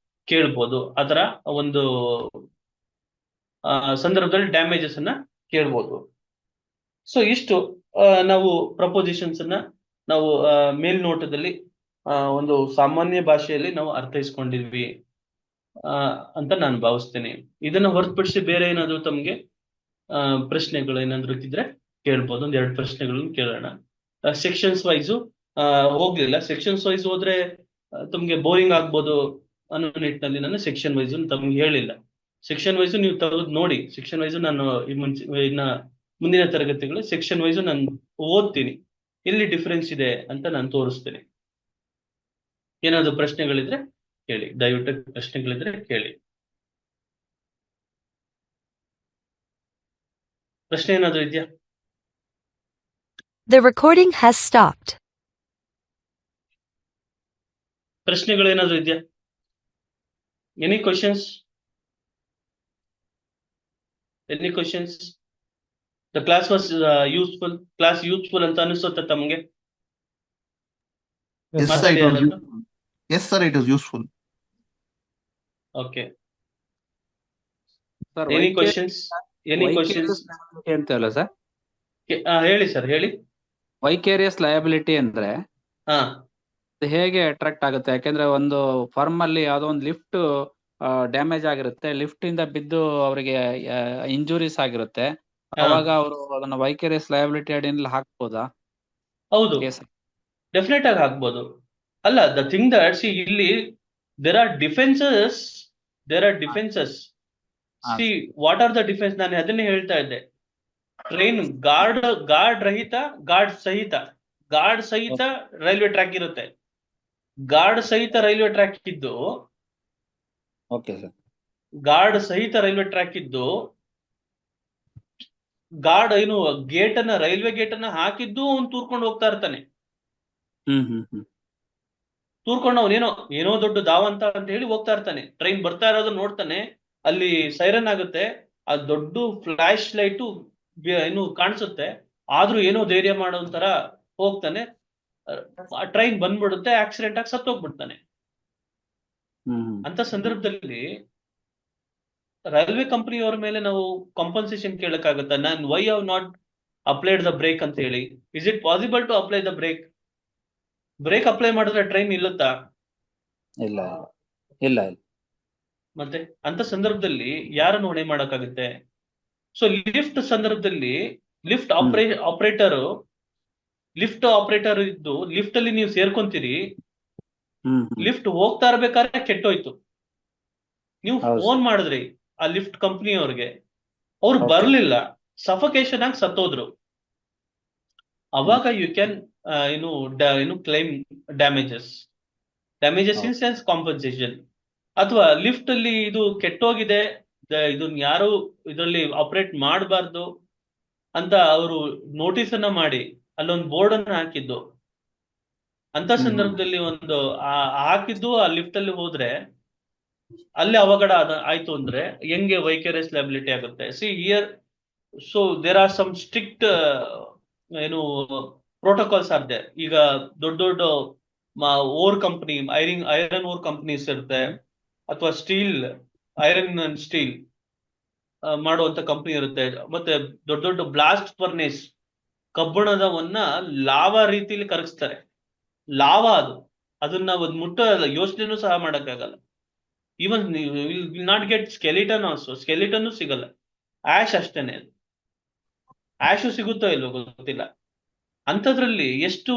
ಕೇಳ್ಬೋದು. ಅದರ ಒಂದು ಸಂದರ್ಭದಲ್ಲಿ ಡ್ಯಾಮೇಜಸ್ ಅನ್ನ ಕೇಳ್ಬೋದು. ಸೊ ಇಷ್ಟು ನಾವು ಪ್ರಪೋಸಿಷನ್ಸ್ ಅನ್ನ ನಾವು ಮೇಲ್ನೋಟದಲ್ಲಿ ಒಂದು ಸಾಮಾನ್ಯ ಭಾಷೆಯಲ್ಲಿ ನಾವು ಅರ್ಥೈಸ್ಕೊಂಡಿದ್ವಿ ಅಂತ ನಾನು ಭಾವಿಸ್ತೇನೆ. ಇದನ್ನ ಹೊರತುಪಡಿಸಿ ಬೇರೆ ಏನಾದ್ರು ತಮ್ಗೆ ಪ್ರಶ್ನೆಗಳು ಏನಾದ್ರು ಇದ್ರೆ ಕೇಳ್ಬೋದು. 1-2 ಪ್ರಶ್ನೆಗಳನ್ನ ಕೇಳೋಣ. ಸೆಕ್ಷನ್ಸ್ ವೈಸು ಹೋಗ್ಲಿಲ್ಲ, ಸೆಕ್ಷನ್ಸ್ ವೈಸ್ ಹೋದ್ರೆ ತಮ್ಗೆ ಬೋರಿಂಗ್ ಆಗ್ಬೋದು ಅನ್ನೋ ನಿಟ್ಟಿನಲ್ಲಿ ನಾನು ಸೆಕ್ಷನ್ ವೈಸು ತಮ್ಗೆ ಹೇಳಿಲ್ಲ. ಸೆಕ್ಷನ್ ವೈಸು ನೀವು ತೆಗೆದು ನೋಡಿ, ಸೆಕ್ಷನ್ ವೈಸು ನಾನು ಇನ್ನ ಮುಂದಿನ ತರಗತಿಗಳು ಸೆಕ್ಷನ್ ವೈಸು ನಾನು ಓದ್ತೀನಿ, ಎಲ್ಲಿ ಡಿಫರೆನ್ಸ್ ಇದೆ ಅಂತ ನಾನು ತೋರಿಸ್ತೇನೆ. ಏನಾದ್ರು ಪ್ರಶ್ನೆಗಳಿದ್ರೆ ಕೇಳಿ, ದಯವಿಟ್ಟು ಪ್ರಶ್ನೆಗಳಿದ್ರೆ ಕೇಳಿ. ಪ್ರಶ್ನೆ ಏನಾದ್ರು ಇದೆಯಾ? The recording has stopped. ಪ್ರಶ್ನೆಗಳು ಏನಾದ್ರು ಇದೆಯಾ? Any questions? Any questions? The class was useful. Class useful ಅಂತ ಅನಿಸುತ್ತೆ ತಮಗೆ? Yes, sir. Yes, sir, ಮಾತಾಡಿ it was ಯಾರಾದ್ರೂ. useful. Yes, sir, it was useful. Okay, Sir, any questions? Any questions? vicarious liability ಅಂತ ಅಲ್ಲ ಸರ್? ಹೇಳಿ sir, ಹೇಳಿ. ವೈಕೇರಿಯಸ್ liability ಅಂದ್ರೆ ಹಾ, ಅದು ಹೇಗೆ ಅಟ್ರಾಕ್ಟ್ ಆಗುತ್ತೆ? ಯಾಕೆಂದ್ರೆ ಒಂದು ಫರ್ಮ್ ಅಲ್ಲಿ ಯಾವ್ದೋ ಒಂದು ಲಿಫ್ಟ್ ಡ್ಯಾಮೇಜ್ ಆಗಿರುತ್ತೆ, ಲಿಫ್ಟ್ ಇಂದ ಬಿದ್ದು ಅವರಿಗೆ ಇಂಜುರೀಸ್ ಆಗಿರುತ್ತೆ, ಹಾ, ಅವಾಗ ಅವರು ಅದನ್ನ ವೈಕೇರಿಯಸ್ ಲಯಬಿಲಿಟಿ ಅಡಿಯಲ್ಲಿ ಹಾಕ್ಬೋದಾ ಹೌದು, ಕೇಸ್? ಡೆಫಿನೆಟ್ ಆಗಿ ಹಾಕ್ಬೋದು. ಅಲ್ಲ, ದ ಥಿಂಗ್ ದಟ್ ಸಿ ಇಲ್ಲಿ ದೇರ್ ಆರ್ ಡಿಫೆನ್ಸಸ್. ಹಾ. C, what are the defence? ನಾನು ಅದನ್ನೇ ಹೇಳ್ತಾ ಇದ್ದೆ. ಟ್ರೈನ್ ಗಾರ್ಡ್ ರಹಿತ, ಗಾರ್ಡ್ ಸಹಿತ ರೈಲ್ವೆ ಟ್ರ್ಯಾಕ್ ಇರುತ್ತೆ. ಗಾರ್ಡ್ ಸಹಿತ ರೈಲ್ವೆ ಟ್ರ್ಯಾಕ್ ಇದ್ದು, ಓಕೆ ಸರ್. ಗಾರ್ಡ್ ಸಹಿತ ರೈಲ್ವೆ ಟ್ರ್ಯಾಕ್ ಇದ್ದು, ಗಾರ್ಡ್ ಏನು ರೈಲ್ವೆ ಗೇಟ್ ಅನ್ನ ಹಾಕಿದ್ದು ಅವ್ನು ತೂರ್ಕೊಂಡು ಹೋಗ್ತಾ ಇರ್ತಾನೆ. ತೂರ್ಕೊಂಡು ಅವನೇನೋ ಏನೋ ದೊಡ್ಡ ದಾವಂತ ಅಂತ ಹೇಳಿ ಹೋಗ್ತಾ ಇರ್ತಾನೆ. ಟ್ರೈನ್ ಬರ್ತಾ ಇರೋದು ನೋಡ್ತಾನೆ, ಅಲ್ಲಿ ಸೈರನ್ ಆಗುತ್ತೆ, ಆ ದೊಡ್ಡ ಫ್ಲಾಶ್ ಲೈಟು ಏನು ಕಾಣಿಸುತ್ತೆ, ಆದ್ರೂ ಏನೋ ಧೈರ್ಯ ಮಾಡೋ ತರ ಹೋಗ್ತಾನೆ. ಟ್ರೈನ್ ಬಂದ್ಬಿಡುತ್ತೆ, ಆಕ್ಸಿಡೆಂಟ್ ಆಗಿ ಸತ್ತೋಗ್ಬಿಡ್ತಾನೆ. ಅಂತ ಸಂದರ್ಭದಲ್ಲಿ ರೈಲ್ವೆ ಕಂಪನಿಯವರ ಮೇಲೆ ನಾವು ಕಾಂಪನ್ಸೇಷನ್ ಕೇಳಕ್ಕಾಗತ್ತಾ? ನಾನು why have not applied the brake ಅಂತ ಹೇಳಿ? Is it possible to apply the brake? Brake apply ಮಾಡಿದ್ರೆ ಟ್ರೈನ್ ನಿಲ್ಲುತ್ತಾ? ಇಲ್ಲ ಇಲ್ಲ. ಮತ್ತೆ ಅಂತ ಸಂದರ್ಭದಲ್ಲಿ ಯಾರನ್ನು ಹೊಣೆ ಮಾಡಕ್ಕಾಗುತ್ತೆ? ಸೊ ಲಿಫ್ಟ್ ಸಂದರ್ಭದಲ್ಲಿ ಲಿಫ್ಟ್ ಆಪರೇಟರ್ ಇದ್ದು ಲಿಫ್ಟ್ ಅಲ್ಲಿ ನೀವು ಸೇರ್ಕೊಂತೀರಿ, ಲಿಫ್ಟ್ ಹೋಗ್ತಾ ಇರ್ಬೇಕಾದ್ರೆ ಕೆಟ್ಟೋಯ್ತು, ನೀವು ಫೋನ್ ಮಾಡಿದ್ರಿ ಆ ಲಿಫ್ಟ್ ಕಂಪನಿಯವ್ರಿಗೆ, ಅವ್ರು ಬರ್ಲಿಲ್ಲ, ಸಫಕೇಶನ್ ಆಗಿ ಸತ್ತೋದ್ರು, ಅವಾಗ you can claim damages in sense compensation. ಅಥವಾ ಲಿಫ್ಟ್ ಅಲ್ಲಿ ಇದು ಕೆಟ್ಟೋಗಿದೆ, ಇದನ್ನ ಯಾರು ಇದರಲ್ಲಿ ಆಪರೇಟ್ ಮಾಡಬಾರ್ದು ಅಂತ ಅವರು ನೋಟಿಸ್ ಅನ್ನ ಮಾಡಿ ಅಲ್ಲೊಂದು ಬೋರ್ಡ್ ಅನ್ನ ಹಾಕಿದ್ದು, ಅಂತ ಸಂದರ್ಭದಲ್ಲಿ ಒಂದು ಹಾಕಿದ್ದು ಆ ಲಿಫ್ಟ್ ಅಲ್ಲಿ ಹೋದ್ರೆ ಅಲ್ಲಿ ಅವಘಡ ಆಯ್ತು ಅಂದ್ರೆ ಹೆಂಗೆ ವೈಕೇರಿಯಸ್ ಲಯಬಿಲಿಟಿ ಆಗುತ್ತೆ? See here, so there are some strict protocols are there. ಈಗ ದೊಡ್ಡ ದೊಡ್ಡ ore company, iron ore companies ಇರುತ್ತೆ, ಅಥವಾ ಐರನ್ ಅಂಡ್ ಸ್ಟೀಲ್ ಮಾಡುವಂತ ಕಂಪನಿ ಇರುತ್ತೆ, ಮತ್ತೆ ದೊಡ್ಡ ದೊಡ್ಡ ಬ್ಲಾಸ್ಟ್ ಫರ್ನೇಸ್ ಕಬ್ಬಣದವನ್ನ ಲಾವಾ ರೀತಿಯಲ್ಲಿ ಕರಗಿಸ್ತಾರೆ. ಲಾವಾ ಅದನ್ನ ಒಂದು ಮುಟ್ಟ ಯೋಚನೆನೂ ಸಹ ಮಾಡಕ್ಕಾಗಲ್ಲ. Even will not get skeleton also, skeleton ಸಿಗಲ್ಲ, ಆಶ್ ಅಷ್ಟೇನೆ. ಆಶು ಸಿಗುತ್ತೋ ಇಲ್ವೋ ಗೊತ್ತಿಲ್ಲ. ಅಂಥದ್ರಲ್ಲಿ ಎಷ್ಟು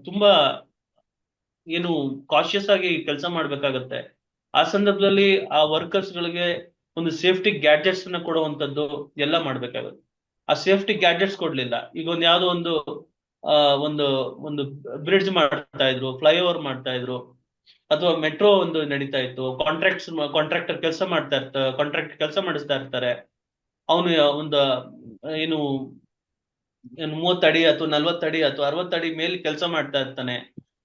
ತುಂಬಾ ಕಾಶಿಯಸ್ ಆಗಿ ಕೆಲಸ ಮಾಡ್ಬೇಕಾಗತ್ತೆ. ಆ ಸಂದರ್ಭದಲ್ಲಿ ಆ ವರ್ಕರ್ಸ್ ಗಳಿಗೆ ಒಂದು ಸೇಫ್ಟಿ ಗ್ಯಾಡ್ಜೆಟ್ಸ್ ಅನ್ನ ಕೊಡುವಂತದ್ದು ಎಲ್ಲ ಮಾಡ್ಬೇಕಾಗುತ್ತೆ. ಆ ಸೇಫ್ಟಿ ಗ್ಯಾಡ್ಜೆಟ್ಸ್ ಕೊಡ್ಲಿಲ್ಲ. ಈಗ ಯಾವ್ದೋ ಒಂದು ಒಂದು ಬ್ರಿಡ್ಜ್ ಮಾಡ್ತಾ ಇದ್ರು, ಫ್ಲೈಓವರ್ ಮಾಡ್ತಾ ಇದ್ರು, ಅಥವಾ ಮೆಟ್ರೋ ಒಂದು ನಡೀತಾ ಇತ್ತು, ಕಾಂಟ್ರಾಕ್ಟರ್ ಕೆಲಸ ಮಾಡಿಸ್ತಾ ಇರ್ತಾರೆ. ಅವನು ಒಂದು 30 ಅಡಿ ಅಥವಾ 40 ಅಡಿ ಅಥವಾ 60 ಅಡಿ ಮೇಲೆ ಕೆಲಸ ಮಾಡ್ತಾ ಇರ್ತಾನೆ.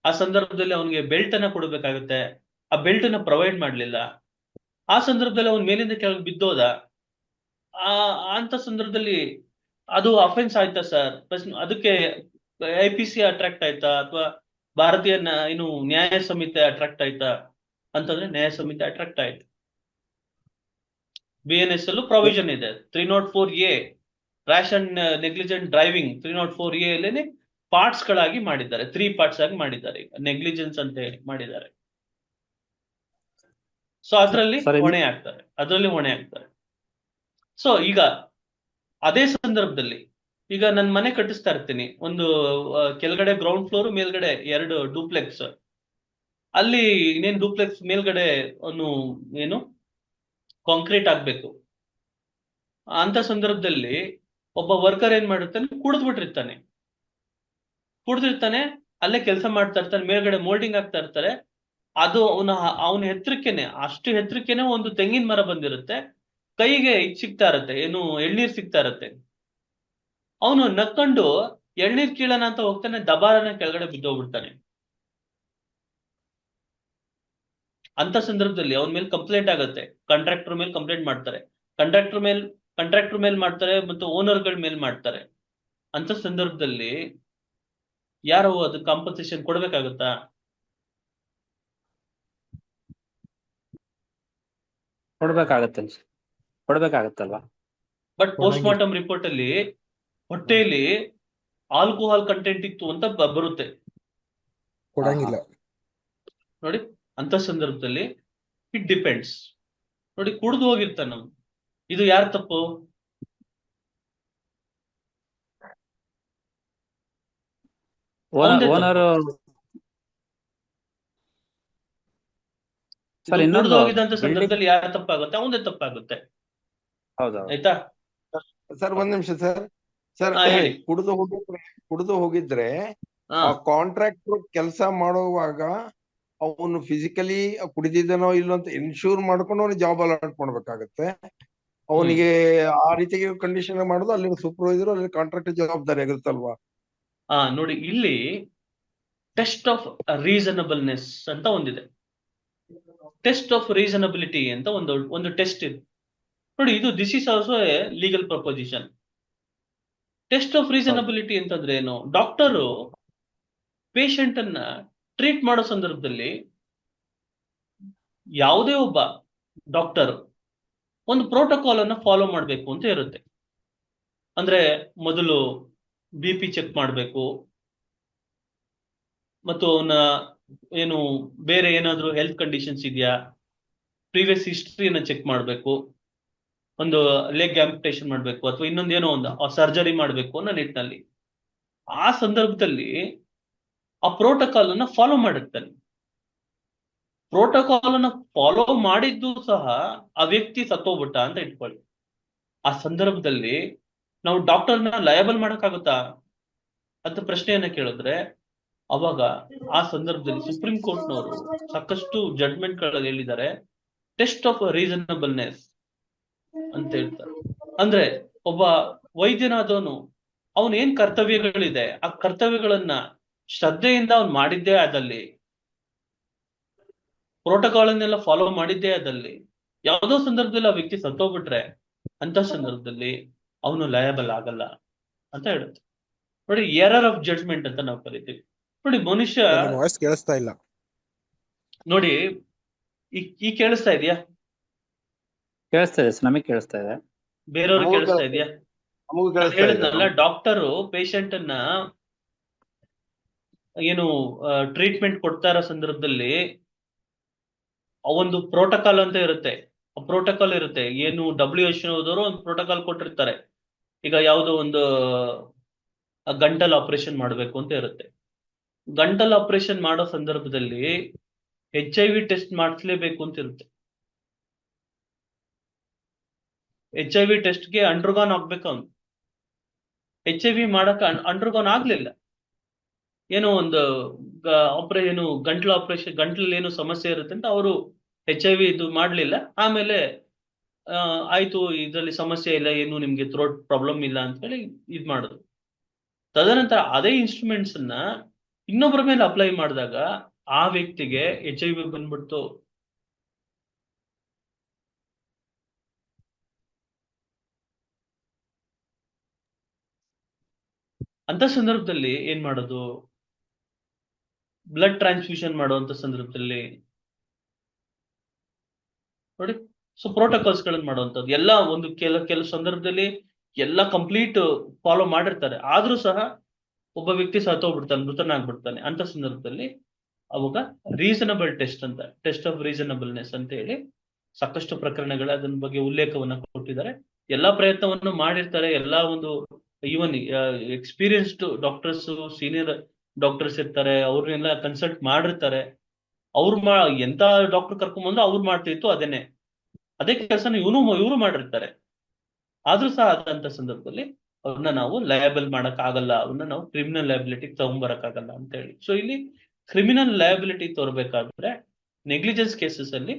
ಆ ಸಂದರ್ಭದಲ್ಲಿ ಅವನಿಗೆ ಬೆಲ್ಟ್ ಅನ್ನ ಕೊಡಬೇಕಾಗುತ್ತೆ, ಆ ಬೆಲ್ಟ್ ಅನ್ನ ಪ್ರೊವೈಡ್ ಮಾಡ್ಲಿಲ್ಲ. ಆ ಸಂದರ್ಭದಲ್ಲಿ ಅವನ ಮೇಲಿಂದ ಕೆಳಗೆ ಬಿದ್ದೋದ, ಅಂತ ಸಂದರ್ಭದಲ್ಲಿ ಅದು ಅಫೆನ್ಸ್ ಆಯ್ತಾ ಸರ್? ಅದಕ್ಕೆ IPC ಅಟ್ರಾಕ್ಟ್ ಆಯ್ತಾ, ಅಥವಾ ಭಾರತೀಯ ನ್ಯಾಯ ಸಂಹಿತೆ ಅಟ್ರಾಕ್ಟ್ ಆಯ್ತಾ ಅಂತಂದ್ರೆ ನ್ಯಾಯ ಸಂಹಿತೆ ಅಟ್ರಾಕ್ಟ್ ಆಯ್ತು. BNS ಅಲ್ಲೂ ಪ್ರಾವಿಷನ್ ಇದೆ, 304A rash and negligent driving. 304A ಅಲ್ಲೇನೆ ಪಾರ್ಟ್ಸ್ ಗಳಾಗಿ ಮಾಡಿದ್ದಾರೆ, 3 ಪಾರ್ಟ್ಸ್ ಆಗಿ ಮಾಡಿದ್ದಾರೆ. ಈಗ ನೆಗ್ಲಿಜೆನ್ಸ್ ಅಂತ ಹೇಳಿ ಮಾಡಿದ್ದಾರೆ. ಸೊ ಅದರಲ್ಲಿ ಹೊಣೆ ಆಗ್ತಾರೆ. ಸೊ ಈಗ ಅದೇ ಸಂದರ್ಭದಲ್ಲಿ ಈಗ ನನ್ನ ಮನೆ ಕಟ್ಟಿಸ್ತಾ ಇರ್ತೀನಿ, ಒಂದು ಕೆಳಗಡೆ ಗ್ರೌಂಡ್ ಫ್ಲೋರ್, ಮೇಲ್ಗಡೆ 2 ಡೂಪ್ಲೆಕ್ಸ್. ಅಲ್ಲಿ ಇನ್ನೇನು ಡೂಪ್ಲೆಕ್ಸ್ ಮೇಲ್ಗಡೆ ಕಾಂಕ್ರೀಟ್ ಆಗ್ಬೇಕು. ಅಂತ ಸಂದರ್ಭದಲ್ಲಿ ಒಬ್ಬ ವರ್ಕರ್ ಏನ್ ಮಾಡಿರ್ತಾನೆ, ಕುಡಿದಿರ್ತಾನೆ, ಅಲ್ಲೇ ಕೆಲಸ ಮಾಡ್ತಾ ಇರ್ತಾನೆ, ಮೇಲ್ಗಡೆ ಮೋಲ್ಡಿಂಗ್ ಆಗ್ತಾ ಇರ್ತಾರೆ. ಅದು ಅವನ ಅಷ್ಟು ಎತ್ತರಕ್ಕೆನೆ ಒಂದು ತೆಂಗಿನ ಮರ ಬಂದಿರುತ್ತೆ, ಕೈಗೆ ಸಿಗ್ತಾ ಇರತ್ತೆ, ಎಳ್ನೀರ್ ಸಿಗ್ತಾ ಇರತ್ತೆ. ಅವನು ನಕ್ಕೊಂಡು ಎಳ್ನೀರ್ ಕೀಳನ ಅಂತ ಹೋಗ್ತಾನೆ, ದಬಾರನ ಕೆಳಗಡೆ ಬಿದ್ದೋಗ್ಬಿಡ್ತಾನೆ. ಅಂತ ಸಂದರ್ಭದಲ್ಲಿ ಅವನ ಮೇಲೆ ಕಂಪ್ಲೇಂಟ್ ಆಗತ್ತೆ, ಕಾಂಟ್ರಾಕ್ಟರ್ ಮೇಲೆ ಕಂಪ್ಲೇಂಟ್ ಮಾಡ್ತಾರೆ. ಕಾಂಟ್ರಾಕ್ಟರ್ ಮೇಲ್ ಮಾಡ್ತಾರೆ ಮತ್ತು ಓನರ್ಗಳ ಮೇಲ್ ಮಾಡ್ತಾರೆ. ಅಂತ ಸಂದರ್ಭದಲ್ಲಿ ಯಾರು ಅದು ಕಾಂಪನ್ಸೇಷನ್ ಕೊಡ್ಬೇಕಾಗತ್ತಾ? ಕೊಡ್ಬೇಕಾಗತ್ತಲ್ವಾ? ಬಟ್ ಪೋಸ್ಟ್ ಕೊಡಂಗಿಲ್ಲ. ಮಾರ್ಟಮ್ ರಿಪೋರ್ಟ್ ಅಲ್ಲಿ ಹೊಟ್ಟೆಯಲ್ಲಿ ಆಲ್ಕೋಹಾಲ್ ಕಂಟೆಂಟ್ ಇತ್ತು ಅಂತ ಬರುತ್ತೆ ಕೊಡಂಗಿಲ್ಲ. ನೋಡಿ. ಅಂತ ಸಂದರ್ಭದಲ್ಲಿ ಇಟ್ ಡಿಪೆಂಡ್ಸ್. ನೋಡಿ, ಕುಡ್ದು ಹೋಗಿರ್ತಾನ ನಾವು, ಇದು ಯಾರ ತಪ್ಪು? ಅವಂದೇ ಓನರ್ ತಪ್ಪು. ಸರ್ ಇದು ಇನ್ನೊಂದು ಕುಡ್ದು ಹೋಗಿದಂತ ಬಿಲ್ಡಿಂಗ್. ಸಂದರ್ಭದಲ್ಲಿ ಯಾರ ತಪ್ಪಾಗುತ್ತೆ? ಅವಂದೇ ತಪ್ಪಾಗುತ್ತೆ. ಹೌದೌದು. ಆಯ್ತಾ? ಸರ್ ಒಂದ್ ನಿಮಿಷ ಸರ್. ಸರ್ ಹೇಳಿ. ಕುಡಿದು ಹೋಗಿದ್ರೆ ಹಾ ಆ ಕಾಂಟ್ರಾಕ್ಟರ್ ಕೆಲಸ ಮಾಡುವಾಗ ಅವನು ಫಿಸಿಕಲಿ ಕುಡಿದಿದ್ದಾನೋ ಇಲ್ಲೋ ಅಂತ ಇನ್ಶೂರ್ ಮಾಡ್ಕೊಂಡು ಅವ್ನಿಗೆ ಜಾಬ್ ಅಲಾಟ್ ಮಾಡ್ಬೇಕಾಗತ್ತೆ. ಅವನಿಗೆ ಆ ರೀತಿಗೆ ಕಂಡೀಷನ್ ಮಾಡೋದು ಅಲ್ಲಿ ಸೂಪರ್ವೈಸರ್ ಅಲ್ಲಿ ಕಾಂಟ್ರಾಕ್ಟರ್ ಜವಾಬ್ದಾರಿ ಆಗಿರುತ್ತಲ್ವಾ? ನೋಡಿ, ಇಲ್ಲಿ ಟೆಸ್ಟ್ ಆಫ್ ರೀಸನಬಲ್ನೆಸ್ ಅಂತ ಒಂದಿದೆ. ಟೆಸ್ಟ್ ಆಫ್ ರೀಸನಬಿಲಿಟಿ ಅಂತ ಒಂದು ಟೆಸ್ಟ್ ಇದೆ ನೋಡಿ. This is also a legal proposition. Test of reasonability ಅಂತಂದ್ರೆ ಏನು? ಡಾಕ್ಟರು ಪೇಷಂಟ್ ಅನ್ನ ಟ್ರೀಟ್ ಮಾಡೋ ಸಂದರ್ಭದಲ್ಲಿ ಯಾವುದೇ ಒಬ್ಬ ಡಾಕ್ಟರ್ ಒಂದು ಪ್ರೋಟೋಕಾಲ್ ಅನ್ನ ಫಾಲೋ ಮಾಡಬೇಕು ಅಂತ ಇರುತ್ತೆ. ಅಂದ್ರೆ ಮೊದಲು BP ಚೆಕ್ ಮಾಡಬೇಕು, ಮತ್ತು ಅವನ ಏನು ಬೇರೆ ಏನಾದ್ರು ಹೆಲ್ತ್ ಕಂಡೀಷನ್ಸ್ ಇದೆಯಾ, ಪ್ರೀವಿಯಸ್ ಹಿಸ್ಟ್ರಿಯನ್ನ ಚೆಕ್ ಮಾಡಬೇಕು, ಒಂದು ಲೆಗ್ ಆಂಪ್ಯುಟೇಷನ್ ಮಾಡಬೇಕು ಅಥವಾ ಇನ್ನೊಂದೇನೋ ಒಂದು ಸರ್ಜರಿ ಮಾಡಬೇಕು ಅನ್ನೋ ನಿಟ್ಟಿನಲ್ಲಿ ಆ ಸಂದರ್ಭದಲ್ಲಿ ಆ ಪ್ರೋಟೋಕಾಲ್ ಅನ್ನ ಫಾಲೋ ಮಾಡಿರ್ತಾನೆ. ಪ್ರೋಟೋಕಾಲ್ ಅನ್ನ ಫಾಲೋ ಮಾಡಿದ್ದು ಸಹ ಆ ವ್ಯಕ್ತಿ ಸತ್ತೋಗ್ಬಿಟ್ಟ ಅಂತ ಇಟ್ಕೊಳ್ಳಿ. ಆ ಸಂದರ್ಭದಲ್ಲಿ ನಾವು ಡಾಕ್ಟರ್ನ ಲಯಬಲ್ ಮಾಡಕ್ಕಾಗುತ್ತಾ ಅಂತ ಪ್ರಶ್ನೆಯನ್ನ ಕೇಳಿದ್ರೆ, ಅವಾಗ ಆ ಸಂದರ್ಭದಲ್ಲಿ ಸುಪ್ರೀಂ ಕೋರ್ಟ್ನವರು ಸಾಕಷ್ಟು ಜಡ್ಜ್ಮೆಂಟ್ ಗಳಲ್ಲಿ ಹೇಳಿದ್ದಾರೆ, ಟೆಸ್ಟ್ ಆಫ್ ರೀಸನಬಲ್ನೆಸ್ ಅಂತ ಹೇಳ್ತಾರೆ. ಅಂದ್ರೆ ಒಬ್ಬ ವೈದ್ಯನಾದವನು ಅವನ್ ಏನ್ ಕರ್ತವ್ಯಗಳಿದೆ ಆ ಕರ್ತವ್ಯಗಳನ್ನ ಶ್ರದ್ಧೆಯಿಂದ ಅವ್ನು ಮಾಡಿದ್ದೇ ಆದಲ್ಲಿ, ಪ್ರೋಟೋಕಾಲ್ ಅನ್ನೆಲ್ಲ ಫಾಲೋ ಮಾಡಿದ್ದೇ ಆದಲ್ಲಿ, ಯಾವುದೋ ಸಂದರ್ಭದಲ್ಲಿ ಆ ವ್ಯಕ್ತಿ ಸತ್ತೋಗ್ಬಿಟ್ರೆ ಅಂತ ಸಂದರ್ಭದಲ್ಲಿ ಅವನು ಲಯಬಲ್ ಆಗಲ್ಲ ಅಂತ ಹೇಳುತ್ತೆ. ನೋಡಿ, ಎರರ್ ಆಫ್ ಜಡ್ಜ್ಮೆಂಟ್ ಅಂತ ನಾವು ಕರಿತೀವಿ. ನೋಡಿ, ಮನುಷ್ಯ ವಾಯ್ಸ್ ಕೇಳಿಸ್ತಾ ಇಲ್ಲ. ನೋಡಿ, ಈ ಕೇಳಿಸ್ತಾ ಇದೆಯಾ? ಕೇಳಿಸ್ತಾ ಇದೆ, ನಮಗೆ ಕೇಳಿಸ್ತಾ ಇದೆ. ಬೇರೆಯವ್ರಿಗೆ ಕೇಳಿಸ್ತಾ ಇದೆಯಾ? ನಮಗೂ ಕೇಳಿಸ್ತಾ ಇದೆ. ಹೇಳಿದ್ನಲ್ಲ, ಡಾಕ್ಟರು ಪೇಷಂಟ್ ಅನ್ನ ಏನು ಟ್ರೀಟ್ಮೆಂಟ್ ಕೊಡ್ತಾ ಇರೋ ಸಂದರ್ಭದಲ್ಲಿ ಒಂದು ಪ್ರೋಟೋಕಾಲ್ ಅಂತ ಇರುತ್ತೆ. ಪ್ರೋಟೋಕಾಲ್ ಇರುತ್ತೆ. ಏನು WHO ಅವರು ಒಂದು ಪ್ರೋಟೋಕಾಲ್ ಕೊಟ್ಟಿರ್ತಾರೆ. ಈಗ ಯಾವುದೋ ಒಂದು ಗಂಟಲ್ ಆಪರೇಷನ್ ಮಾಡಬೇಕು ಅಂತ ಇರುತ್ತೆ. ಗಂಟಲ್ ಆಪರೇಷನ್ ಮಾಡೋ ಸಂದರ್ಭದಲ್ಲಿ HIV ಟೆಸ್ಟ್ ಮಾಡಿಸ್ಲೇಬೇಕು ಅಂತ ಇರುತ್ತೆ. HIV ಟೆಸ್ಟ್ಗೆ ಅಂಡರ್ಗಾನ್ ಆಗ್ಬೇಕು ಅವನು. HIV ಮಾಡಕ ಅಂಡರ್ಗಾನ್ ಆಗ್ಲಿಲ್ಲ. ಏನೋ ಒಂದು ಏನು ಗಂಟ್ಲು ಆಪರೇಷನ್, ಗಂಟ್ಲಲ್ಲಿ ಏನೋ ಸಮಸ್ಯೆ ಇರುತ್ತೆ ಅಂತ ಅವರು HIV ಇದು ಮಾಡ್ಲಿಲ್ಲ. ಆಮೇಲೆ ಆಯ್ತು, ಇದರಲ್ಲಿ ಸಮಸ್ಯೆ ಇಲ್ಲ, ಏನು ನಿಮ್ಗೆ ಥ್ರೋಟ್ ಪ್ರಾಬ್ಲಮ್ ಇಲ್ಲ ಅಂತ ಹೇಳಿ ಇದ್ ಮಾಡಿದ್ರು. ತದನಂತರ ಅದೇ ಇನ್ಸ್ಟ್ರೂಮೆಂಟ್ಸ್ ಅನ್ನ ಇನ್ನೊಬ್ಬರ ಮೇಲೆ ಅಪ್ಲೈ ಮಾಡಿದಾಗ ಆ ವ್ಯಕ್ತಿಗೆ HIV ಬಂದ್ಬಿಡ್ತು. ಅಂತ ಸಂದರ್ಭದಲ್ಲಿ ಏನ್ ಮಾಡೋದು? ಬ್ಲಡ್ ಟ್ರಾನ್ಸ್ಫ್ಯೂಷನ್ ಮಾಡುವಂತ ಸಂದರ್ಭದಲ್ಲಿ ನೋಡಿ, ಸೊ ಪ್ರೋಟೋಕಾಲ್ಸ್ ಗಳನ್ನ ಮಾಡುವಂತದ್ದು ಎಲ್ಲ ಒಂದು ಕೆಲವು ಸಂದರ್ಭದಲ್ಲಿ ಎಲ್ಲ ಕಂಪ್ಲೀಟ್ ಫಾಲೋ ಮಾಡಿರ್ತಾರೆ, ಆದ್ರೂ ಸಹ ಒಬ್ಬ ವ್ಯಕ್ತಿ ಸತ್ತೋಗ್ಬಿಡ್ತಾನೆ, ಮೃತನಾಗ್ಬಿಡ್ತಾನೆ. ಅಂತ ಸಂದರ್ಭದಲ್ಲಿ ಅವಾಗ ರೀಸನಬಲ್ ಟೆಸ್ಟ್ ಅಂತ, ಟೆಸ್ಟ್ ಆಫ್ ರೀಸನಬಲ್ನೆಸ್ ಅಂತ ಹೇಳಿ ಸಾಕಷ್ಟು ಪ್ರಕರಣಗಳ ಅದನ್ನ ಬಗ್ಗೆ ಉಲ್ಲೇಖವನ್ನ ಕೊಟ್ಟಿದ್ದಾರೆ. ಎಲ್ಲಾ ಪ್ರಯತ್ನವನ್ನು ಮಾಡಿರ್ತಾರೆ. ಎಲ್ಲಾ ಒಂದು even experienced doctors, senior doctors ಇರ್ತಾರೆ, ಅವ್ರನ್ನೆಲ್ಲ ಕನ್ಸಲ್ಟ್ ಮಾಡಿರ್ತಾರೆ. ಎಂತ ಡಾಕ್ಟರ್ ಕರ್ಕೊಂಡ್ಬಂದ್ರು ಅವ್ರು ಮಾಡ್ತಿತ್ತು ಅದೇ ಕೆಲಸನ ಇವರು ಮಾಡಿರ್ತಾರೆ. ಆದ್ರೂ ಸಹ ಆದಂತ ಸಂದರ್ಭದಲ್ಲಿ ಅವ್ರನ್ನ ನಾವು ಲಯಬಲ್ ಮಾಡಕ್ ಆಗಲ್ಲ, ಅವ್ರನ್ನ ನಾವು ಕ್ರಿಮಿನಲ್ ಲಯಬಿಲಿಟಿ ತಗೊಂಡ್ಬರಕ್ಕಾಗಲ್ಲ ಅಂತ ಹೇಳಿ. ಸೊ ಇಲ್ಲಿ ಕ್ರಿಮಿನಲ್ ಲಯಬಿಲಿಟಿ ತೋರ್ಬೇಕಾದ್ರೆ ನೆಗ್ಲಿಜೆನ್ಸ್ ಕೇಸಸ್ ಅಲ್ಲಿ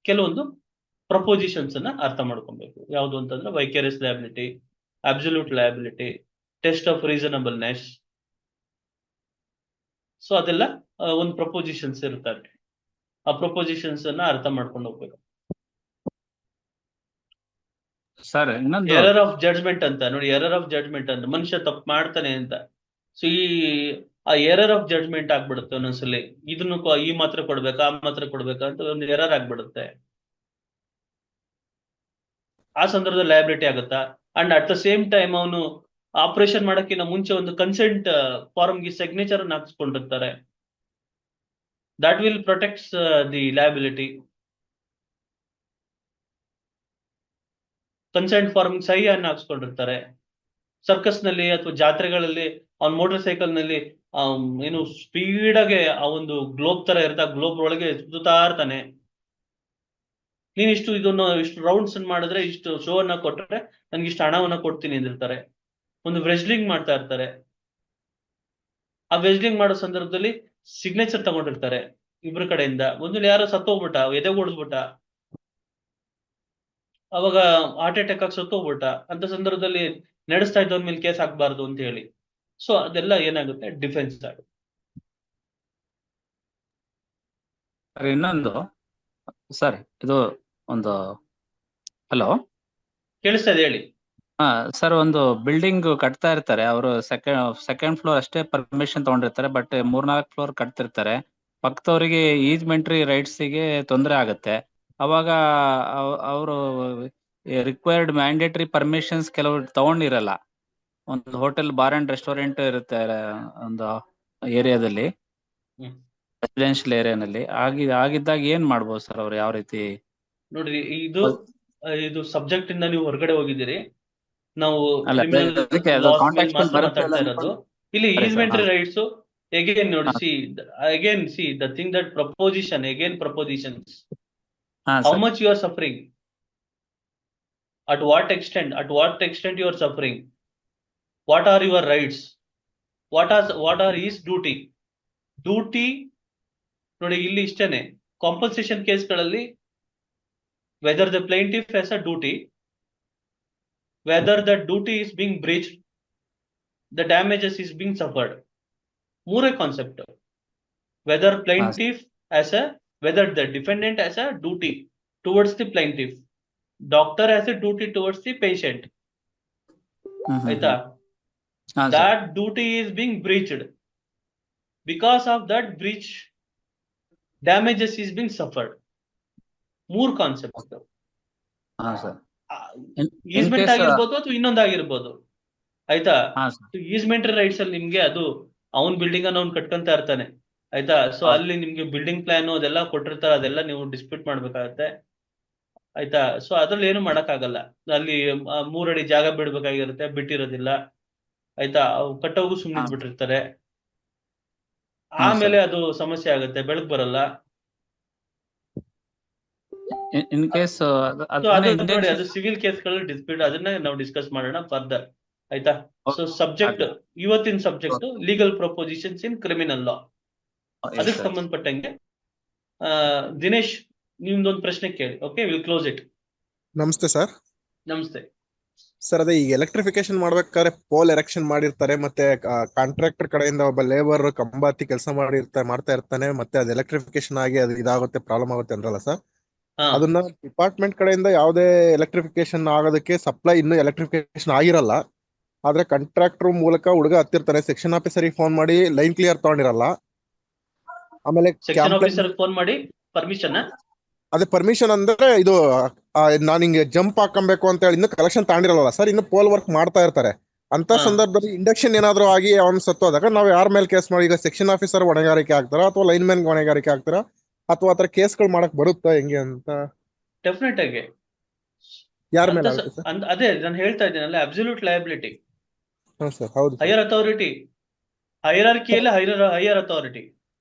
ಕೆಲವೊಂದು ಪ್ರಪೋಸಿಷನ್ಸ್ ಅನ್ನ ಅರ್ಥ ಮಾಡ್ಕೊಬೇಕು. ಯಾವುದು ಅಂತಂದ್ರೆ vicarious liability, absolute liability, test of reasonableness. So ಅದೆಲ್ಲ ಒಂದು ಪ್ರಪೋಸಿಷನ್ಸ್ ಇರ್ತಾರೆ. ಆ ಪ್ರಪೋಸಿಷನ್ಸ್ ಅನ್ನ ಅರ್ಥ ಮಾಡ್ಕೊಂಡು ಹೋಗ್ಬೇಕು. ಸರ್ ಇನ್ನೊಂದು ಎರರ್ ಆಫ್ ಜಡ್ಜ್ಮೆಂಟ್ ಅಂತ ನೋಡಿ, ಎರರ್ ಆಫ್ ಜಡ್ಜ್ಮೆಂಟ್ ಅಂತ ಮನುಷ್ಯ ತಪ್ಪು ಮಾಡ್ತಾನೆ ಅಂತ. ಸೊ ಆ ಎರರ್ ಆಫ್ ಜಡ್ಜ್ಮೆಂಟ್ ಆಗ್ಬಿಡುತ್ತೆ ಒಂದೊಂದ್ಸಲಿ. ಇದನ್ನು ಈ ಮಾತ್ರ ಕೊಡ್ಬೇಕಾ ಆ ಮಾತ್ರ ಕೊಡ್ಬೇಕಾ ಅಂತ ಒಂದು ಎರರ್ ಆಗ್ಬಿಡುತ್ತೆ. ಆ ಸಂದರ್ಭದಲ್ಲಿ ಲಯಬಿಲಿಟಿ ಆಗುತ್ತಾ? And at the same time ಅವನು ಆಪರೇಷನ್ ಮಾಡಕ್ಕಿಂತ ಮುಂಚೆ ಒಂದು ಕನ್ಸೆಂಟ್ ಫಾರ್ಮ್ಗೆ ಸಿಗ್ನೇಚರ್ ಅನ್ನು ಹಾಕ್ಸ್ಕೊಂಡಿರ್ತಾರೆ. That will protects the liability. Consent form ಸಹಿ ಅನ್ನು ಹಾಕ್ಸ್ಕೊಂಡಿರ್ತಾರೆ. ಸರ್ಕಸ್ ನಲ್ಲಿ ಅಥವಾ ಜಾತ್ರೆಗಳಲ್ಲಿ ಅವ್ನ ಮೋಟರ್ ಸೈಕಲ್ ನಲ್ಲಿ ಏನು ಸ್ಪೀಡ್ ಆಗಿ ಆ ಒಂದು ಗ್ಲೋಬ್ ತರ ಇರ್ತಾ ಗ್ಲೋಬ್ ಒಳಗೆ ಸುತ್ತಾ ಇರ್ತಾನೆ. ನೀನ್ ಇಷ್ಟು ರೌಂಡ್ಸ್ ಮಾಡಿದ್ರೆ ಇಷ್ಟು ಶೋ ಅನ್ನ ಕೊಟ್ರೆ ನನ್ಗೆ ಇಷ್ಟು ಹಣವನ್ನ ಕೊಡ್ತೀನಿ ಅಂದಿರ್ತಾರೆ. ಒಂದು ವೆಜ್ಲಿಂಗ್ ಮಾಡ್ತಾ ಇರ್ತಾರೆ. ಆ ವೆಜ್ಲಿಂಗ್ ಮಾಡೋ ಸಂದರ್ಭದಲ್ಲಿ ಸಿಗ್ನೇಚರ್ ತಗೊಂಡಿರ್ತಾರೆ ಇಬ್ರ ಕಡೆಯಿಂದ. ಒಂದು ಯಾರೋ ಸತ್ತೋಗ್ಬಿಟ್ಟ, ಎದೆಗೊಡ್ಸ್ಬಿಟ್ಟ, ಅವಾಗ ಹಾರ್ಟ್ ಅಟ್ಯಾಕ್ ಆಗಿ ಸತ್ತೋಗ್ಬಿಟ್ಟ ಅಂತ ಸಂದರ್ಭದಲ್ಲಿ ನಡೆಸ್ತಾ ಇದ್ದವನ್ ಮೇಲೆ ಕೇಸ್ ಹಾಕ್ಬಾರ್ದು ಅಂತ ಹೇಳಿ. ಸೊ ಅದೆಲ್ಲ ಏನಾಗುತ್ತೆ, ಡಿಫೆನ್ಸ್ ಆಗುತ್ತೆ. ಇನ್ನೊಂದು ಸರ್, ಇದು ಒಂದು ಹಲೋ ಕೇಳಿಸ್ತಾ ಇದೆ, ಹೇಳಿ. ಸರ್, ಒಂದು ಬಿಲ್ಡಿಂಗ್ ಕಟ್ತಾ ಇರ್ತಾರೆ ಅವರು. ಸೆಕೆಂಡ್ ಫ್ಲೋರ್ ಅಷ್ಟೇ ಪರ್ಮಿಷನ್ ತಗೊಂಡಿರ್ತಾರೆ, ಬಟ್ 3-4 ಫ್ಲೋರ್ ಕಟ್ತಿರ್ತಾರೆ. ಪಕ್ಕದವರಿಗೆ ಈಜ್ಮೆಂಟ್ರಿ ರೈಟ್ಸಿಗೆ ತೊಂದರೆ ಆಗುತ್ತೆ. ಅವಾಗ ಅವರು ರಿಕ್ವೈರ್ಡ್ ಮ್ಯಾಂಡೇಟರಿ ಪರ್ಮಿಷನ್ಸ್ ಕೆಲವರು ತಗೊಂಡಿರಲ್ಲ. ಒಂದು ಹೋಟೆಲ್, ಬಾರ್ ಅಂಡ್ ರೆಸ್ಟೋರೆಂಟ್ ಇರುತ್ತೆ ಒಂದು ಏರಿಯಾದಲ್ಲಿ, ರೆಸಿಡೆನ್ಶಿಯಲ್ ಏರಿಯಾನಲ್ಲಿ. ಆಗಿದ್ದಾಗ ಏನ್ ಮಾಡ್ಬೋದು ಸರ್ ಅವ್ರು? ಯಾವ ರೀತಿ? ನೋಡ್ರಿ, ಇದು ಸಬ್ಜೆಕ್ಟ್ ಇಂದ ನೀವು ಹೊರಗಡೆ ಹೋಗಿದ್ದೀರಿ. ನಾವು ಅಲ್ಲ, criminal ಅದಕ್ಕೆ ಅದು laws context ಮೇಲೆ ಮಾತ್ರ ಬರುತ್ತೆ ಮಾತಾಡ್ತಾ ಅಲ್ಲ ಇರೋದು. ಇಲ್ಲಿ ಸರಿ sir, ಈಸ್ಮೆಂಟ್ರಿ ಹಾ. ರೈಟ್ಸ್ again ನೋಡಿ, see the thing that propositions, ಹಾ how sir. much you are suffering, at what extent you are suffering, what are your rights, what are his duty ನೋಡಿ. ಇಲ್ಲಿ ಇಷ್ಟೇನೆ. ಕಾಂಪನ್ಸೇಷನ್ ಕೇಸ್ಗಳಲ್ಲಿ whether the plaintiff has a duty, whether the duty is being breached, the damages is being suffered. ಮೂರೇ concept. whether the defendant has a duty towards the plaintiff, doctor has a duty towards the patient. ಆಯ್ತಾ? That duty is being breached. Because of that breach, damages is being suffered. ಮೂರ್ concept. Easement ಆಗಿರ್ಬೋದು ಅಥವಾ ಇನ್ನೊಂದಾಗಿರ್ಬೋದು. ಆಯ್ತಾ? ಈಸ್ಮೆಂಟ್ರಿ rights ಅಲ್ಲಿ ನಿಮ್ಗೆ ಅದು ಅವನ್ building ಅನ್ನ ಅವ್ನು ಕಟ್ಕೊಂತ ಇರ್ತಾನೆ. ಆಯ್ತಾ? ಸೊ ಅಲ್ಲಿ ನಿಮ್ಗೆ ಬಿಲ್ಡಿಂಗ್ ಪ್ಲಾನ್ ಅದೆಲ್ಲ ಕೊಟ್ಟಿರ್ತಾರೆ, ಅದೆಲ್ಲ ನೀವು ಡಿಸ್ಪ್ಯೂಟ್ ಮಾಡ್ಬೇಕಾಗತ್ತೆ. ಆಯ್ತಾ? ಸೊ ಅದ್ರಲ್ಲಿ ಏನು ಮಾಡಕ್ ಆಗಲ್ಲ. ಅಲ್ಲಿ 3 ಅಡಿ ಜಾಗ ಬಿಡ್ಬೇಕಾಗಿರುತ್ತೆ, ಬಿಟ್ಟಿರೋದಿಲ್ಲ. ಆಯ್ತಾ? ಕಟ್ಟೋಗು ಸುಮ್ಮನೆ ಬಿಟ್ಟಿರ್ತಾರೆ. ಆಮೇಲೆ ಅದು ಸಮಸ್ಯೆ ಆಗುತ್ತೆ, ಬೆಳಕ್ ಬರಲ್ಲ. ಇನ್ ಕೇಸ್ ನೋಡಿ, ಅದು ಸಿವಿಲ್ ಕೇಸ್ಗಳಲ್ಲಿ ಡಿಸ್ಪ್ಯೂಟ್, ಅದನ್ನ ನಾವು ಡಿಸ್ಕಸ್ ಮಾಡೋಣ ಫರ್ದರ್. ಆಯ್ತಾ? ಸೊ ಸಬ್ಜೆಕ್ಟ್, ಇವತ್ತಿನ subject legal prepositions in criminal ಲಾ. ಅದಕ್ಕೆ ಸಂಬಂಧಪಟ್ಟಂಗೆ ದಿನೇಶ್, ನಿಮ್ದೊಂದು ಪ್ರಶ್ನೆ ಕೇಳಿ. Okay, will close it. ನಮಸ್ತೆ ಸರ್. ನಮಸ್ತೆ ಸರ್, ಅದೇ ಈಗ ಎಲೆಕ್ಟ್ರಿಫಿಕೇಶನ್ ಮಾಡ್ಬೇಕಾದ್ರೆ ಪೋಲ್ ಎರೆಕ್ಷನ್ ಮಾಡಿರ್ತಾರೆ, ಮತ್ತೆ ಕಾಂಟ್ರಾಕ್ಟರ್ ಕಡೆಯಿಂದ ಒಬ್ಬ ಲೇಬರ್ ಕಂಬ ಹತ್ತಿ ಕೆಲಸ ಮಾಡ್ತಾ ಇರ್ತಾನೆ, ಮತ್ತೆ ಅದು ಎಲೆಕ್ಟ್ರಿಫಿಕೇಶನ್ ಆಗಿ ಅದು ಇದಾಗುತ್ತೆ, ಪ್ರಾಬ್ಲಮ್ ಆಗುತ್ತೆ ಅಂದ್ರಲ್ಲ ಸರ್. ಅದನ್ನ ಡಿಪಾರ್ಟ್ಮೆಂಟ್ ಕಡೆಯಿಂದ ಯಾವುದೇ ಎಲೆಕ್ಟ್ರಿಫಿಕೇಶನ್ ಆಗೋದಕ್ಕೆ ಸಪ್ಲೈ ಇನ್ನೂ ಎಲೆಕ್ಟ್ರಿಫಿಕೇಶನ್ ಆಗಿರಲ್ಲ, ಆದ್ರೆ ಕಾಂಟ್ರಾಕ್ಟರ್ ಮೂಲಕ ಹುಡುಗ ಹತ್ತಿರ್ತಾನೆ, ಸೆಕ್ಷನ್ ಆಫೀಸರಿಗೆ ಫೋನ್ ಮಾಡಿ ಲೈನ್ ಕ್ಲಿಯರ್ ತಗೊಂಡಿರಲ್ಲ. ಆಮೇಲೆ ಸೆಕ್ಷನ್ ಆಫೀಸರ್ ಫೋನ್ ಮಾಡಿ ಪರ್ಮಿಷನ್, ಅದೇ ಪರ್ಮಿಷನ್ ಅಂದ್ರೆ ಇದು ನಾನು ಹಿಂಗೆ ಜಂಪ್ ಹಾಕೊಬೇಕು ಅಂತ ಹೇಳಿ ಇನ್ನು ಕಲೆಕ್ಷನ್ ತಗೊಂಡಿರಲ್ಲ ಸರ್, ಇನ್ನು ಪೋಲ್ ವರ್ಕ್ ಮಾಡ್ತಾ ಇರ್ತಾರೆ. ಅಂತ ಸಂದರ್ಭದಲ್ಲಿ ಇಂಡಕ್ಷನ್ ಏನಾದ್ರು ಆಗಿ ಅವ್ನು ಸತ್ತೋದಾಗ ನಾವು ಯಾರ ಮೇಲೆ ಕೇಸ್ ಮಾಡಿ? ಈಗ ಸೆಕ್ಷನ್ ಆಫೀಸರ್ ಹೊಣೆಗಾರಿಕೆ ಆಗ್ತಾರ ಅಥವಾ ಲೈನ್ ಮ್ಯಾನ್ ಹೊಣೆಗಾರಿಕೆ ಆಗ್ತಾರ, ಅಥವಾ ಆತರ ಕೇಸ್ಗಳು ಮಾಡಕ್ ಬರುತ್ತಾ ಹೆಂಗೆ ಅಂತ? ಡೆಫಿನೆಟ್ ಆಗಿ ಯಾರ ಮೇಲೆ? ಅದೇ ನಾನು ಹೇಳ್ತಾ ಇದ್ದೀನಲ್ಲ, ಅಬ್ಸಲ್ಯೂಟ್ ಲಯಬಿಲಿಟಿ. ಸರ್ ಹೌದು. ಹೈಯರ್ ಅಥಾರಿಟಿ, ಹೈರಾರ್ಕಿಯಲ್ಲಿ ಹೈಯರ್ ಅಥಾರಿಟಿ.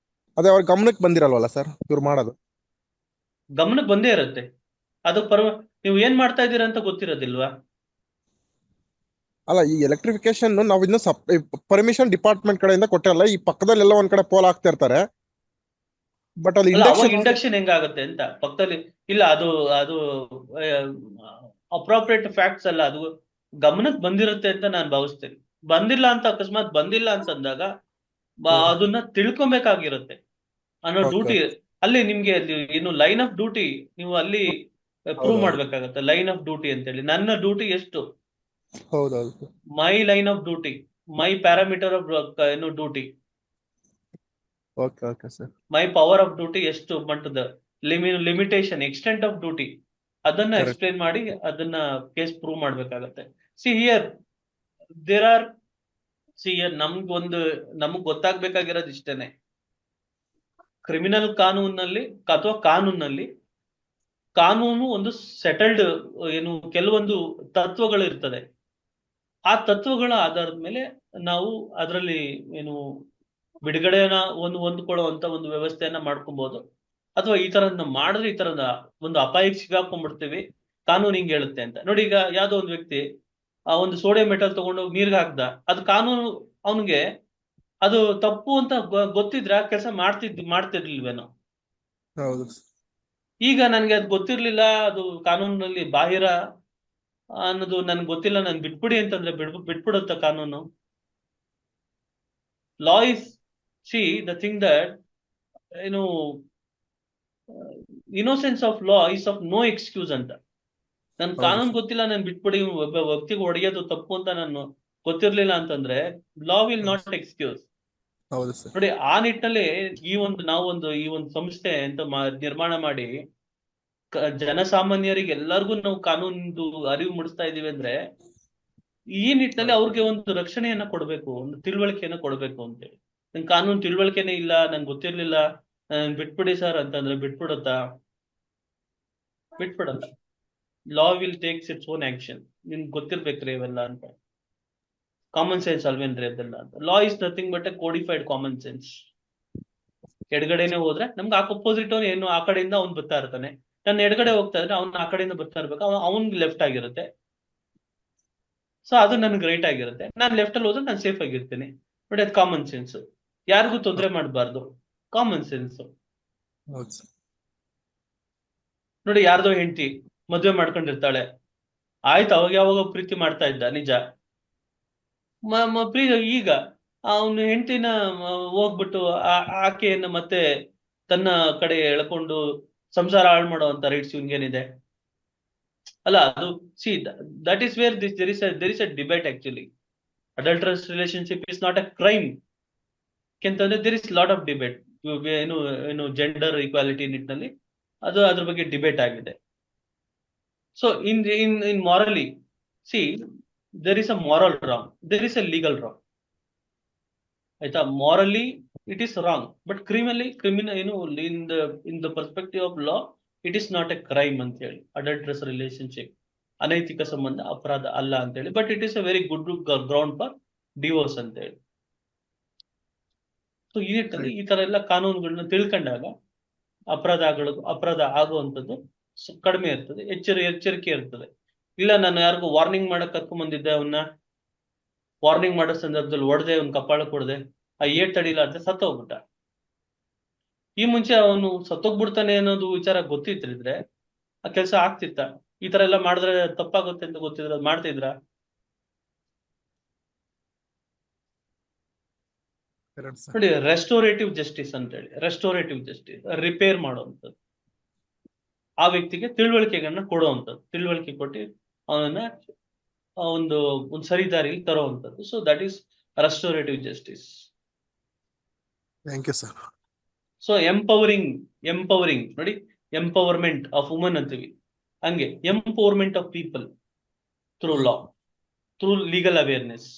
ಅದೇ ಅವ್ರ ಗಮನಕ್ಕೆ ಬಂದಿರಲ್ವಲ್ಲ ಸರ್ ಇವ್ರು ಮಾಡೋದು? ಗಮನಕ್ಕೆ ಬಂದೇ ಇರುತ್ತೆ. ಅದು ನೀವು ಏನ್ ಮಾಡ್ತಾ ಇದ್ದೀರಾ ಅಂತ ಗೊತ್ತಿರೋದಿಲ್ವಾ? ಅಲ್ಲ, ಈ ಎಲೆಕ್ಟ್ರಿಫಿಕೇಶನ್ ನಾವು ಇನ್ನು ಪರ್ಮಿಷನ್ ಡಿಪಾರ್ಟ್ಮೆಂಟ್ ಕಡೆಯಿಂದ ಕೊಟ್ಟಿರಲ್ಲ. ಈ ಪಕ್ಕದಲ್ಲೆಲ್ಲ ಒಂದ್ ಕಡೆ ಪೋಲ್ ಹಾಕ್ತಾ ಇರ್ತಾರೆ, ಬಟ್ ಅಲ್ಲಿ ಇಂಡಕ್ಷನ್ ಹೆಂಗಾಗುತ್ತೆ ಅಂತ ಪಕ್ಕದಲ್ಲಿ ಇಲ್ಲ. ಅದು ಅಪ್ರೋಪ್ರಿಯೇಟ್ ಫ್ಯಾಕ್ಟ್ಸ್ ಅಲ್ಲ, ಅದು ಗಮನಕ್ಕೆ ಬಂದಿರುತ್ತೆ ಅಂತ ನಾನು ಭಾವಿಸ್ತೇನೆ. ಬಂದಿಲ್ಲ ಅಂತ, ಅಕಸ್ಮಾತ್ ಬಂದಿಲ್ಲ ಅಂತಂದಾಗ ಅದನ್ನ ತಿಳ್ಕೊಬೇಕಾಗಿರುತ್ತೆ ಅನ್ನೋ ಡ್ಯೂಟಿ ಅಲ್ಲಿ ನಿಮ್ಗೆ ಏನು ಲೈನ್ ಆಫ್ ಡ್ಯೂಟಿ ನೀವು ಅಲ್ಲಿ ಪ್ರೂವ್ ಹೌದು. ಮಾಡ್ಬೇಕಾಗತ್ತೆ ಲೈನ್ ಆಫ್ ಡ್ಯೂಟಿ ಅಂತ ಹೇಳಿ. ನನ್ನ ಡ್ಯೂಟಿ ಎಷ್ಟು, ಹೌದೌದು my line of duty, my parameter of duty, okay okay sir. My power of duty ಎಷ್ಟು ಮಟ್ಟದ, ಲಿಮಿಟೇಷನ್, ಎಕ್ಸ್ಟೆಂಟ್ ಆಫ್ ಡ್ಯೂಟಿ, ಅದನ್ನ Correct. ಎಕ್ಸ್ಪ್ಲೈನ್ ಮಾಡಿ ಅದನ್ನ ಕೇಸ್ ಪ್ರೂವ್ ಮಾಡ್ಬೇಕಾಗತ್ತೆ. ಸಿ ಹಿಯರ್ ದೇರ್ ಆರ್ ನಮ್ಗ್ ಗೊತ್ತಾಗ್ಬೇಕಾಗಿರೋದು ಇಷ್ಟೇನೆ. ಕ್ರಿಮಿನಲ್ ಕಾನೂನಲ್ಲಿ ಅಥವಾ ಕಾನೂನು ಒಂದು ಸೆಟಲ್ಡ್ ಕೆಲವೊಂದು ತತ್ವಗಳು ಇರ್ತದೆ. ಆ ತತ್ವಗಳ ಆಧಾರದ ಮೇಲೆ ನಾವು ಅದರಲ್ಲಿ ಬಿಡುಗಡೆನ ಹೊಂದ್ಕೊಳ್ಳುವಂತ ಒಂದು ವ್ಯವಸ್ಥೆಯನ್ನ ಮಾಡ್ಕೊಬಹುದು. ಅಥವಾ ಈ ತರನ ಮಾಡಿದ್ರೆ ಈ ತರದ ಒಂದು ಅಪಾಯಕ್ಕೆ ಸಿಗಾಕೊಂಡ್ಬಿಡ್ತೀವಿ, ಕಾನೂನು ಹಿಂಗ್ ಹೇಳುತ್ತೆ ಅಂತ. ನೋಡಿ, ಈಗ ಯಾವ್ದೋ ಒಂದು ವ್ಯಕ್ತಿ ಆ ಒಂದು ಸೋಡಿಯಂ ಮೆಟಲ್ ತಗೊಂಡು ನೀರ್ಗೆ ಹಾಕ್ದ, ಅದು ಕಾನೂನು ಅವನಿಗೆ ಅದು ತಪ್ಪು ಅಂತ ಗೊತ್ತಿದ್ರೆ ಆ ಕೆಲಸ ಮಾಡ್ತಿರ್ಲಿಲ್ವೇನೋ. ಹೌದು ಈಗ ನನ್ಗೆ ಅದು ಗೊತ್ತಿರ್ಲಿಲ್ಲ, ಅದು ಕಾನೂನಿನಲ್ಲಿ ಬಾಹಿರ ಅನ್ನೋದು ನನ್ಗೆ ಗೊತ್ತಿಲ್ಲ, ನನ್ ಬಿಟ್ಬಿಡಿ ಅಂತಂದ್ರೆ ಬಿಟ್ಬಿಡುತ್ತ ಕಾನೂನು? Law is, the thing that, innocence of law is of no excuse ಅಂತ. ನನ್ ಕಾನೂನು ಗೊತ್ತಿಲ್ಲ, ನನ್ ಬಿಟ್ಬಿಡಿ, ಒಬ್ಬ ವ್ಯಕ್ತಿಗೆ ಹೊಡೆಯೋದು ತಪ್ಪು ಅಂತ ನಾನು ಗೊತ್ತಿರ್ಲಿಲ್ಲ ಅಂತಂದ್ರೆ law will not excuse. ಹೌದು ಸರ್. ನೋಡಿ, ಆ ನಿಟ್ಟಿನಲ್ಲಿ ಈ ಒಂದು ಸಂಸ್ಥೆ ಅಂತ ನಿರ್ಮಾಣ ಮಾಡಿ ಜನಸಾಮಾನ್ಯರಿಗೆ ಎಲ್ಲರಿಗೂ ನಾವು ಕಾನೂನು ಅರಿವು ಮೂಡಿಸ್ತಾ ಇದೀವಿ ಅಂದ್ರೆ ಈ ನಿಟ್ಟಿನಲ್ಲಿ ಅವ್ರಿಗೆ ಒಂದು ರಕ್ಷಣೆಯನ್ನ ಕೊಡ್ಬೇಕು, ಒಂದು ತಿಳುವಳಿಕೆಯನ್ನ ಕೊಡ್ಬೇಕು ಅಂತೇಳಿ. ನನ್ ಕಾನೂನು ತಿಳುವಳಿಕೆನೇ ಇಲ್ಲ, ನಂಗೆ ಗೊತ್ತಿರ್ಲಿಲ್ಲ, ಬಿಟ್ಬಿಡಿ ಸರ್ ಅಂತಂದ್ರೆ ಬಿಟ್ಬಿಡಲ್ಲ. Law will takes its own action. ನಿಮ್ಗೆ ಗೊತ್ತಿರ್ಬೇಕ್ರಿ ಇವೆಲ್ಲ ಅಂತ. ಕಾಮನ್ ಸೆನ್ಸ್ ಅಲ್ವೇನ್ರಿ ಅದೆಲ್ಲ ಅಂತ. Law is nothing but a codified common sense. ಎಡಗಡೆನೆ ಹೋದ್ರೆ ನಮ್ಗೆ ಅಪೋಸಿಟ್ ಏನು ಆ ಕಡೆಯಿಂದ ಅವ್ನು ಬರ್ತಾ ಇರ್ತಾನೆ, ನನ್ನ ಎಡಗಡೆ ಹೋಗ್ತಾ ಇದ್ರೆ ಅವ್ನ ಆ ಕಡೆಯಿಂದ ಬರ್ತಾ ಇರ್ಬೇಕು, ಅವ್ನ್ಗೆ ಲೆಫ್ಟ್ ಆಗಿರುತ್ತೆ. ಸೊ ಅದು ನನ್ಗೆ ರೈಟ್ ಆಗಿರುತ್ತೆ. ನಾನು ಲೆಫ್ಟ್ ಅಲ್ಲಿ ಹೋದ್ರೆ ನಾನು ಸೇಫ್ ಆಗಿರ್ತೇನೆ. ಬಟ್ ಅದು ಕಾಮನ್ ಸೆನ್ಸ್. ಯಾರಿಗೂ ತೊಂದರೆ ಮಾಡಬಾರ್ದು, ಕಾಮನ್ ಸೆನ್ಸ್. ನೋಡಿ, ಯಾರ್ದೋ ಹೆಂಡತಿ ಮದ್ವೆ ಮಾಡ್ಕೊಂಡಿರ್ತಾಳೆ, ಆಯ್ತು, ಅವಾಗ ಯಾವಾಗ ಪ್ರೀತಿ ಮಾಡ್ತಾ ಇದ್ದ ನಿಜ. ಈಗ ಅವನು ಹೆಂಡತಿನ ಹೋಗ್ಬಿಟ್ಟು ಆಕೆಯನ್ನ ಮತ್ತೆ ತನ್ನ ಕಡೆ ಎಳ್ಕೊಂಡು ಸಂಸಾರ ಹಾಳು ಮಾಡುವಂತ ರೈಟ್ಸ್ ಇವನ್ಗೇನಿದೆ ಅಲ್ಲ? ಅದು that is where there is a debate actually. Adulterous relationship is not a crime. ಯಾಕೆಂತಂದ್ರೆ there is lot of debate. Gender equality ನಿಟ್ಟಿನಲ್ಲಿ ಅದ್ರ ಬಗ್ಗೆ ಡಿಬೇಟ್ ಆಗಿದೆ. So in morally, there is a moral wrong, there is a legal wrong. ಆಯ್ತಾ? Morally it is wrong, but criminal in the perspective of law it is not a crime ಅಂತ ಹೇಳಿ. Adulterous relationship ಅನೈತಿಕ ಸಂಬಂಧ ಅಪರಾಧ ಅಲ್ಲ ಅಂತ ಹೇಳಿ, but it is a very good ground for divorce ಅಂತ ಹೇಳಿ. ಸೊ ಈ ನಿಟ್ಟಿನಲ್ಲಿ ಈ ತರ ಎಲ್ಲ ಕಾನೂನುಗಳನ್ನ ತಿಳ್ಕೊಂಡಾಗ ಅಪರಾಧ ಆಗುವಂಥದ್ದು ಕಡಿಮೆ ಇರ್ತದೆ, ಎಚ್ಚರಿಕೆ ಇರ್ತದೆ. ಇಲ್ಲ, ನಾನು ಯಾರಿಗೂ ವಾರ್ನಿಂಗ್ ಮಾಡಕ್ ಕರ್ಕೊಂಡ್ ಬಂದಿದ್ದೆ, ಅವನ್ನ ವಾರ್ನಿಂಗ್ ಮಾಡೋ ಸಂದರ್ಭದಲ್ಲಿ ಹೊಡೆದೆ, ಅವ್ನ ಕಪಾಳಕ್ಕೆ ಹೊಡೆದೆ, ಆ ಏಟ್ ತಡಿಲ್ಲ ಅಂತ ಸತ್ತೋಗ್ಬಿಟ್ಟ. ಈ ಮುಂಚೆ ಅವನು ಸತ್ತೋಗ್ಬಿಡ್ತಾನೆ ಅನ್ನೋದು ವಿಚಾರ ಗೊತ್ತಿದ್ರೆ ಆ ಕೆಲಸ ಆಗ್ತಿತ್ತ? ಈ ತರ ಎಲ್ಲ ಮಾಡಿದ್ರೆ ತಪ್ಪಾಗುತ್ತೆ ಅಂತ ಗೊತ್ತಿದ್ರೆ ಅದು ಮಾಡ್ತಿದ್ರ? ನೋಡಿ, ರೆಸ್ಟೋರೇಟಿವ್ ಜಸ್ಟಿಸ್ ಅಂತ ಹೇಳಿ, ರೆಸ್ಟೋರೇಟಿವ್ ಜಸ್ಟಿಸ್ ರಿಪೇರ್ ಮಾಡುವಂಥದ್ದು, ಆ ವ್ಯಕ್ತಿಗೆ ತಿಳುವಳಿಕೆಗಳನ್ನ ಕೊಡುವಂಥದ್ದು, ತಿಳುವಳಿಕೆ ಕೊಟ್ಟು ಅವನನ್ನ ಒಂದು ಸರಿ ದಾರಿಯಲ್ಲಿ ತರುವಂಥದ್ದು. So that is restorative justice. Thank you sir. So empowering ನೋಡಿ, ಎಂಪವರ್ಮೆಂಟ್ ಆಫ್ ವುಮನ್ ಅಂತೀವಿ, ಹಂಗೆ empowerment of people through law, through legal awareness.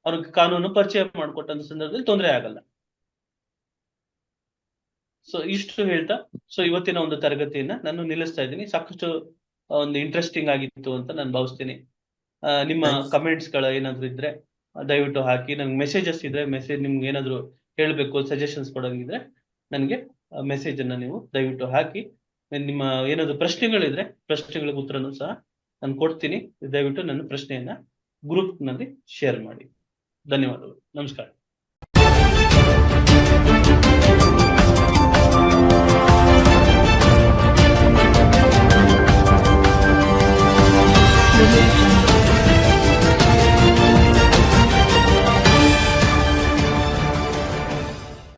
ಅವ್ರಿಗೆ ಕಾನೂನು ಪರಿಚಯ ಮಾಡಿಕೊಟ್ಟಂತ ಸಂದರ್ಭದಲ್ಲಿ ತೊಂದರೆ ಆಗಲ್ಲ. ಸೊ ಇಷ್ಟು ಹೇಳ್ತಾ ಇವತ್ತಿನ ಒಂದು ತರಗತಿಯನ್ನ ನಾನು ನಿಲ್ಲಿಸ್ತಾ ಇದ್ದೀನಿ. ಸಾಕಷ್ಟು ಒಂದು ಇಂಟ್ರೆಸ್ಟಿಂಗ್ ಆಗಿತ್ತು ಅಂತ ನಾನು ಭಾವಿಸ್ತೀನಿ. ನಿಮ್ಮ ಕಮೆಂಟ್ಸ್ ಗಳು ಏನಾದ್ರು ಇದ್ರೆ ದಯವಿಟ್ಟು ಹಾಕಿ. ನನ್ಗೆ ಮೆಸೇಜಸ್ ಇದ್ರೆ ನಿಮ್ಗೆ ಏನಾದ್ರು ಹೇಳ್ಬೇಕು, ಸಜೆಷನ್ಸ್ ಕೊಡೋಂಗಿದ್ರೆ ನನಗೆ ಮೆಸೇಜ್ ಅನ್ನ ನೀವು ದಯವಿಟ್ಟು ಹಾಕಿ. ನಿಮ್ಮ ಏನಾದ್ರು ಪ್ರಶ್ನೆಗಳಿದ್ರೆ ಪ್ರಶ್ನೆಗಳಿಗೆ ಉತ್ತರನೂ ಸಹ ನಾನು ಕೊಡ್ತೀನಿ. ದಯವಿಟ್ಟು ನನ್ನ ಪ್ರಶ್ನೆಯನ್ನ ಗ್ರೂಪ್ ನಲ್ಲಿ ಶೇರ್ ಮಾಡಿ. ಧನ್ಯವಾದಗಳು. ನಮಸ್ಕಾರ.